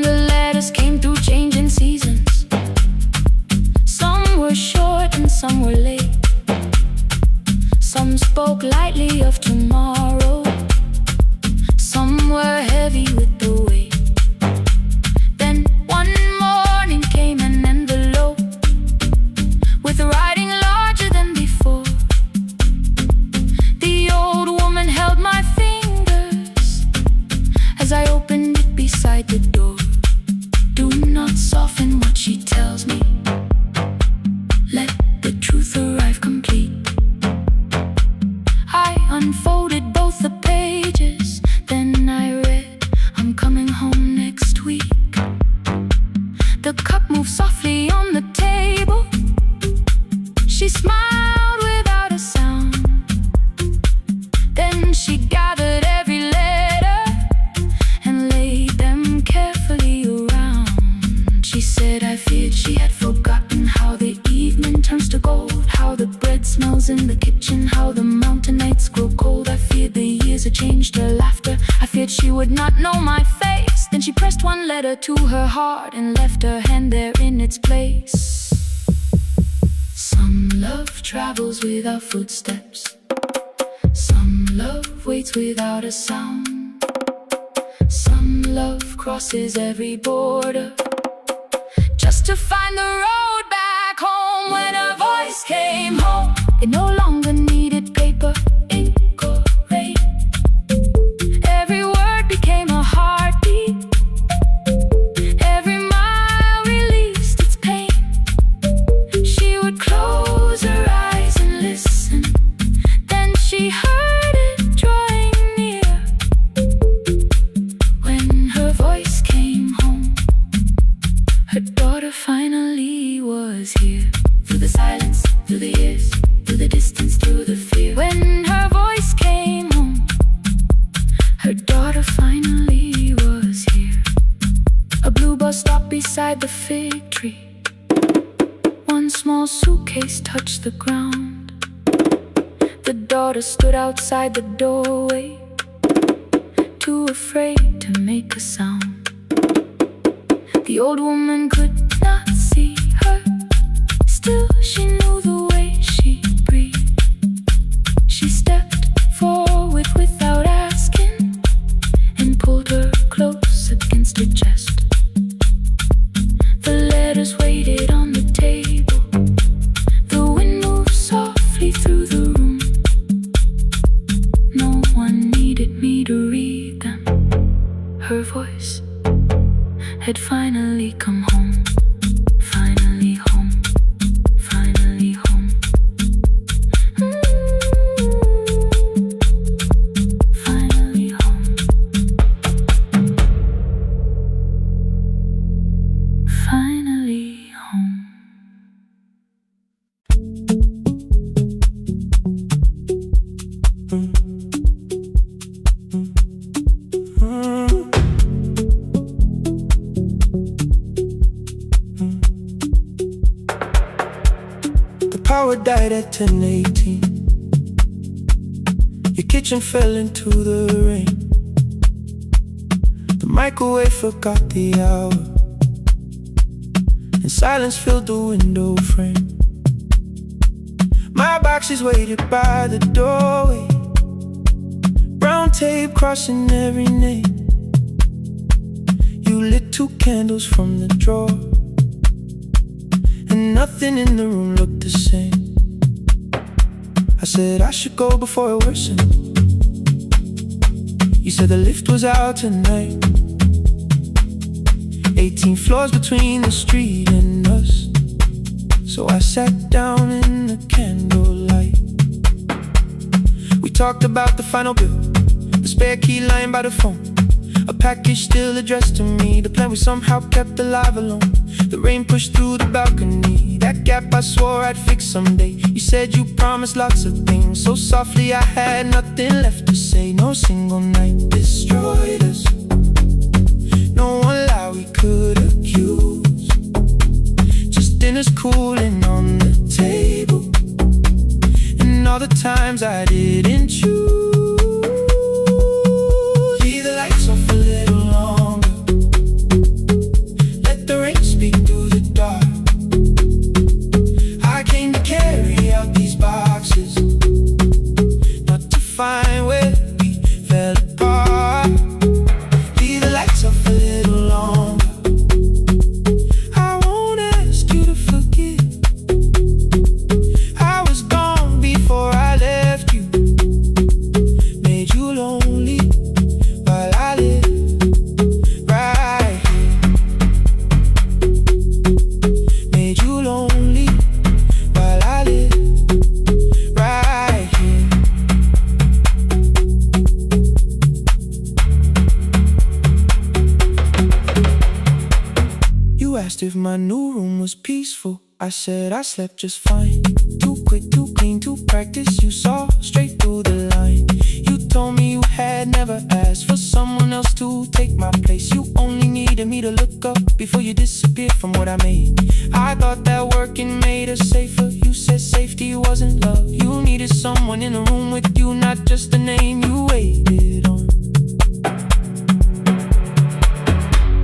The letters came through changing seasons. Some were short and some were late. Some spoke lightly of tomorrow, some were heavy with the weight. Then one morning came an envelope with writing larger than before. The old woman held my fingers as I opened it beside the door. Do not soften what she tells me, let the truth arrive complete. I unfolded both the pages, then I read, I'm coming home next week. The cup moved softly on the table. She smiled without a sound. Then she gathered every letter and laid them carefully around. She said, I feared she had forgotten how the evening turns to gold, how the bread smells in the kitchen, how the mountain nights grow cold. I feared the years had changed her laughter, I feared she would not know my face. Then she pressed one letter to her heart and left her hand there in its place. Some love travels without footsteps, some love waits without a sound, some love crosses every border just to find the road back home. When her voice came home, it no longer needed paper, ink or rain. Every word became a heartbeat, every mile released its pain. She would close her eyes and listen, then she heard it drawing near. When her voice came home, her daughter finally was here. Through the silence, through the years, through the distance, through the fear. When her voice came home, her daughter finally was here. A blue bus stopped beside the fig tree. small suitcase touched the ground. The daughter stood outside the doorway, too afraid to make a sound. The old woman could not see her, still she knew the way she breathed. She stepped forward without asking and pulled her close against her chest. The letters waited on the table. The wind moved softly through the room. No one needed me to read them. Her voice had finally come home. Finally home. Finally home. Finally home. Finally home. The power died at 10:18. Your kitchen fell into the rain. The microwave forgot the hour, and silence filled the window frame. My boxes waited by the doorway, brown tape crossing every name. You lit 2 candles from the drawer, and nothing in the room looked the same. I said I should go before it worsened. You said the lift was out tonight. 18 floors between the street and us. So I sat down in the candlelight. We talked about the final bill, the spare key lying by the phone, a package still addressed to me, the plan we somehow kept alive alone. The rain pushed through the balcony, that gap I swore I'd fix someday. You said you promised lots of things, so softly I had nothing left to say. No single night destroyed us, no one lie we could accuse. Just dinners cooling on the table, and all the times I didn't choose. Leave the lights off a little longer, let the rain speak through the dark. I came to carry out these boxes, not to find where we fell apart. Leave the lights off a little longer, I won't ask you to forgive. I was gone before I left you, made you lonely while I live right here. Made you lonely while I live right here. You asked if my new room was peaceful. I said I slept just fine. Too quick, too clean, too practiced. You saw straight through the line. You told me you had never asked for someone else to take my place. You only needed me to look up before you disappeared from what I made. I thought that working made us safer. You said safety wasn't love. You needed someone in the room with you, not just the name you waited on.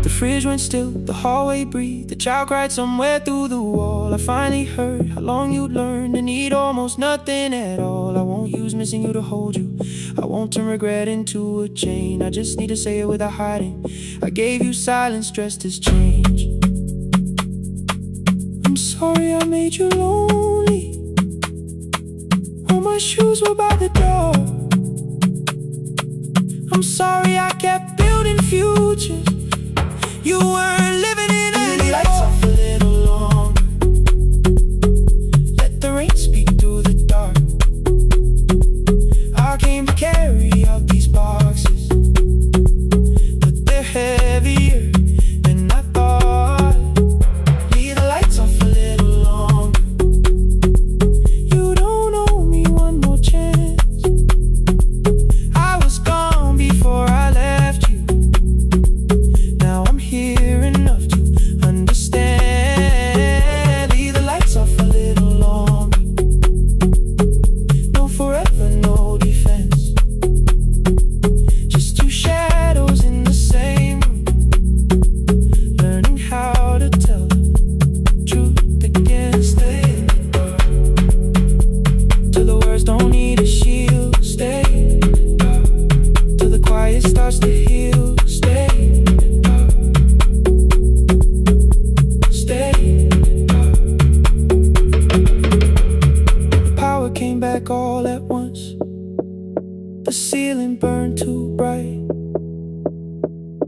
The fridge went still, the hallway breathed, the child cried somewhere through the wall. I finally heard how long you'd learned to need almost nothing at all. I won't use missing you to hold you, I won't turn regret into a chain. I just need to say it without hiding. I gave you silence dressed as change. I'm sorry I made you lonely, all my shoes were by the door. I'm sorry I kept building futures you weren't living in anymore. Lights off a little longer, let the rain speak through the dark. I came to carry out these boxes, but they're heavier than I thought. Leave the lights off a little longer, you don't owe me one more chance. I was gone before I left you, now I'm here enough to understand. back all at once. The ceiling burned too bright.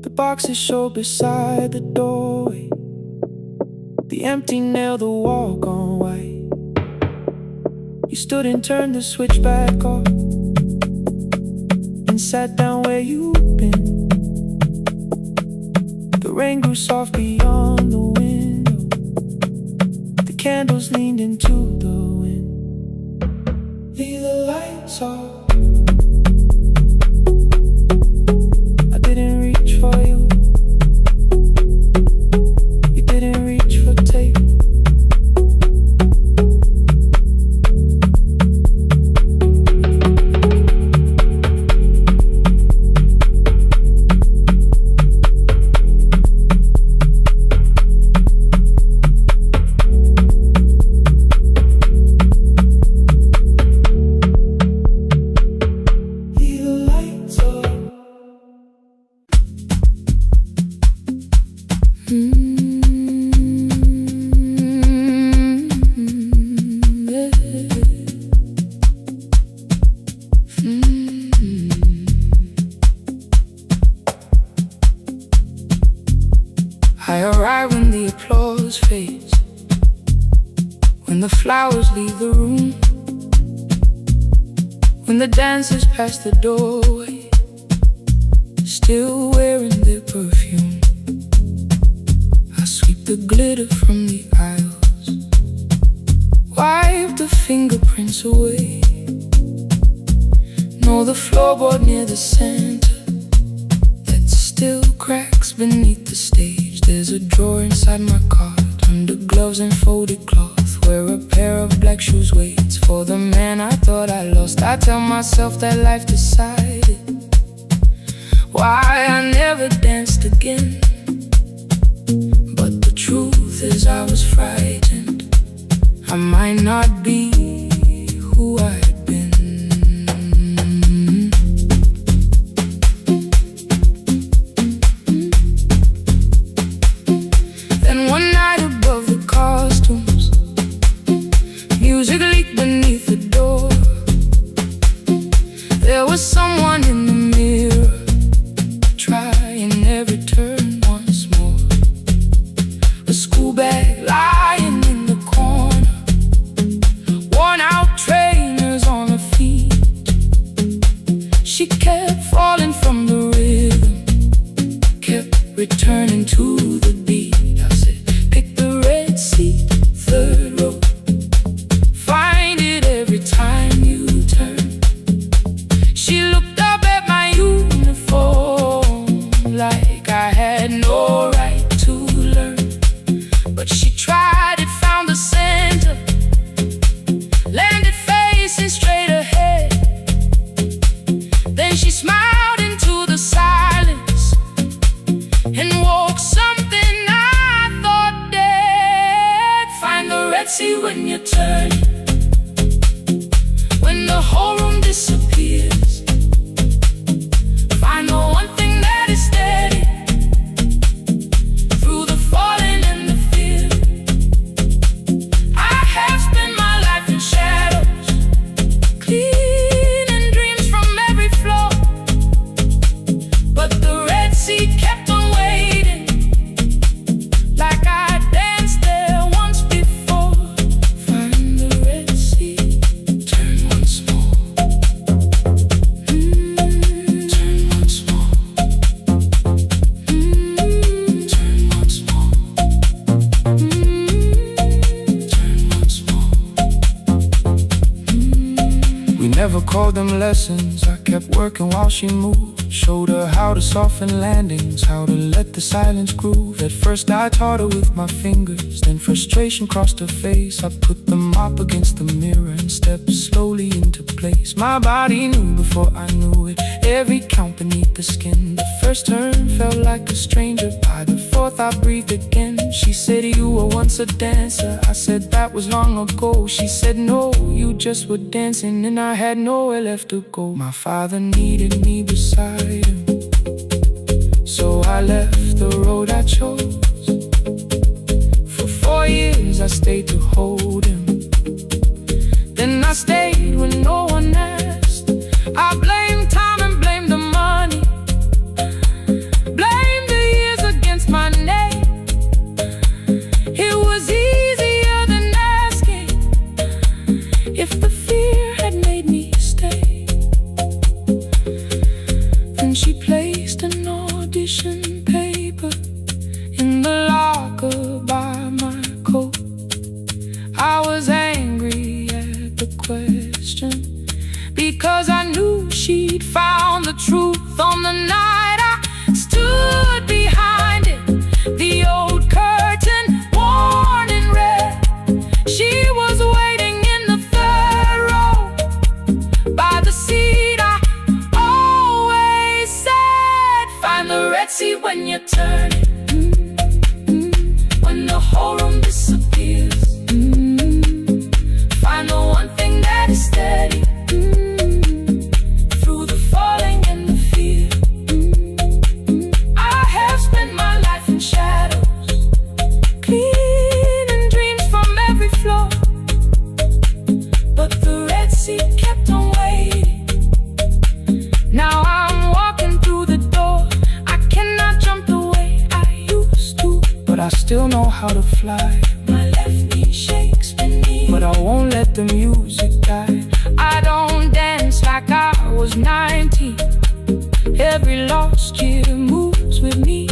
The boxes show beside the doorway. The empty nail, the wall gone white. You stood and turned the switch back off and sat down where you'd been. The rain grew soft beyond the window. The candles leaned into the wind. Leave the lights off. I didn't reach for you. You didn't reach for tape. I arrive when the applause fades, when the flowers leave the room, when the dancers pass the doorway, still wearing their perfume. I sweep the glitter from the aisles, wipe the fingerprints away. Know the floorboard near the center that still cracks beneath the stage. There's a drawer inside my cart, under gloves and folded cloth, where a pair of black shoes waits for the man I thought I lost. I tell myself that life decided why I never danced again. But the truth is I was frightened. I might not be who I had been. Then one night above the costumes, music leaked beneath the door. There was someone in the mirror, trying every turn once more. A school bag lying in the corner, worn out trainers on her feet. She kept falling from the rhythm, kept returning to the beat. I said, pick the red seat, third row. Find it every time you turn. She looked up at my uniform like I had no right to learn. But she tried it, found the center, landed facing straight ahead. Then she smiled into the silence and woke something I thought dead. Find the red sea when you turn, when the whole room disappears. Find the one thing that is steady through the falling and the fear. I have spent my life in shadows, cleaning dreams from every floor. But the red sea kept on waiting, like I danced there once before. Find the red sea, turn once more. Turn once more. Turn once more. Turn once more. We never called them lessons. I kept working while she moved. Showed her how to soften landings, how to let the silence groove. At first I taught her with my fingers, then frustration crossed her face. I put the mop against the mirror and stepped slowly into place. My body knew before I knew it, every count beneath the skin. The first turn felt like a stranger, by the fourth I breathed again. She said, you were once a dancer. I said, that was long ago. She said, no, you just were dancing, and I had nowhere left to go. My father needed me beside him, so I left the road I chose. For 4 years I stayed to hold him, then I stayed when no I was angry at the question, because I knew she'd found the truth on the night I stood behind it. The old curtain, worn in red. She was waiting in the third row by the seat I always said, find the red seat when you turn it. When the whole room disappears, find the one thing that is steady through the falling and the fear. I have spent my life in shadows, cleaning dreams from every floor, but the red seat kept on waiting. Now I'm walking through the door. I cannot jump the way I used to, but I still know how to fly. My left knee shakes beneath, but I won't let the music die. I don't dance like I was 19. Every lost year moves with me.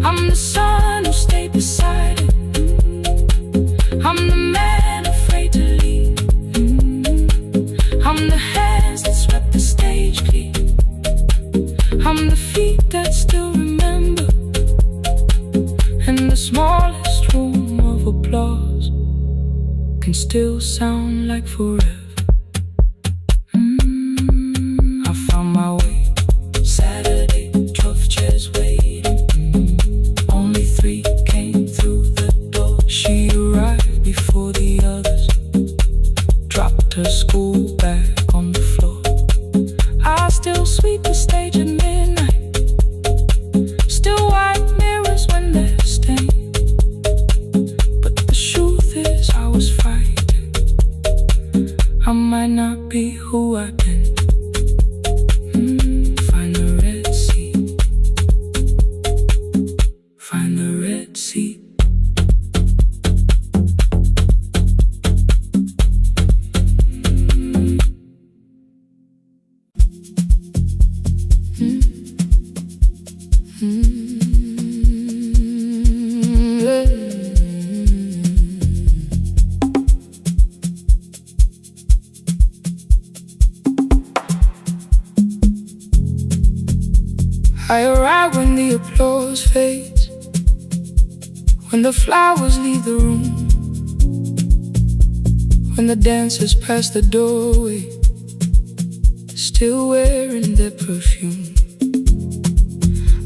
I'm the son who stayed beside it. I'm the man afraid to leave. I'm the hands that swept the stage clean. I'm the feet that still remember, and the smallest room of applause can still sound like forever. I found my way. Saturday, 12 chairs waiting. Only 3 came through the door. She arrived before the others, dropped her school bag on the floor. I still sweep the stage at midnight, still wipe mirrors when they're stained. But the truth is I was frightened. I might not be who I've been. Find the red seat. Find the red seat. I arrive when the applause fades, when the flowers leave the room, when the dancers pass the doorway, still wearing their perfume.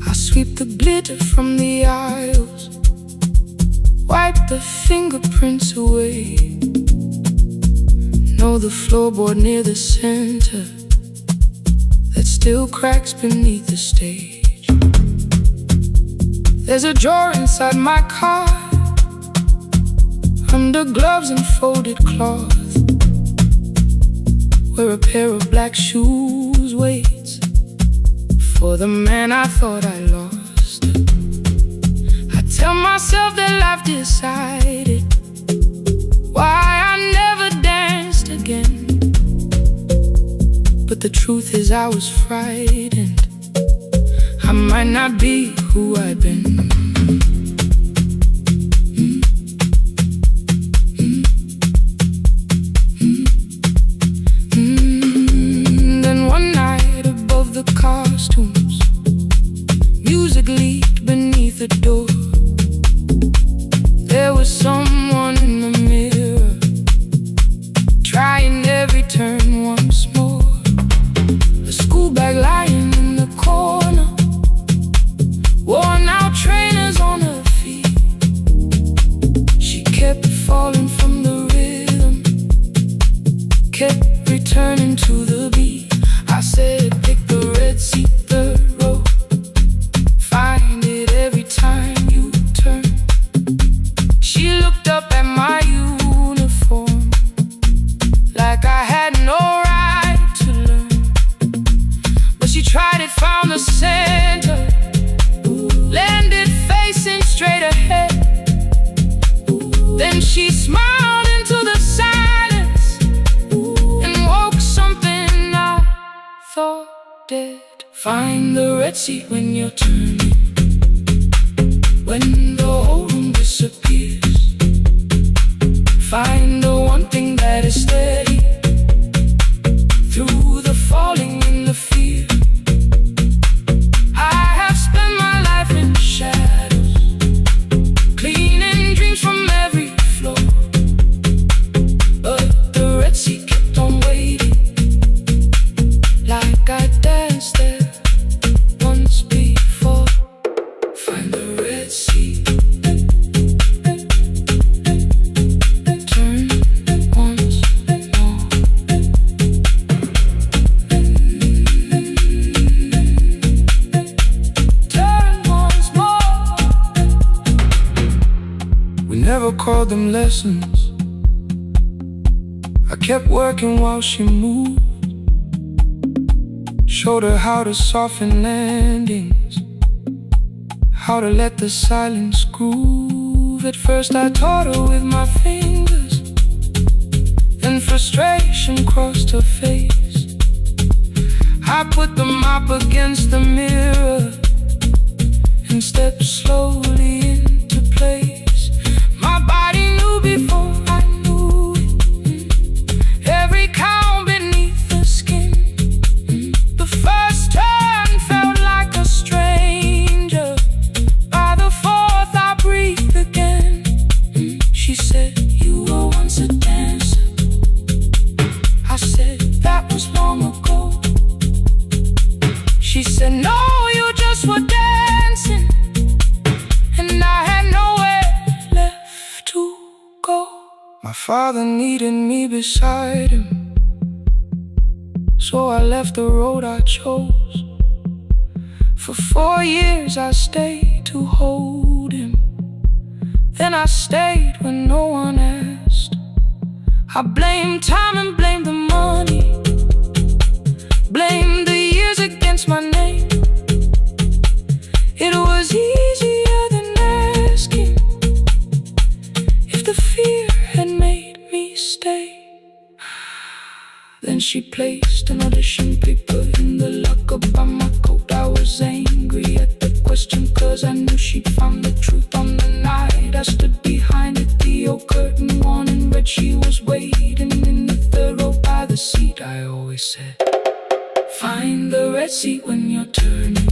I sweep the glitter from the aisles, wipe the fingerprints away. Know the floorboard near the center that still cracks beneath the stage. There's a drawer inside my car, under gloves and folded cloth, where a pair of black shoes waits for the man I thought I lost. I tell myself that life decided why I never danced again, but the truth is I was frightened. I might not be who I've been. Then one night above the costumes, music leaked beneath the door. There was someone in the mirror, trying every turn once more. A school bag lying in the corner, worn out trainers on her feet. She kept falling from the rhythm, kept returning to the beat. I said, pick the red seat, third row, find it every time you turn. She looked up at my uniform like I had no right to learn, but she tried it, found the center, landed facing straight ahead. Then she smiled into the silence and woke something I thought dead. Find the red seat when you're turning, when the whole room disappears. them lessons. I kept working while she moved. Showed her how to soften landings, how to let the silence groove. At first I taught her with my fingers, then frustration crossed her face. I put the mop against the mirror and stepped slowly into place. My body knew before I knew it, every count beneath the skin. The first turn felt like a stranger. By the fourth I breathed again. She said, "You were once a dancer." I said, "That was long ago." She said, "No, you just were dancing." And I had nowhere left to go. My father needed me beside him, so I left the road I chose. For 4 years I stayed to hold him. Then I stayed when no one asked. I blamed time and blamed the money, blamed the years against my name. It was easier than asking if the fear had made me stay. Then she placed an audition paper in the locker by my coat. I was angry at the question, cause I knew she'd found the truth on the night I stood behind it. The old curtain worn in red, she was waiting in the third row by the seat. I always said, find the red seat when you're turning.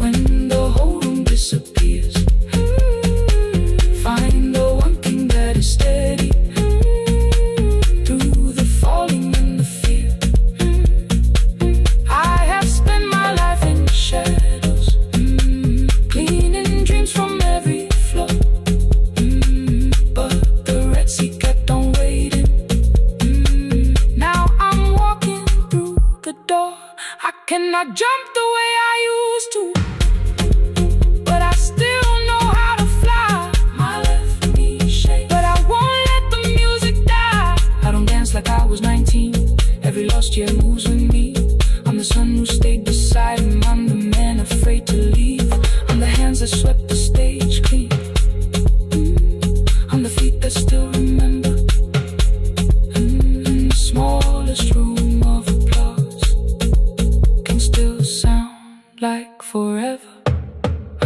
When the whole room disappears, find the one thing that is steady through the falling and the fear. I have spent my life in shadows, cleaning dreams from every floor, but the red seat kept on waiting. Now I'm walking through the door. I cannot jump the way I used to, but I still know how to fly. My left knee shakes, but I won't let the music die. I don't dance like I was 19. Every lost year moves with me. I'm the son who stayed beside him. I'm the man afraid to leave. I'm the hands that swept the stage clean. I'm the feet that still remember. In the smallest room of applause can still sound like forever.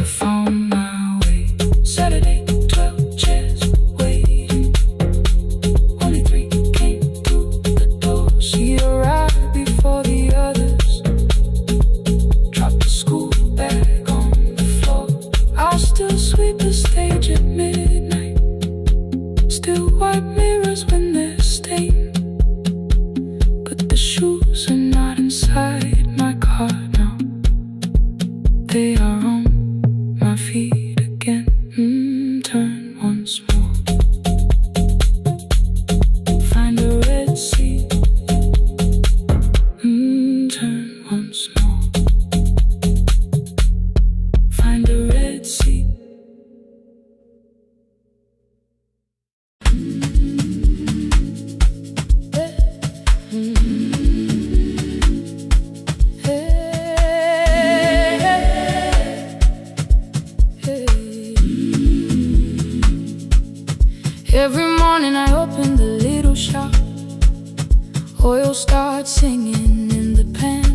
I found my way. Saturday, 12 chairs waiting. Only 3 came through the door. She arrived before the others, dropped the school bag on the floor. I'll still sweep the stage at midnight, still wipe mirrors when they're stained. But the shoes are not inside my car now. They are on my feet again. Turn once more. Find a red seat. Turn once more. Find a red seat. Every morning I open the little shop. Oil starts singing in the pan.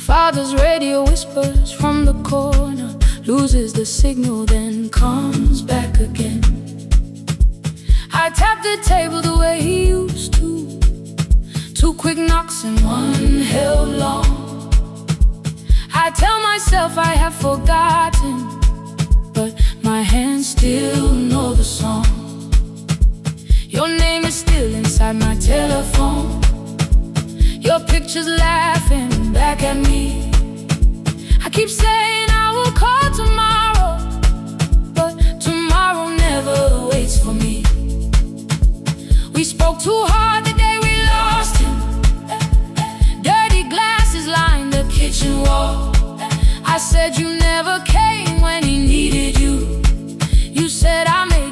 Father's radio whispers from the corner, loses the signal, then comes back again. I tap the table the way he used to. 2 quick knocks and 1 held long. I tell myself I have forgotten, but my hands still know the song. Your name is still inside my telephone. Your picture's laughing back at me. I keep saying I will call tomorrow, but tomorrow never waits for me. We spoke too hard the day we lost him. Dirty glasses lined the kitchen wall. I said you never came when he needed you. You said I made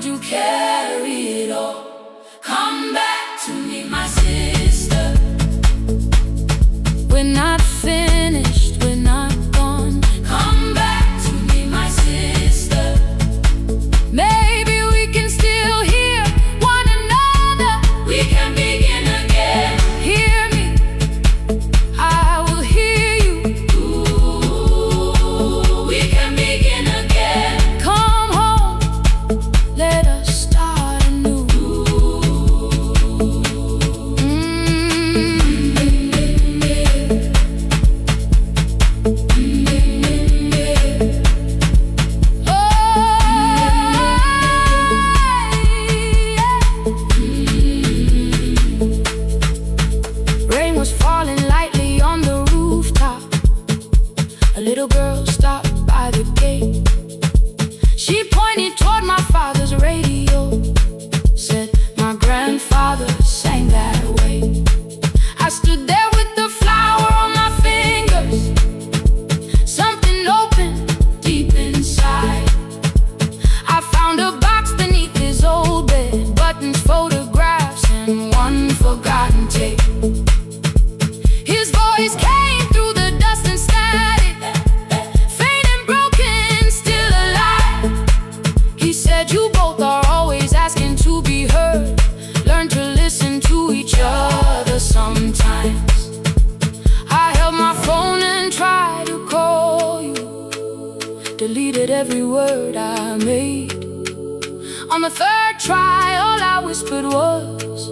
On the third try, all I whispered was,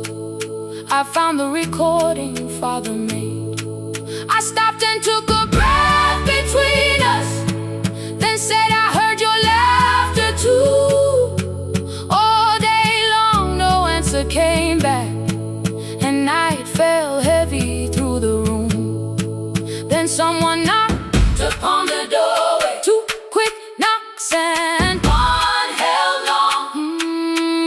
I found the recording Father made. I stopped and took a breath between us, then said I heard your laughter too. All day long no answer came back, and night fell heavy through the room. Then someone knocked upon the doorway. Two quick knocks and one held long.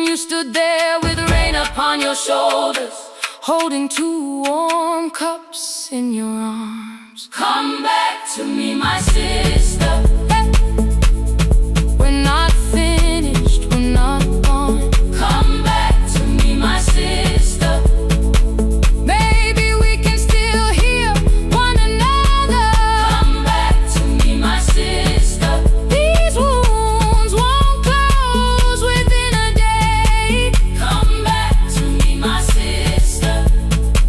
You stood there with rain upon your shoulders, holding two warm cups in your arms. Come back to me, my sister. Hey. We're not finished, we're not gone. Come back to me, my sister. Maybe we can still hear one another. Come back to me, my sister. These wounds won't close within a day. Come back to me, my sister.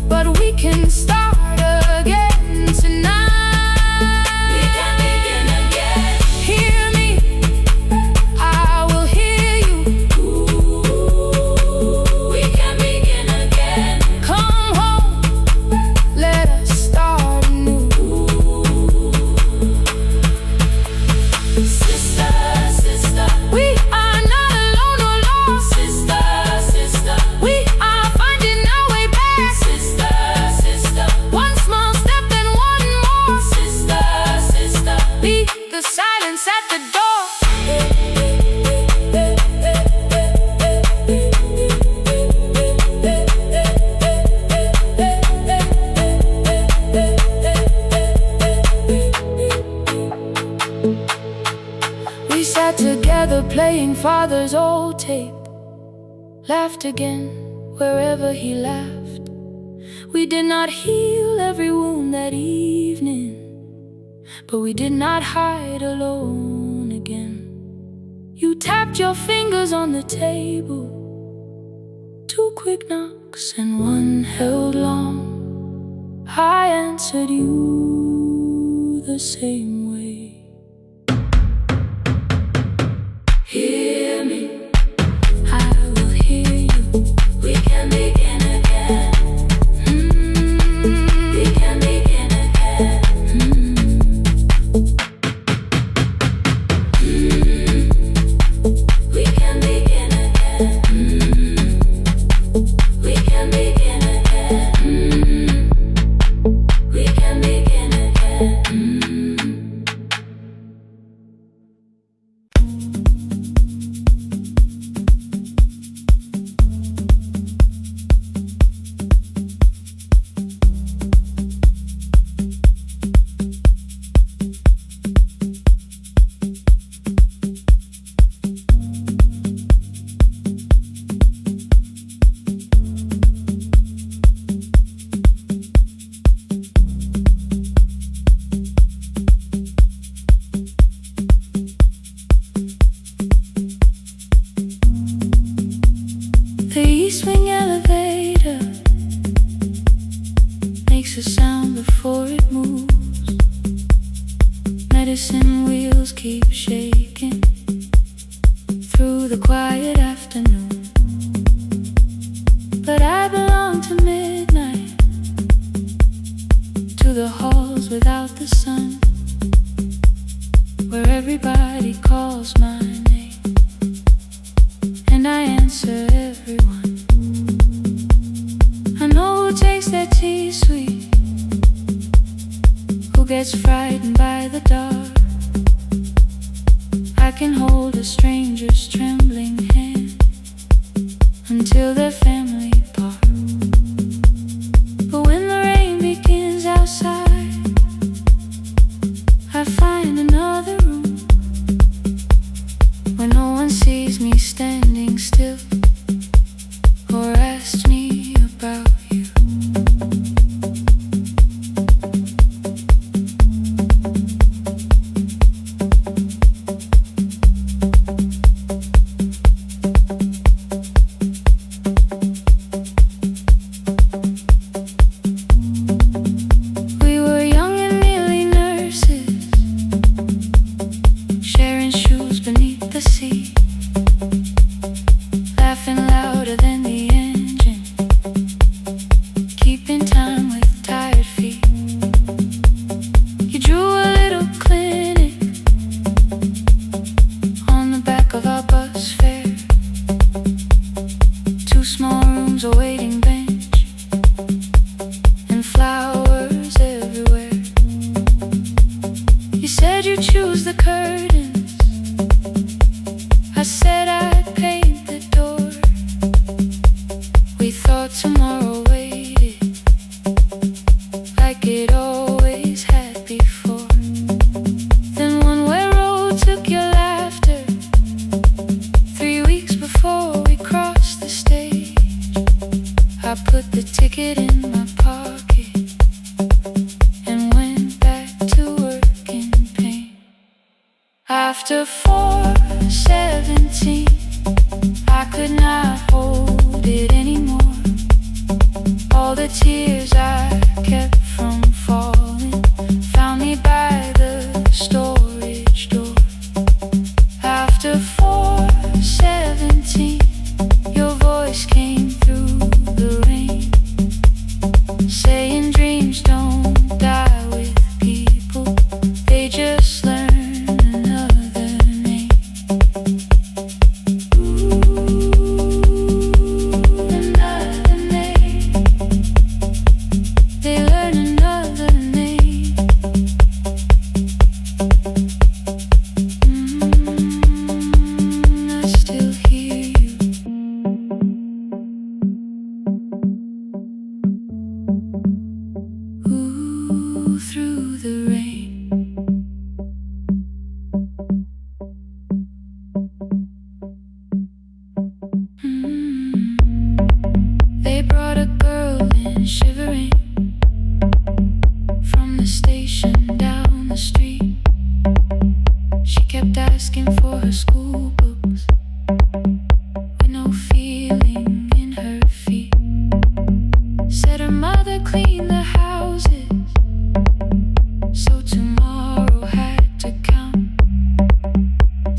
But we can start again tonight. We can begin again. Hear me, I will hear you. Ooh, we can begin again. Come home, let us start anew. Sister, sister, we are not alone or lost. Sister, sister, we are finding our way back. Sister, sister, one small step and one more. Sister, sister, leave the silence at the door. We sat together playing Father's old tape, laughed again wherever he laughed. We did not heal every wound that evening, but we did not hide alone again. You tapped your fingers on the table, two quick knocks and one held long. I answered you the same way. Hear me, I will hear you. We can begin again. We can begin again. We can begin again. We can begin again. We can begin again. The East Wing elevator makes a sound before it moves. Medicine wheels keep shaking through the quiet afternoon. But I belong to midnight, to the halls without the sun, where everybody calls my name, and I answer everyone. I know who takes their tea sweet, who gets frightened by the dark. I can hold a stranger's trembling hand until their family part. But when the rain begins outside, I find another room where no one sees me standing still or asks me about you. the stage. I put the ticket in my pocket and went back to work in pain. After 4:17, I could not hold it anymore. All the tears I kept from falling found me by the storage door. After 4:17, your voice came through the rain, saying dreams don't die with people, they just learn another name. Another name. They learn another name. I still hear you. Ooh, through the rain. They brought a girl in shivering from the station down the street. She kept asking for her school books with no feeling in her feet. Said her mother cleaned the houses, so tomorrow had to count.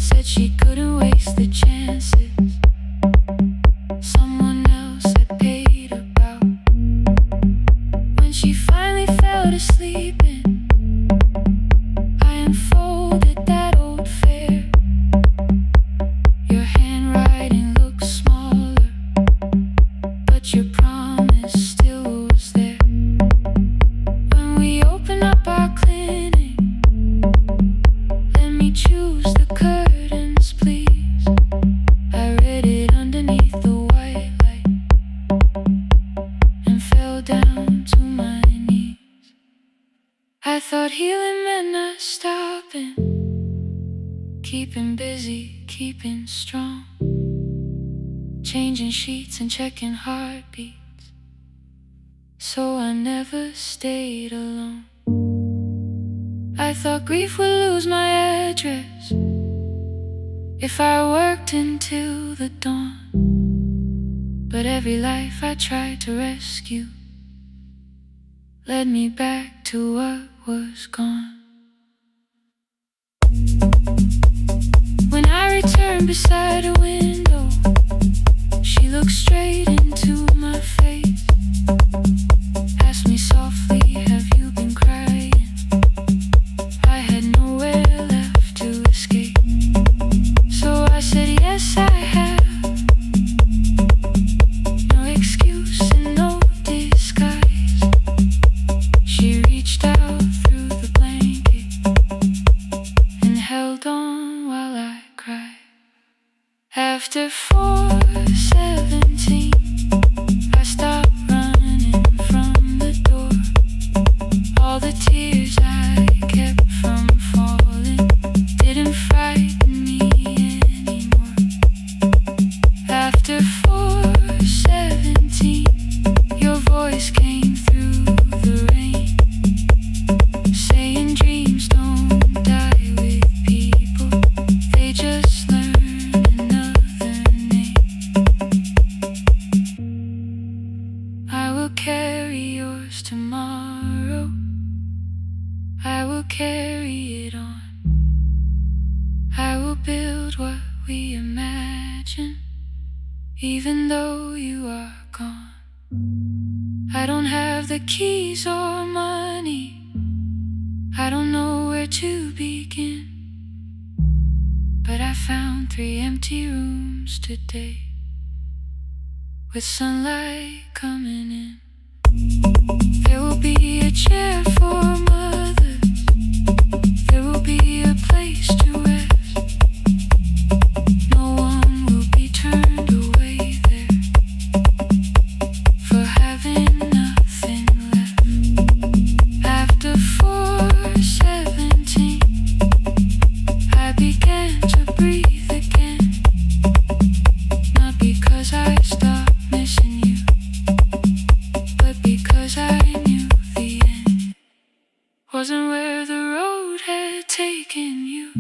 Said she couldn't waste the chances someone else had paid about. When she finally fell to sleeping, I unfolded that old fare. Your handwriting looks smaller, but your promise still was there. When we open up our clinic, let me choose the curtains, please. I read it underneath the white light and fell down to my knees. I thought healing meant not stopping, keeping busy, keeping strong, changing sheets and checking heartbeats, so I never stayed alone. I thought grief would lose my address if I worked until the dawn, but every life I tried to rescue led me back to what was gone. When I returned beside a window, she looked straight into my face, asked me softly, have you been crying? I had nowhere left to escape, so I said yes I have. No excuse and no disguise. She reached out through the blanket and held on while I cried. After 4:17, I stopped running from the door. All the tears I kept from falling didn't frighten me anymore. After 4:17, your voice came through the rain, saying dreams don't die with people, they just learn another name. I will carry yours tomorrow, I will carry it on. I will build what we imagine, even though you are gone. I don't have the keys or money, I don't know where to begin, but I found 3 empty rooms today, with sunlight coming in. There will be a chair for mothers, there will be a place to rest. No one will be turned away there for having nothing left. After 4:17, I began to breathe again, not because I stopped missing you, but because I knew the end wasn't where the road had taken you.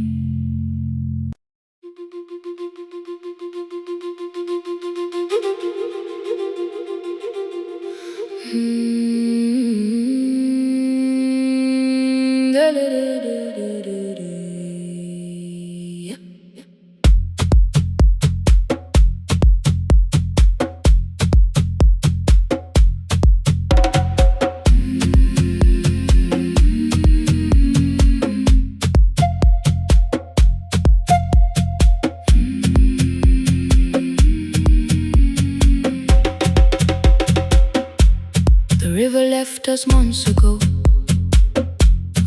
The river left us months ago,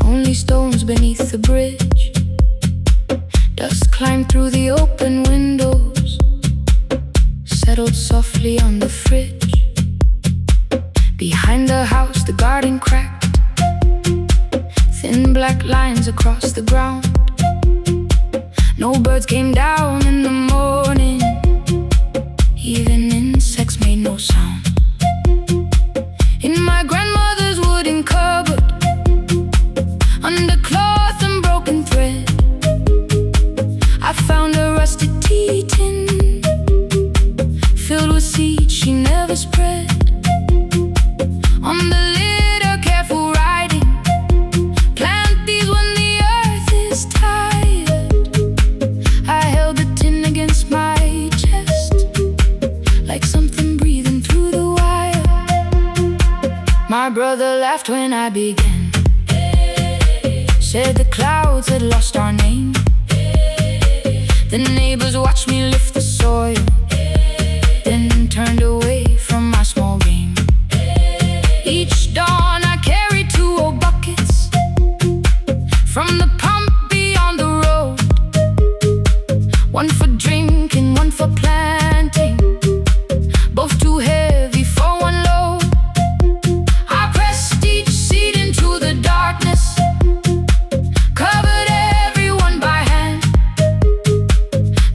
only stones beneath the bridge. Dust climbed through the open windows, settled softly on the fridge. Behind the house the garden cracked, thin black lines across the ground. No birds came down in the morning, even insects made no sound. In my grandmother's wooden cupboard, under cloth and broken thread, I found a rusted tea tin filled with seeds she never spread. On the lid a careful writing, plant these when the earth is tired. I held the tin against my chest, like something breathing through the wire. My brother laughed when I began, said the clouds had lost our name. The neighbors watched me lift the soil, then turned away from my small game. Each dawn I carried 2 old buckets from the pump beyond the road, one for drinking, one for planting, both too heavy for one load. I pressed each seed into the darkness, covered everyone by hand.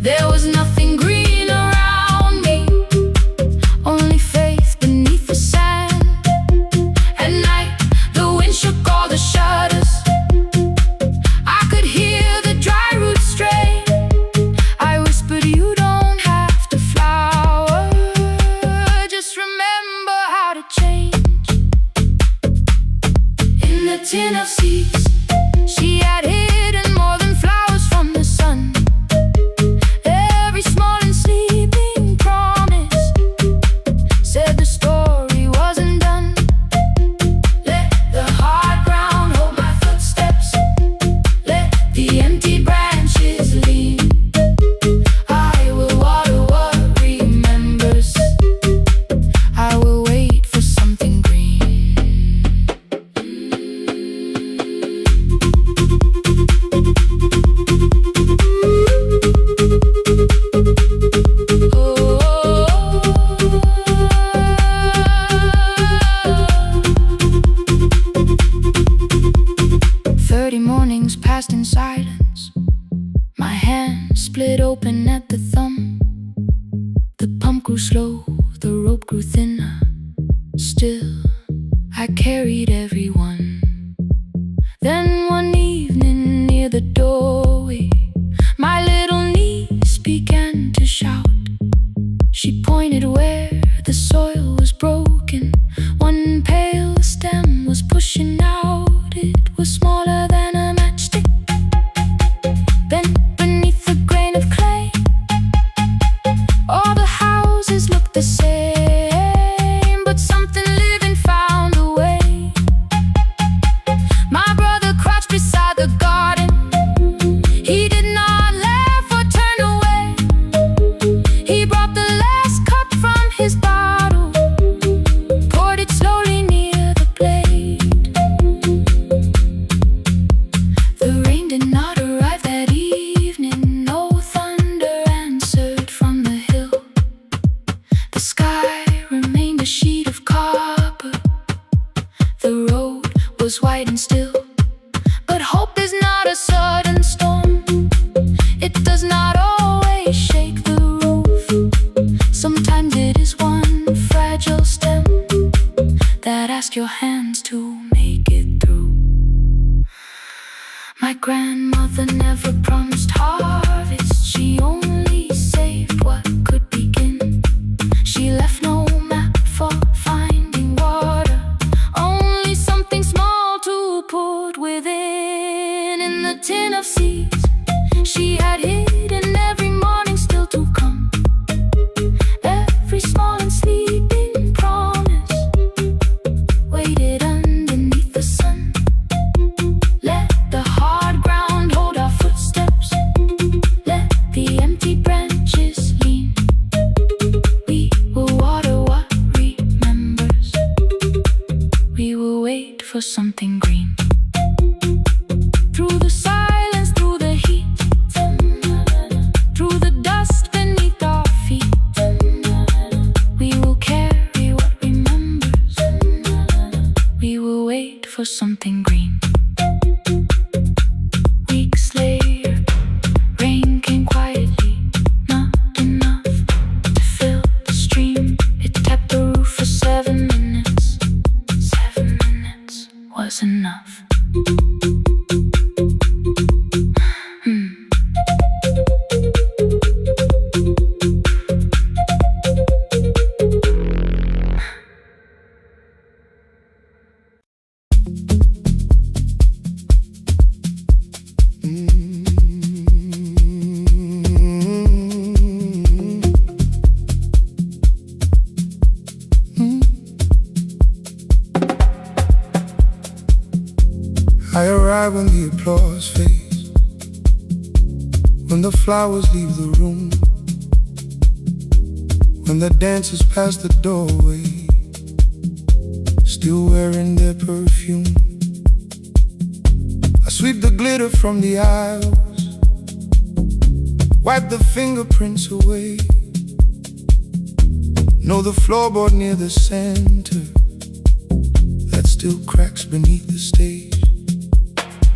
There was nothing green around me, only faith beneath the sand. At night the wind shook all the shutters, I could hear the dry roots stray. I whispered, you don't have to flower, just remember how to change. In the tin of seeds she had hidden more than flowers from the sun. Every small and sleeping promise said the story wasn't done. Let the hard ground hold my footsteps, let the empty branches lean. I will water what remembers, I will wait for something green. Oh, 30 mornings passed in silence, my hand split open at the thumb. The pump grew slow, the rope grew thinner, still I carried everyone. Then one evening near the doorway, my little niece began to shout. She pointed where the soil was broken, one pale stem was pushing out. It was smaller than a matchstick, bent beneath a grain of clay. All the houses looked the same, but something living found a way. My brother crouched beside the garden, he did not laugh or turn away. He brought the last cup from his bottle, poured it slowly near the blade. The rain did not arrive that evening, no thunder answered from the hill. The sky remained a sheet of copper, the road was white and still. But hope is not a sudden storm, it does not always shake the roof. Sometimes it is one fragile stem that ask your hands to make it through. My grandmother never promised harvest, she only saved what could begin. She left no map for finding water, only something small to put within. In the tin of seeds she had hidden every morning still to come, every small and sleeping promise waited underneath the sun. Let the hard ground hold our footsteps, let the empty branches lean. We will water what remembers, we will wait for something green. Through the silence, through the heat, through the dust beneath our feet, we will carry what remembers, we will wait for something green. Weeks later, rain came quietly, not enough to fill the stream. It tapped the roof for 7 minutes. 7 minutes was enough. I arrive when the applause fades, when the flowers leave the room, when the dancers pass the doorway, still wearing their perfume. I sweep the glitter from the aisles, wipe the fingerprints away. Know the floorboard near the center that still cracks beneath the stage.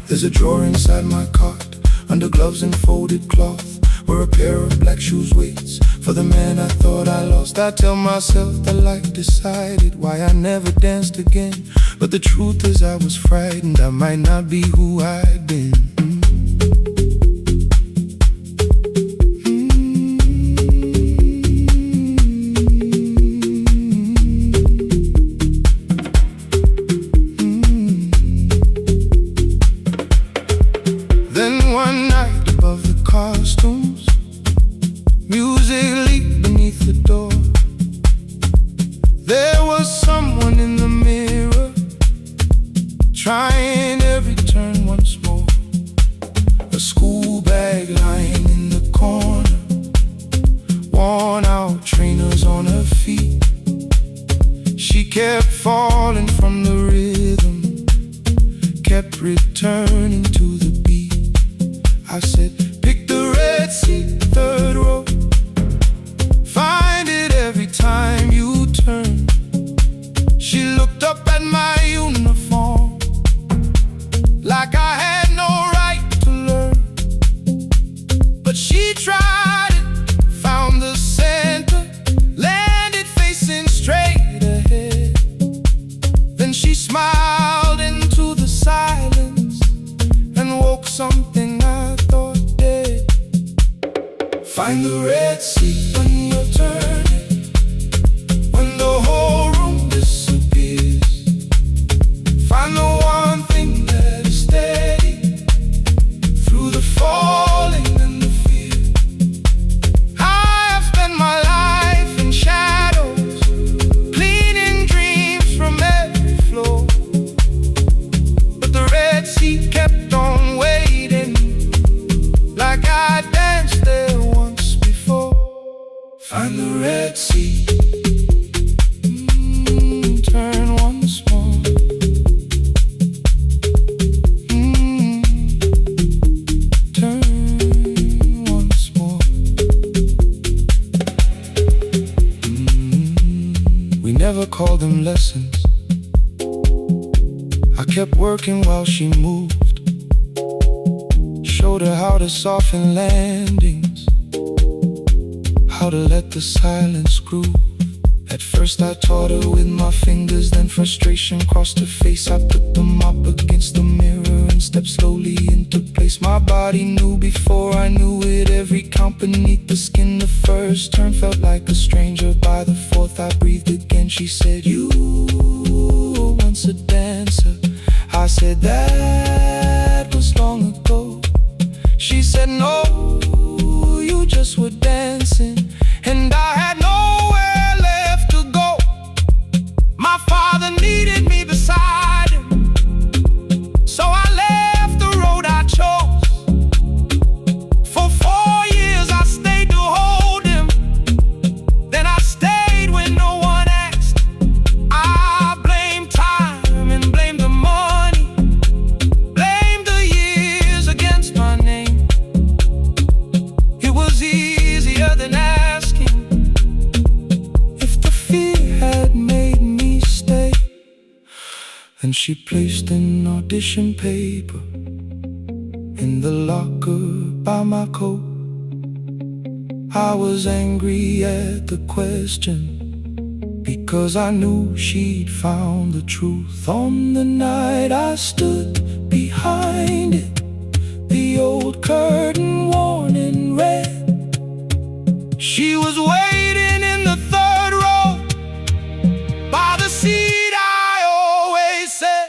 There's a drawer inside my cart, under gloves and folded cloth, where a pair of black shoes waits for the man I thought I lost. I tell myself that life decided why I never danced again, but the truth is I was frightened I might not be who I'd been. One night above the costumes, music leaked beneath the door. There was someone in the mirror, trying every turn once more. A school bag lying in the corner, worn out trainers on her feet. She kept falling from the rhythm, kept returning to the beat. I said, pick the red seat, third row. Find it every time you turn. She looked up at my uniform like I had no right to learn. But she tried it, found the center, landed facing straight ahead. Then she smiled into the silence and woke something I thought dead. Find the red seat when you're turning, when the whole room disappears. Find the one thing that is steady through the falling and the fear. I have spent my life in shadows, cleaning dreams from every floor, but the red seat kept on waiting, like I danced there once before. Find the red seat, turn once more. Turn once more. We never called them lessons. I kept working while she moved, showed her how to soften landings, how to let the silence groove. At first I taught her with my fingers, then frustration crossed her face. I put them up against the mirror and stepped slowly into place. My body knew before I knew it, every count beneath the skin. The first turn felt like a stranger, by the fourth I breathed again. She said, "You were once a dancer." I said, "That was long ago." She said, "No, you just were dancing." And I had nowhere left to go. My father needed me beside him, so I left the road I chose. For 4 years I stayed to hold him, then I stayed when no one asked. I blamed time and blamed the money, blamed the years against my name. It was easier than asking if the fear had made me stay. Then she placed an audition paper in the locker by my coat. I was angry at the question, because I knew she'd found the truth on the night I stood behind it. The old curtain worn in red. She was waiting in the third row by the seat I always said,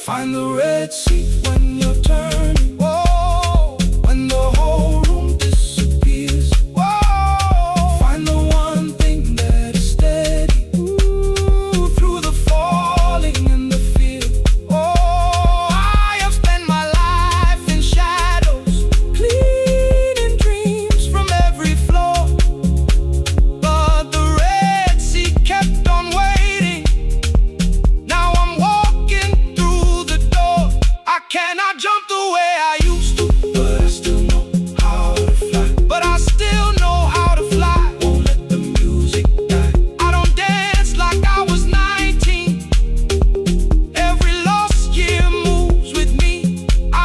"Find the red seat when you're turning." Whoa, when the whole room disappears. Whoa, find the one thing that is steady. Ooh, through the falling and the fear. Oh, I have spent my life in shadows, cleaning dreams from every floor. But the red sea kept on waiting. Now I'm walking through the door. I cannot jump the way I used to, but I still know how to fly. But I still know how to fly. Won't let the music die. I don't dance like I was 19. Every lost year moves with me.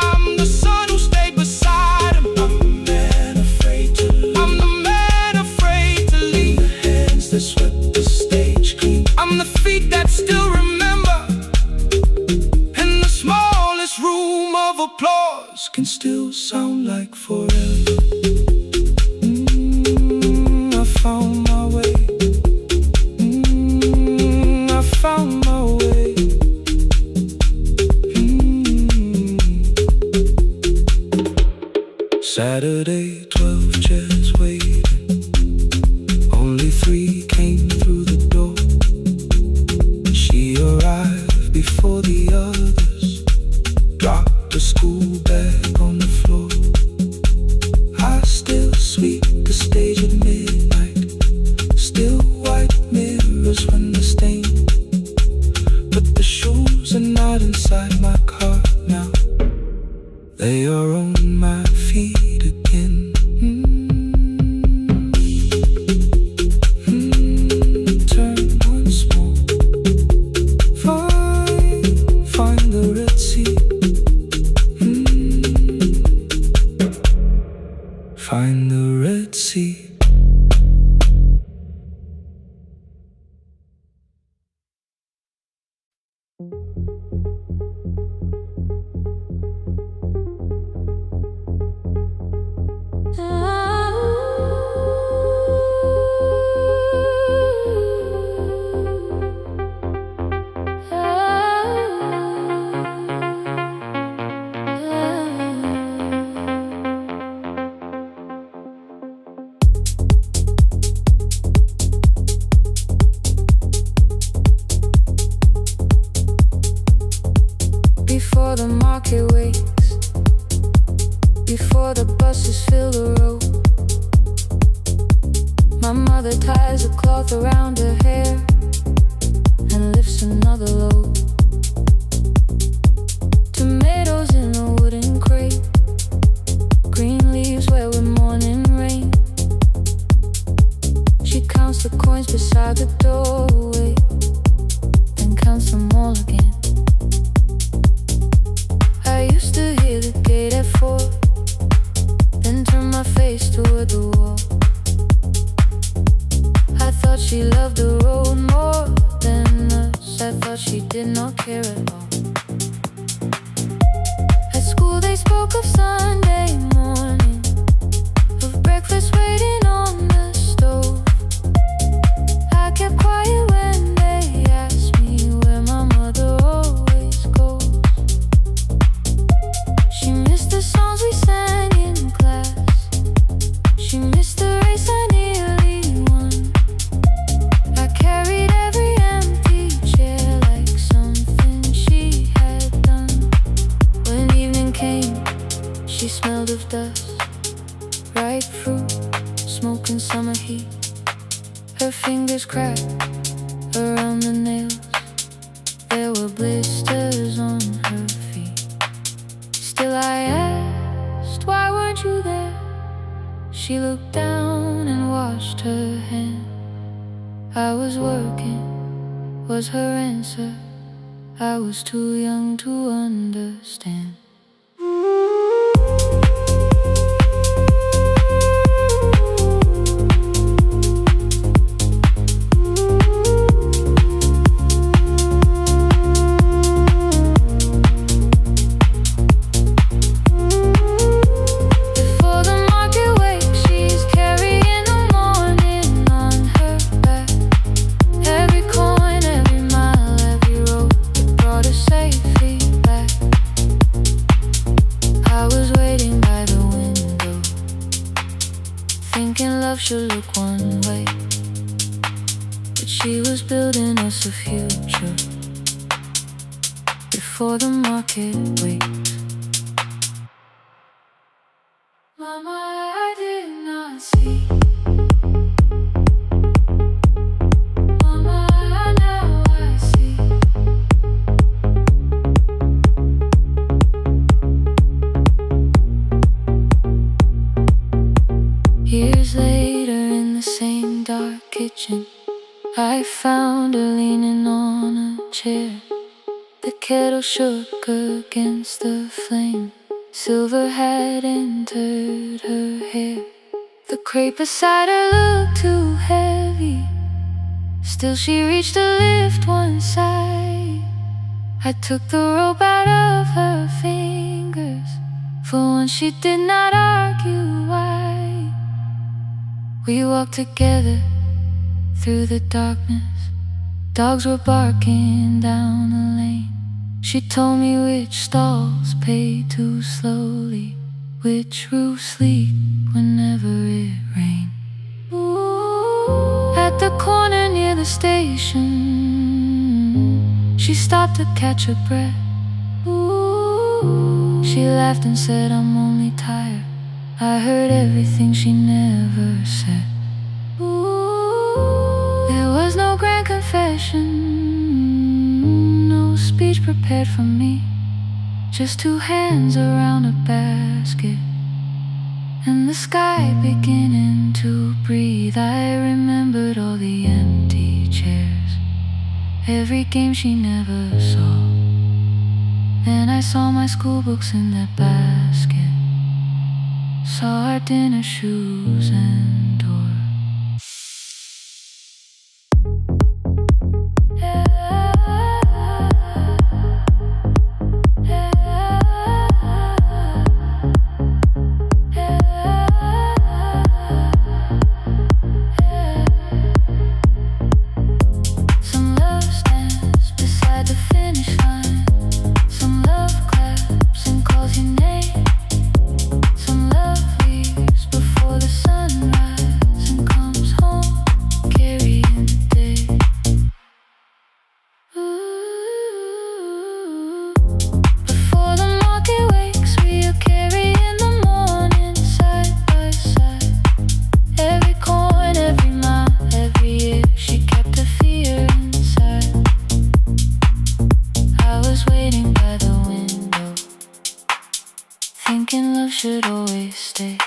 I'm the son who stayed beside him. I'm the man afraid to leave. I'm the man afraid to leave. The hands that swept the stage clean. I'm the feet that still remember. And the smallest room of applause can still sound like forever. I found my way. I found my way. Saturday, 12 chairs waiting. Only 3 came through the door. She arrived before the others, dropped a school bag on the floor. I still sweep the stage at midnight, still white mirrors when the stain. But the shoes are not inside my car now. They are on my feet again. Turn once more. Find the red sea. Find the red sea. Before the market wakes, before the buses fill the road, my mother ties a cloth around her hair and lifts another load. Tomatoes in a wooden crate, green leaves where we're morning rain. She counts the coins beside the doorway, then counts them all again. I used to hear the gate at 4, then turn my face toward the wall. I thought she loved the out she did not care at all. At school they spoke of Sunday morning, of breakfast waiting on the stove. I kept quiet when they asked me where my mother always goes. She missed the songs we sang in class. She missed the race I nearly won. I carried every empty chair like something she had done. When evening came, she smelled of dust, ripe fruit, smoke and summer heat. Her fingers cracked around the nails. There were blisters on her feet. Still I asked, why weren't you there? She looked down and washed her hand. I was working, was her answer. I was too young to understand. Should look one way, but she was building us a future before the market waits. Mama, I did not see. Mama, now I see. Years later, in the same dark kitchen, I found her leaning on a chair. The kettle shook against the flame. Silver had entered her hair. The crepe beside her looked too heavy. Still she reached to lift one side. I took the rope out of her fingers. For once she did not argue why. We walked together through the darkness. Dogs were barking down the lane. She told me which stalls paid too slowly, which roofs leak whenever it rained. At the corner near the station, she stopped to catch her breath. She laughed and said, I'm only tired. I heard everything she never said. There was no grand confession, no speech prepared for me. Just two hands around a basket, and the sky beginning to breathe. I remembered all the empty chairs, every game she never saw. Then I saw my school books in that basket, saw our dinner shoes and door. Some love stands beside the finish line. Some love claps and calls your name. Some love leaves before the sunrise and comes home carrying the day. Ooh. Before the market wakes, we are carrying the morning side by side. Every coin, every mile, every year, she kept her fear inside. I was waiting by the window, thinking love should always stay.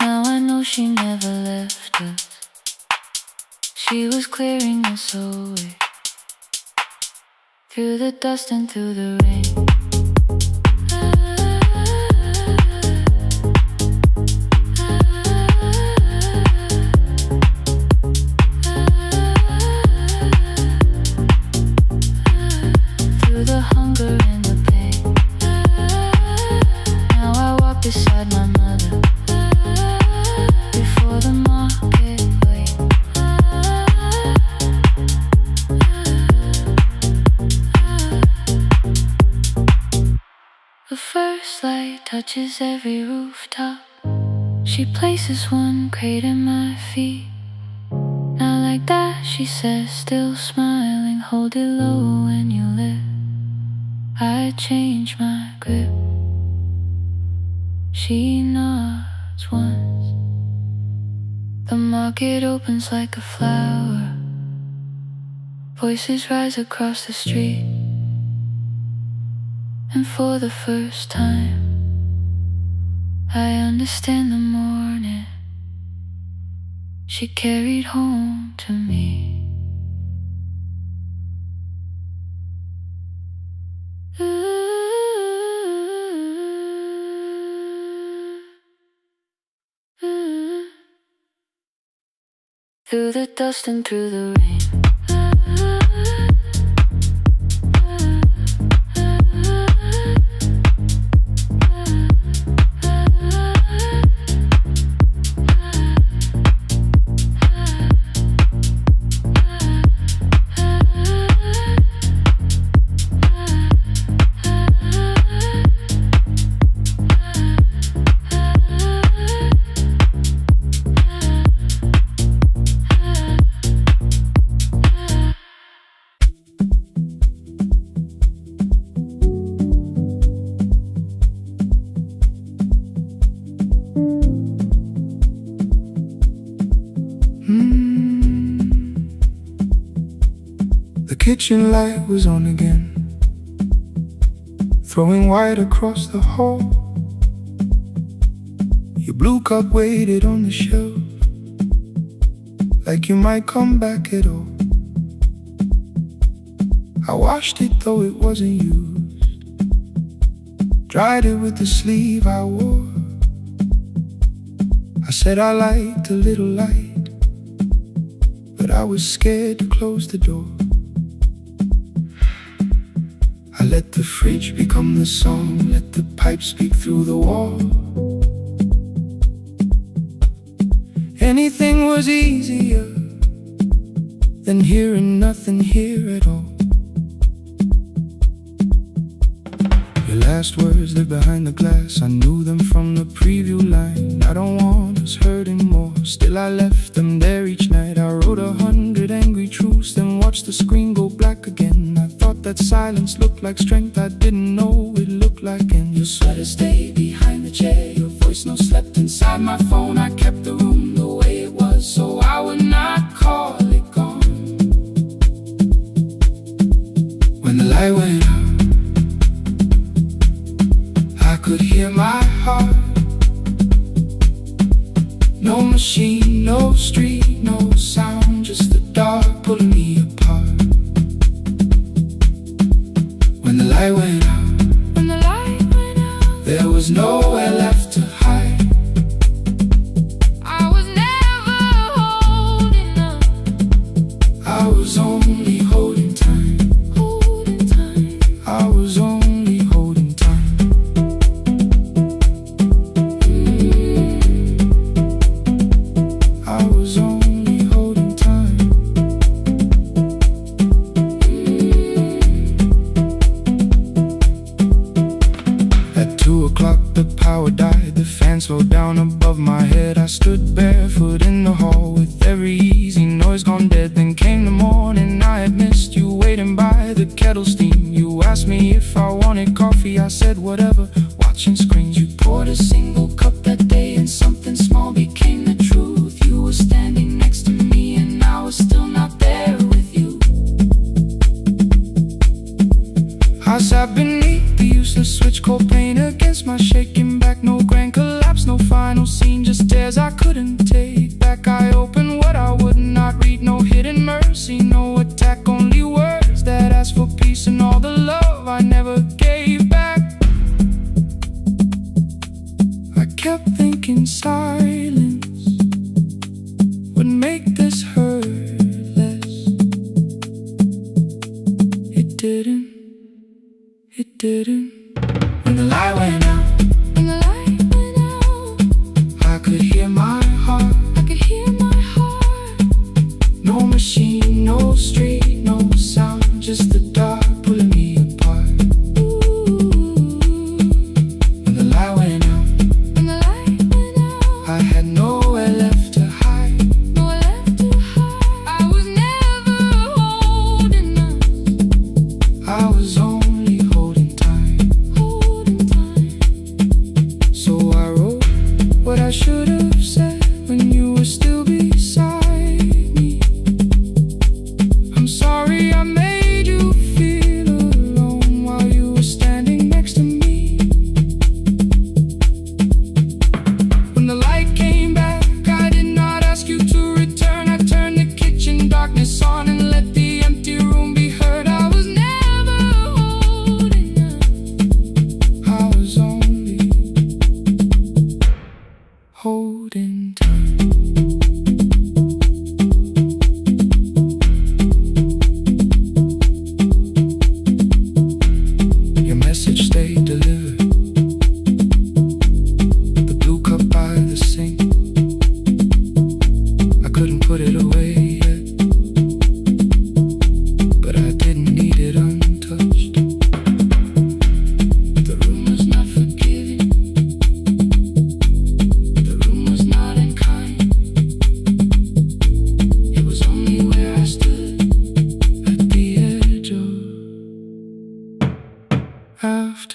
Now I know she never left us. She was clearing us away, through the dust and through the rain. touches every rooftop. She places one crate at my feet. Not like that, she says, still smiling. Hold it low when you lift. I change my grip. She nods once. The market opens like a flower. Voices rise across the street. And for the first time, I understand the morning she carried home to me. Through the dust and through the rain. The kitchen light was on again, throwing white across the hall. Your blue cup waited on the shelf, like you might come back at all. I washed it though it wasn't used, dried it with the sleeve I wore. I said I liked a little light, but I was scared to close the door. I let the fridge become the song, let the pipe speak through the wall. Anything was easier than hearing nothing here at all. Your last words, they're behind the glass. I knew them from the preview line. I don't want us hurting more. Still I left them there each night. I wrote 100 angry truths, then watched the screen go black again. I thought that silence looked like strength. I didn't know it looked like end. Your sweater stayed behind the chair, your voice no slept inside my phone. I kept the room the way it was, so I would not call it gone. When the light went out, I could hear my heart. No machine, no street, no sound, just the dark pulling me apart. When the light went out, there was nowhere left to hide. I was never holding up. I was only holding time. I was only holding time. I was only holding time. At 2 o'clock the power died, the fan slowed down above my head. I stood barefoot in the hall with every easy noise gone dead. Then came the morning, I had missed you waiting by the kettle steam. You asked me if I wanted coffee, I said whatever, watching screens. You poured a single cup that day and something small became the truth. You were standing next to me and I was still not there with you. I sat beneath the useless switch, cold pain against my shaking back. No grand collapse, no final scene, just tears I couldn't take back. I opened what I would not read, no hidden mercy, no attack, only words that asked for peace and all the love I never gave back. I kept thinking silence would make this hurt less. It didn't. It didn't. When the light went out, I could hear my heart. No machine, no street, no sound, just the dark pulling me apart. When the light went out,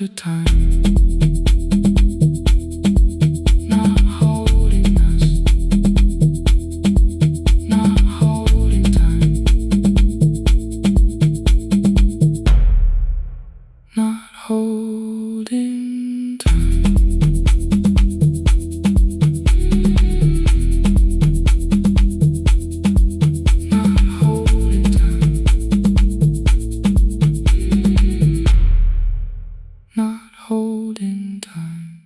the time. Not holding us. Not holding time. Not holding time. Not holding time. Not holding time.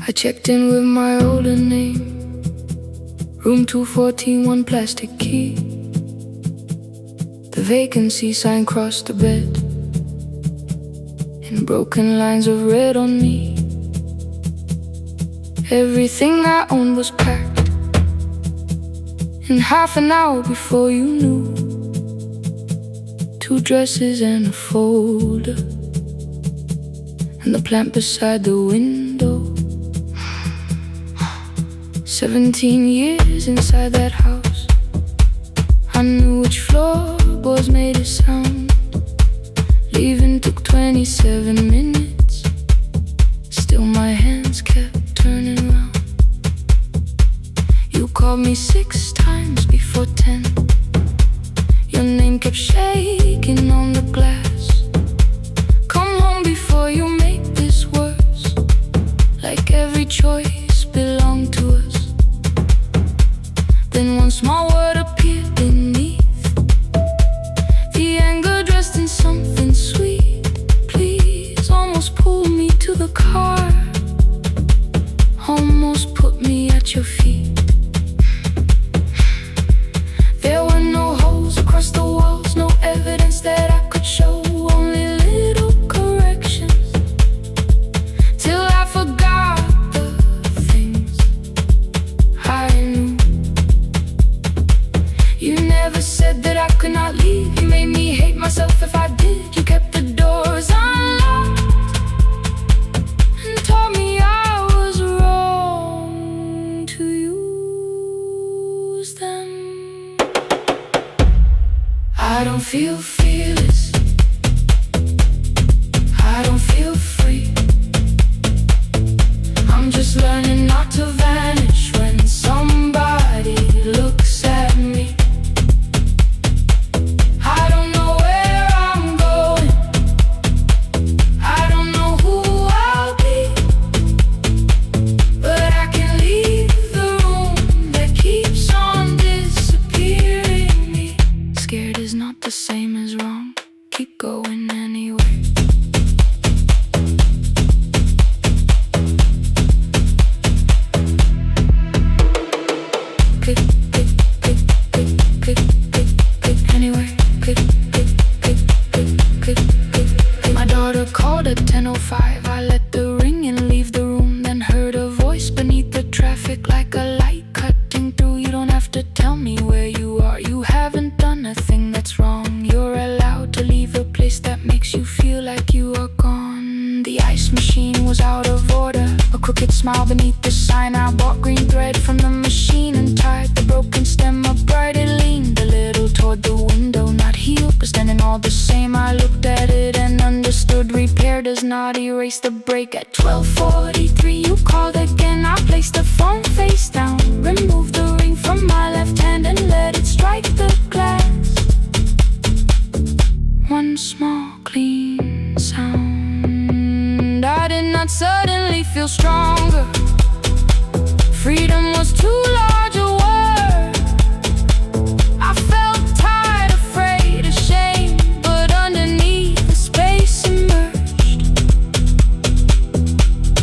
I checked in with my older name, room 214, one plastic key. The vacancy sign crossed the bed, and broken lines of red on me. Everything I owned was packed in half an hour before you knew. 2 dresses and a folder, and the plant beside the window. 17 years inside that house, I knew which floorboards made a sound. Leaving took 27 minutes, still my hands kept turning round. You called me 6 times before 10. Your name kept shaking on the glass. Come home before you make this worse, like every choice belonged to us. Then one small word appeared beneath, the anger dressed in something sweet. Please, almost pulled me to the car, almost put me at your feet. There were no holes across the walls, no evidence that I could show, only little corrections, till I forgot the things I knew. You never said that I could not leave. You made me hate myself if I did. You kept the doors unlocked and told me I was wrong to use them. I don't feel fearless, I don't feel free. I'm just learning not to vanish when somebody looks at me. I don't know where I'm going, I don't know who I'll be, but I can leave the room that keeps on disappearing me. Scared is not the same as wrong, keep going anyway. Click, click, click, click, click, click, click, anyway. Click, click, click, click, click, click, click. My daughter called at 10:05. I let the ring and leave the room, then heard a voice beneath the traffic like a light cutting through. You don't have to tell me where you are, you haven't done a thing that's wrong. You're allowed to leave a place that makes you feel like you are gone. The ice machine was out of order, a crooked smile beneath the sign. I bought green thread from the machine and tied the broken stem upright. It leaned a little toward the window, not healed but standing all the same. I looked at it and understood, repair does not erase the break. At 12:43 you called again. I placed the phone face down, removed the ring from my left hand and let it strike the glass. One small clean sound. I did not suddenly feel stronger. Freedom was too large a word. I felt tired, afraid, ashamed, but underneath the space emerged,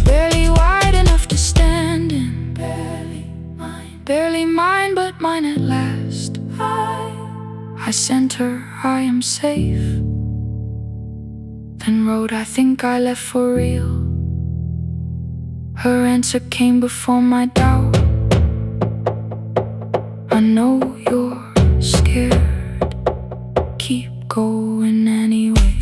barely wide enough to stand in. Barely mine, but mine at last. I sent her, I am safe, then wrote, I think I left for real. Her answer came before my doubt. I know you're scared, keep going anyway.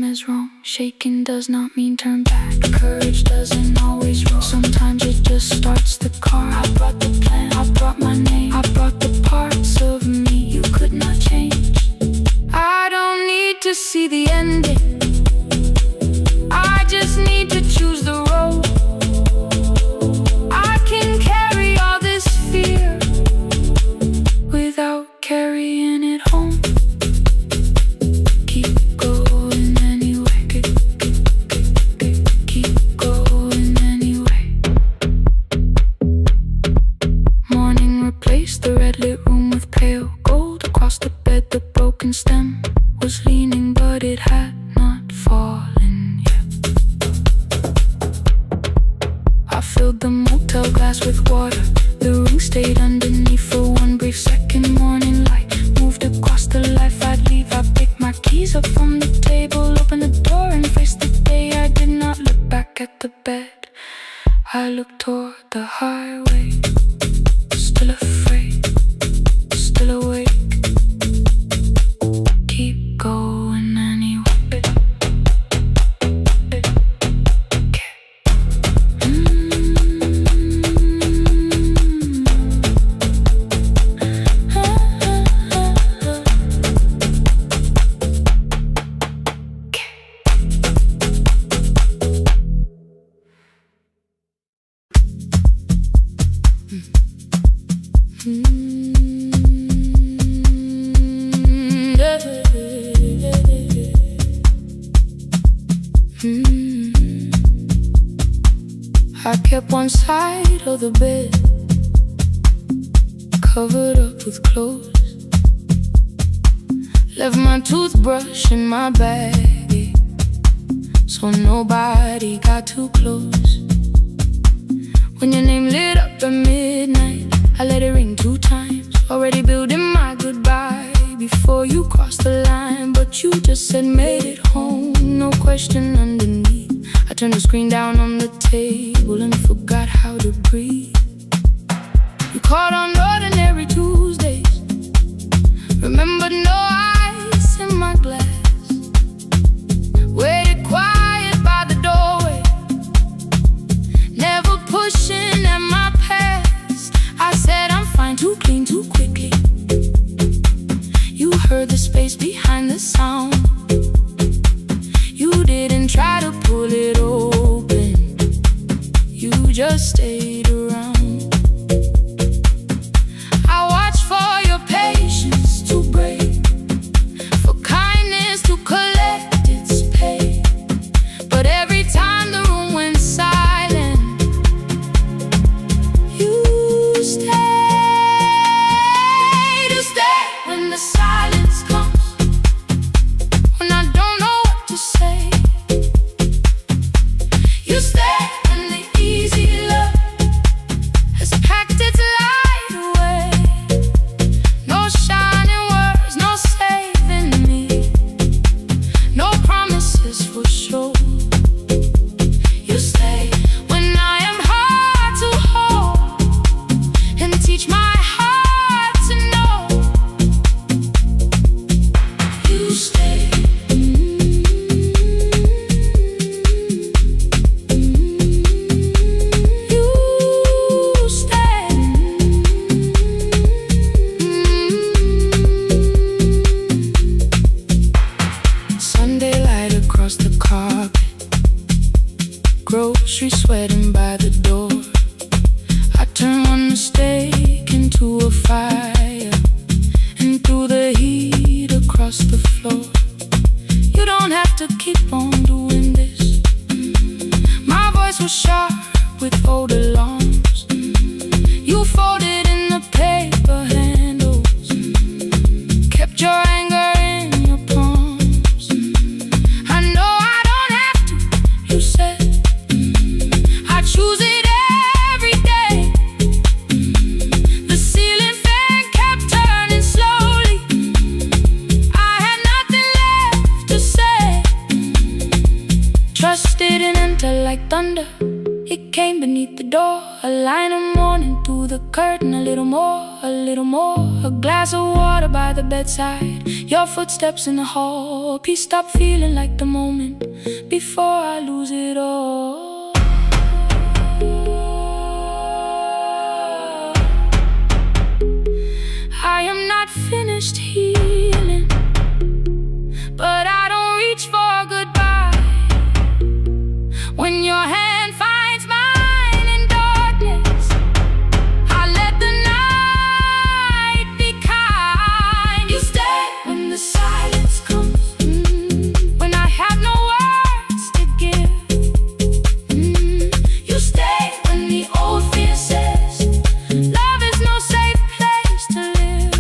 as wrong. Shaking does not mean turn back. Courage doesn't always roll. Sometimes it just starts the car. I brought the plan, I brought my name, I brought the parts of me you could not change. I don't need to see the ending, I just need to choose the road. I can carry all this fear without carrying it home. Keep going anyway. Keep going anyway. Morning replaced the red lit room with pale gold. Across the bed the broken stem was leaning, but it had not fallen yet. I filled the motel glass with water. The ring stayed underneath for one brief second. Morning light moved across the life I'd leave. I picked my keys up from the table, opened the door and faced the day. I did not look back at the bed, I looked toward the highway. Still afraid, still awake. Keep going anyway. I kept one side of the bed covered up with clothes. Left my toothbrush in my bag, so nobody got too close. When your name lit up at midnight, I let it ring 2 times. Already building my goodbye before you crossed the line, but you just said made it home, no question underneath. I turned the screen down on the table and forgot how to breathe. You called on ordinary Tuesdays, remembered no ice in my glass. Waited quiet by the doorway, never pushing at my past. I said I'm fine, too clean, too quickly. You heard the space behind the sound. You didn't try to pull it open, you just stayed around. I watched for your patience to break, for kindness to collect its pay. But every time the room went silent, you stayed. You stay when the silence comes, when I don't know what to say. You stay when the easy love has packed its light away. No shining words, no saving me, no promises for sure. You stay when I am hard to hold and teach my heart to know. You stay. You stay. Sunday light across the carpet, grocery sweating by the door. I turn one mistake into a fire, and through the heat across the floor. You don't have to keep on doing this. My voice was sharp with old alarms. You folded in the paper handles, kept your anger in your palms. I know I don't have to, you said. I choose it every day. The ceiling fan kept turning slowly. I had nothing left to say. Trust didn't enter like thunder, it came beneath the door. A line of morning through the curtain, a little more, a little more, a glass of water by the bedside, your footsteps in the hall. Please stop feeling like the moment before I lose it all. I am not finished healing, but I don't reach for goodbye. When your hand finds mine in darkness, I let the night be kind. You stay when the silence comes, when I have no words to give. You stay when the old fear says love is no safe place to live.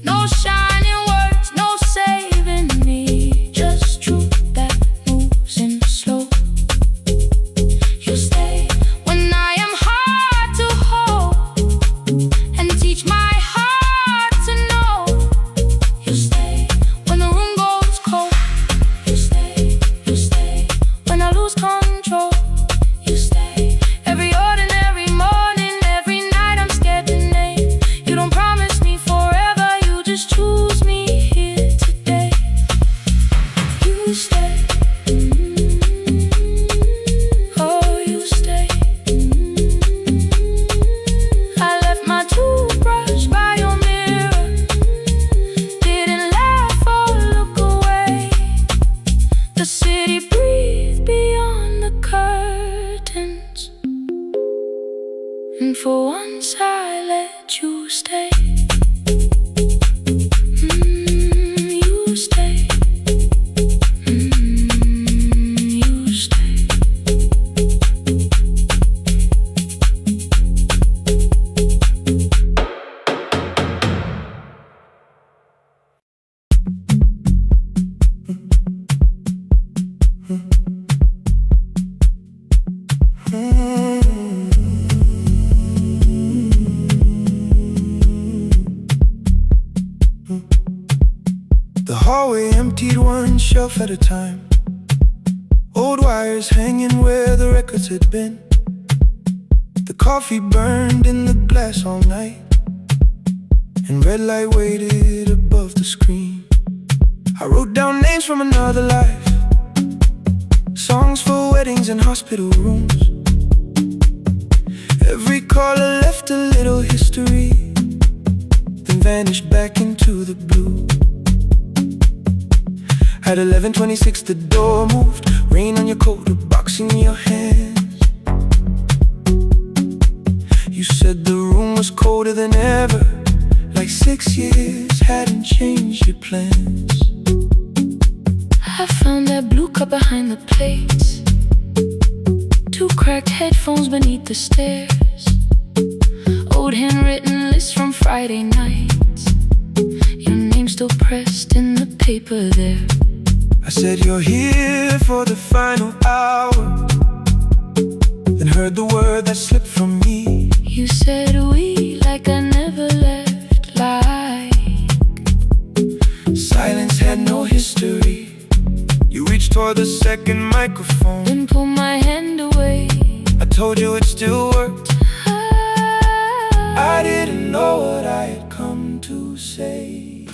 No shining words, no saving me, just truth that moves in slow. You stay when I am hard to hold and teach my heart to know. You stay when the room goes cold. You stay when I lose control. You stay every ordinary morning, every night I'm scared to name. You don't promise me forever, you just choose me here today. You stay. Oh, you stay. I left my toothbrush by your mirror, didn't laugh or look away. The city breathed beyond the curtains, and for once I let you stay. You stay. You stay. The hallway emptied one shelf at a time. Old wires hanging where the records had been. The coffee burned in the glass all night, and red light waited above the screen. I wrote down names from another life, songs for weddings and hospital rooms. Every caller left a little history, then vanished back into the blue. At 11:26 the door moved, rain on your coat, a box in your hands. You said the room was colder than ever, like 6 years hadn't changed your plans. I found that blue cup behind the plates, 2 cracked headphones beneath the stairs, old handwritten lists from Friday nights, your name still pressed in the paper there. I said you're here for the final hour, then heard the word that slipped from me. You said we like I never left, like Silence had no history. You reached toward the second microphone, then pulled my hand away. I told you it still worked. I didn't know what I had come to say.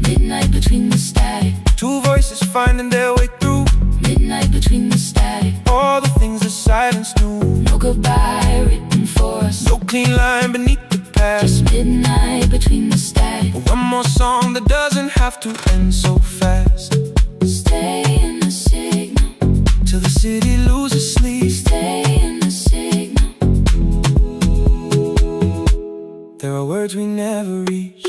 Midnight between the static, 2 voices finding their way through. midnight between the static. All the things the silence knew. No goodbye written for us, No clean line beneath the past. just midnight between the static. One more song that doesn't have to end so fast. Stay in the signal, Till the city loses sleep. stay in the signal. There are words we never reached.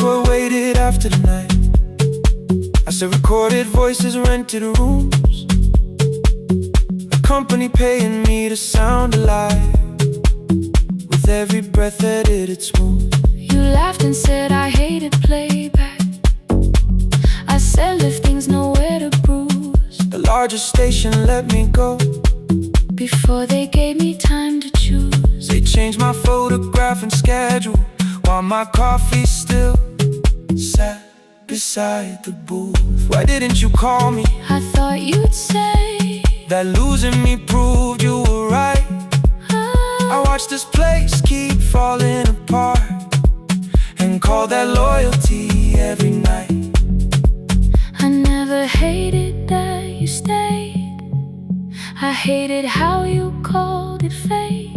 What waited after the night? I said recorded voices, rented rooms, a company paying me to sound alive, with every breath edited smooth. You laughed and said I hated playback. I said if things nowhere to bruise. The largest station let me go before they gave me time to choose. They changed my photograph and schedule, while my coffee still sat beside the booth. Why didn't you call me? I thought you'd say that losing me proved you were right. I watched this place keep falling apart and call that loyalty every night. I never hated that you stayed. I hated how you called it fate.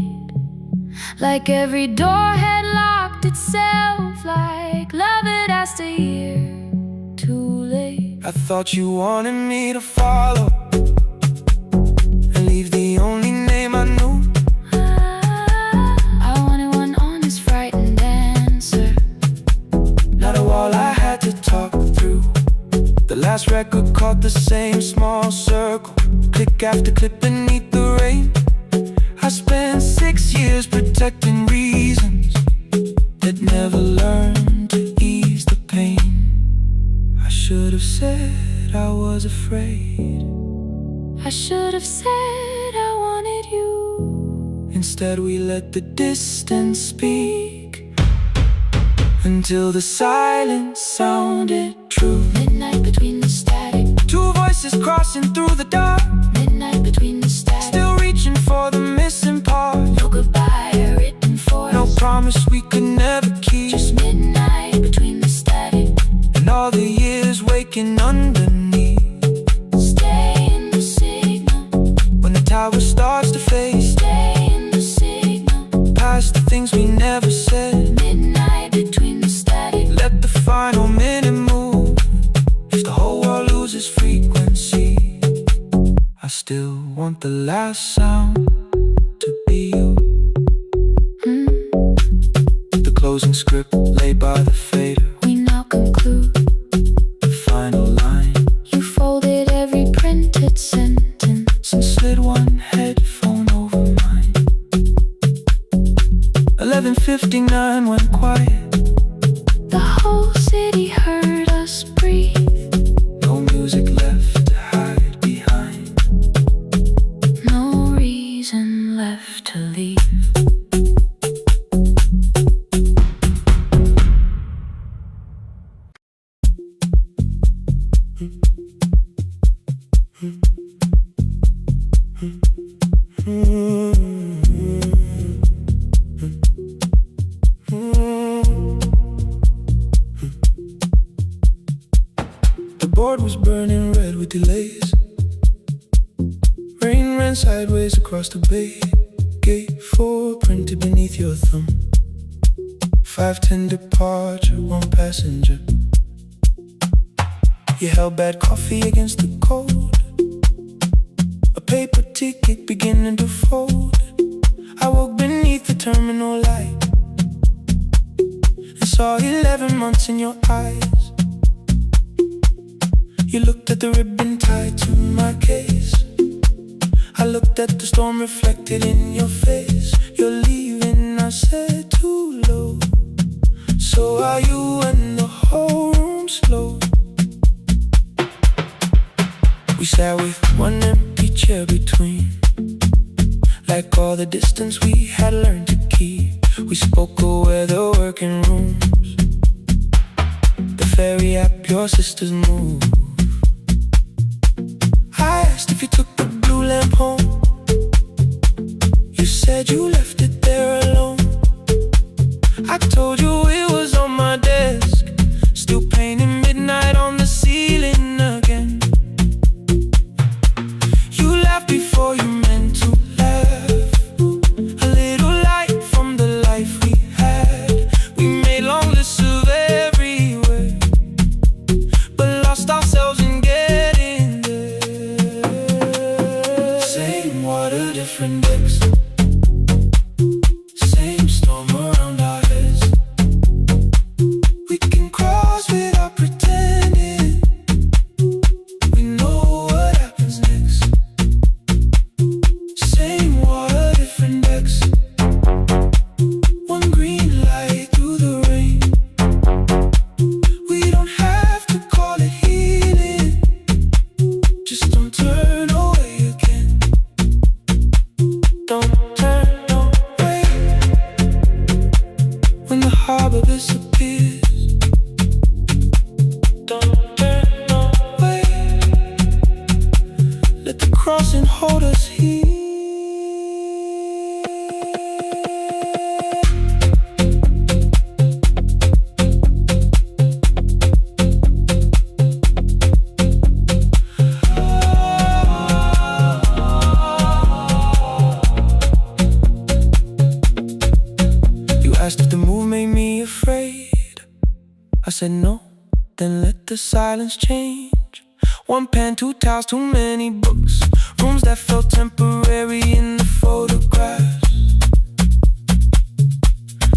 Like every door had locked itself, like love had asked a year too late. I thought you wanted me to follow and leave the only name I knew. I wanted one honest, frightened answer, not a wall I had to talk through. The last record caught the same small circle, click after click beneath the rain. I spent 6 years protecting reasons that never learned to ease the pain. I should have said I was afraid. I should have said I wanted you. Instead we let the distance speak until the silence sounded true. Midnight between the static, two voices crossing through the dark. midnight between the static, Still reaching for the missing part. no goodbye written for us, No promise we could never keep. just midnight between the static. And all the years waking underneath. Stay in the signal, When the tower starts to fade, stay in the signal. past the things we never said. Midnight between the static, Let the final minute move. If the whole world loses frequency, I still want the last sound to be you. The closing script laid by the fader, we now conclude. the final line. You folded every printed sentence And slid one headphone over mine. 11:59 went quiet. The whole city heard us breathe. No music left to hide behind. No reason left to leave. The board was burning red with delays. Rain ran sideways across the bay. Gate 4 printed beneath your thumb. 5:10 departure, 1 passenger. You held bad coffee against the cold. A paper ticket beginning to fold. I woke beneath the terminal light and saw 11 months in your eyes. You looked at the ribbon tied to my case. I looked at the storm reflected in your face. You're leaving, I said, too low. So are you, and the whole room slowed. We sat with one empty chair between, like all the distance we had learned to keep. We spoke of weather, working rooms, the ferry app your sisters move. I asked if you took the blue lamp home. You said you left it there alone. I told you it was on my desk, still painting midnight on the ceiling again. You laughed before you meant to laugh. A little light from the life we had. We made long lists of everywhere, but lost ourselves in getting there. Same water, different decks. Same storm around our heads. We can cross without pretending. We know what happens next. Same water, different decks. One green light through the rain. We don't have to call it healing. Just don't turn away again. Don't turn away. said no, then let the silence change. One pen, two towels, too many books. Rooms that felt temporary in the photographs.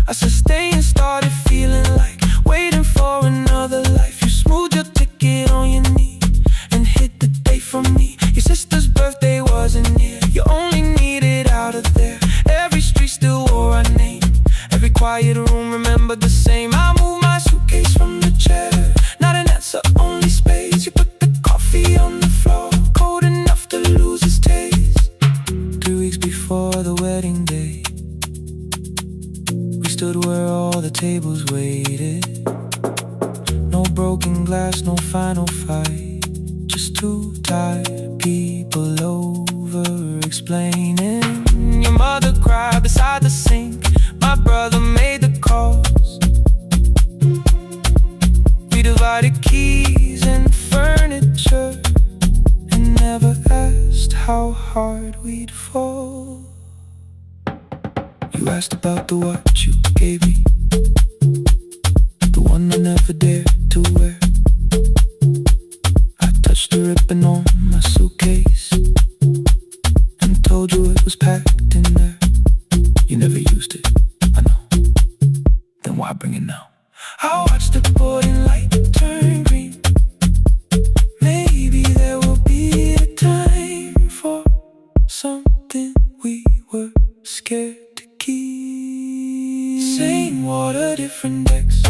I said stay and started feeling like waiting for another life. You smoothed your ticket on your knee and hit the date from me. Your sister's birthday wasn't near. You only needed out of there. Every street still wore our name. Every quiet room remembered the same. I moved my suitcase from the chair. Not an answer, only space. You put the coffee on the floor, cold enough to lose its taste. 3 weeks before the wedding day, we stood where all the tables waited. No broken glass, no final fight. Just two tired people over-explaining. Your mother cried beside the sink. My brother made the calls. We divided keys and furniture and never asked how hard we'd fall. You asked about the watch you gave me, the one I never dared to wear. I touched the ribbon on my suitcase and told you it was packed in there. You never used it, I know. Then why bring it now? I watched the boarding light turn green. Maybe there will be a time for something we were scared to keep. Same water, different decks.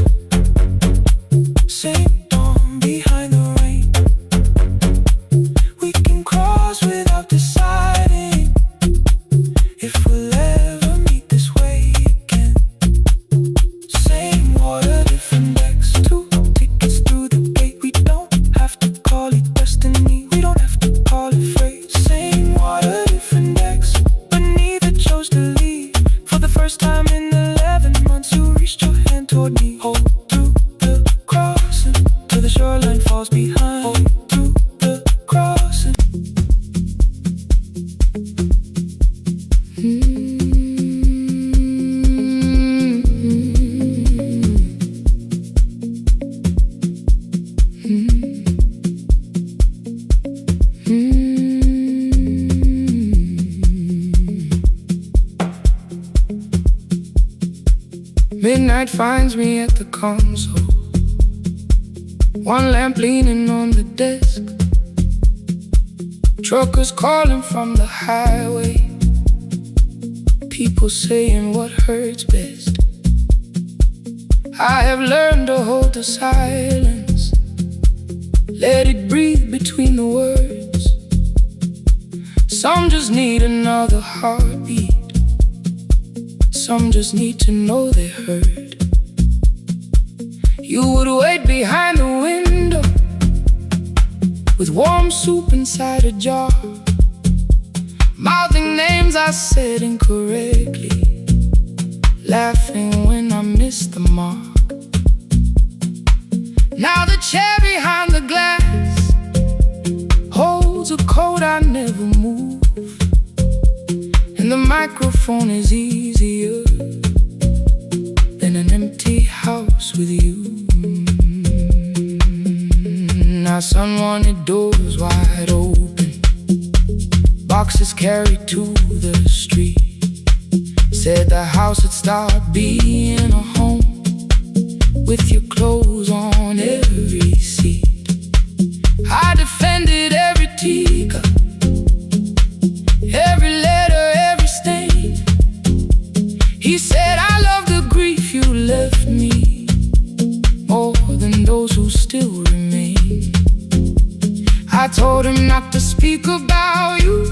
Same dawn behind the rain. We can cross without deciding if we'll ever meet this way again. Same water, different decks. 2 tickets through the gate. We don't have to call it destiny. We don't have to call it fate. Same water, different decks. But neither chose to leave. For the first time in 11 months, you reached your hand toward me. Hold through the crossing till the shoreline falls behind. Hold through the crossing. Midnight finds me at the console, one lamp leaning on the desk. Truckers calling from the highway, people saying what hurts best. I have learned to hold the silence, let it breathe between the words. Some just need another heartbeat. Some just need to know they heard. You would wait behind the window with warm soup inside a jar, mouthing names I said incorrectly, laughing when I missed the mark. Now the chair behind the glass holds a coat I never move, and the microphone is easier than an empty house with you. Our son wanted doors wide open, boxes carried to the street. Said the house would start being a home with your clothes on every seat. I defended every teacup, every letter, every stain. He said I love the grief you left me more than those who still remain. I told him not to speak about you,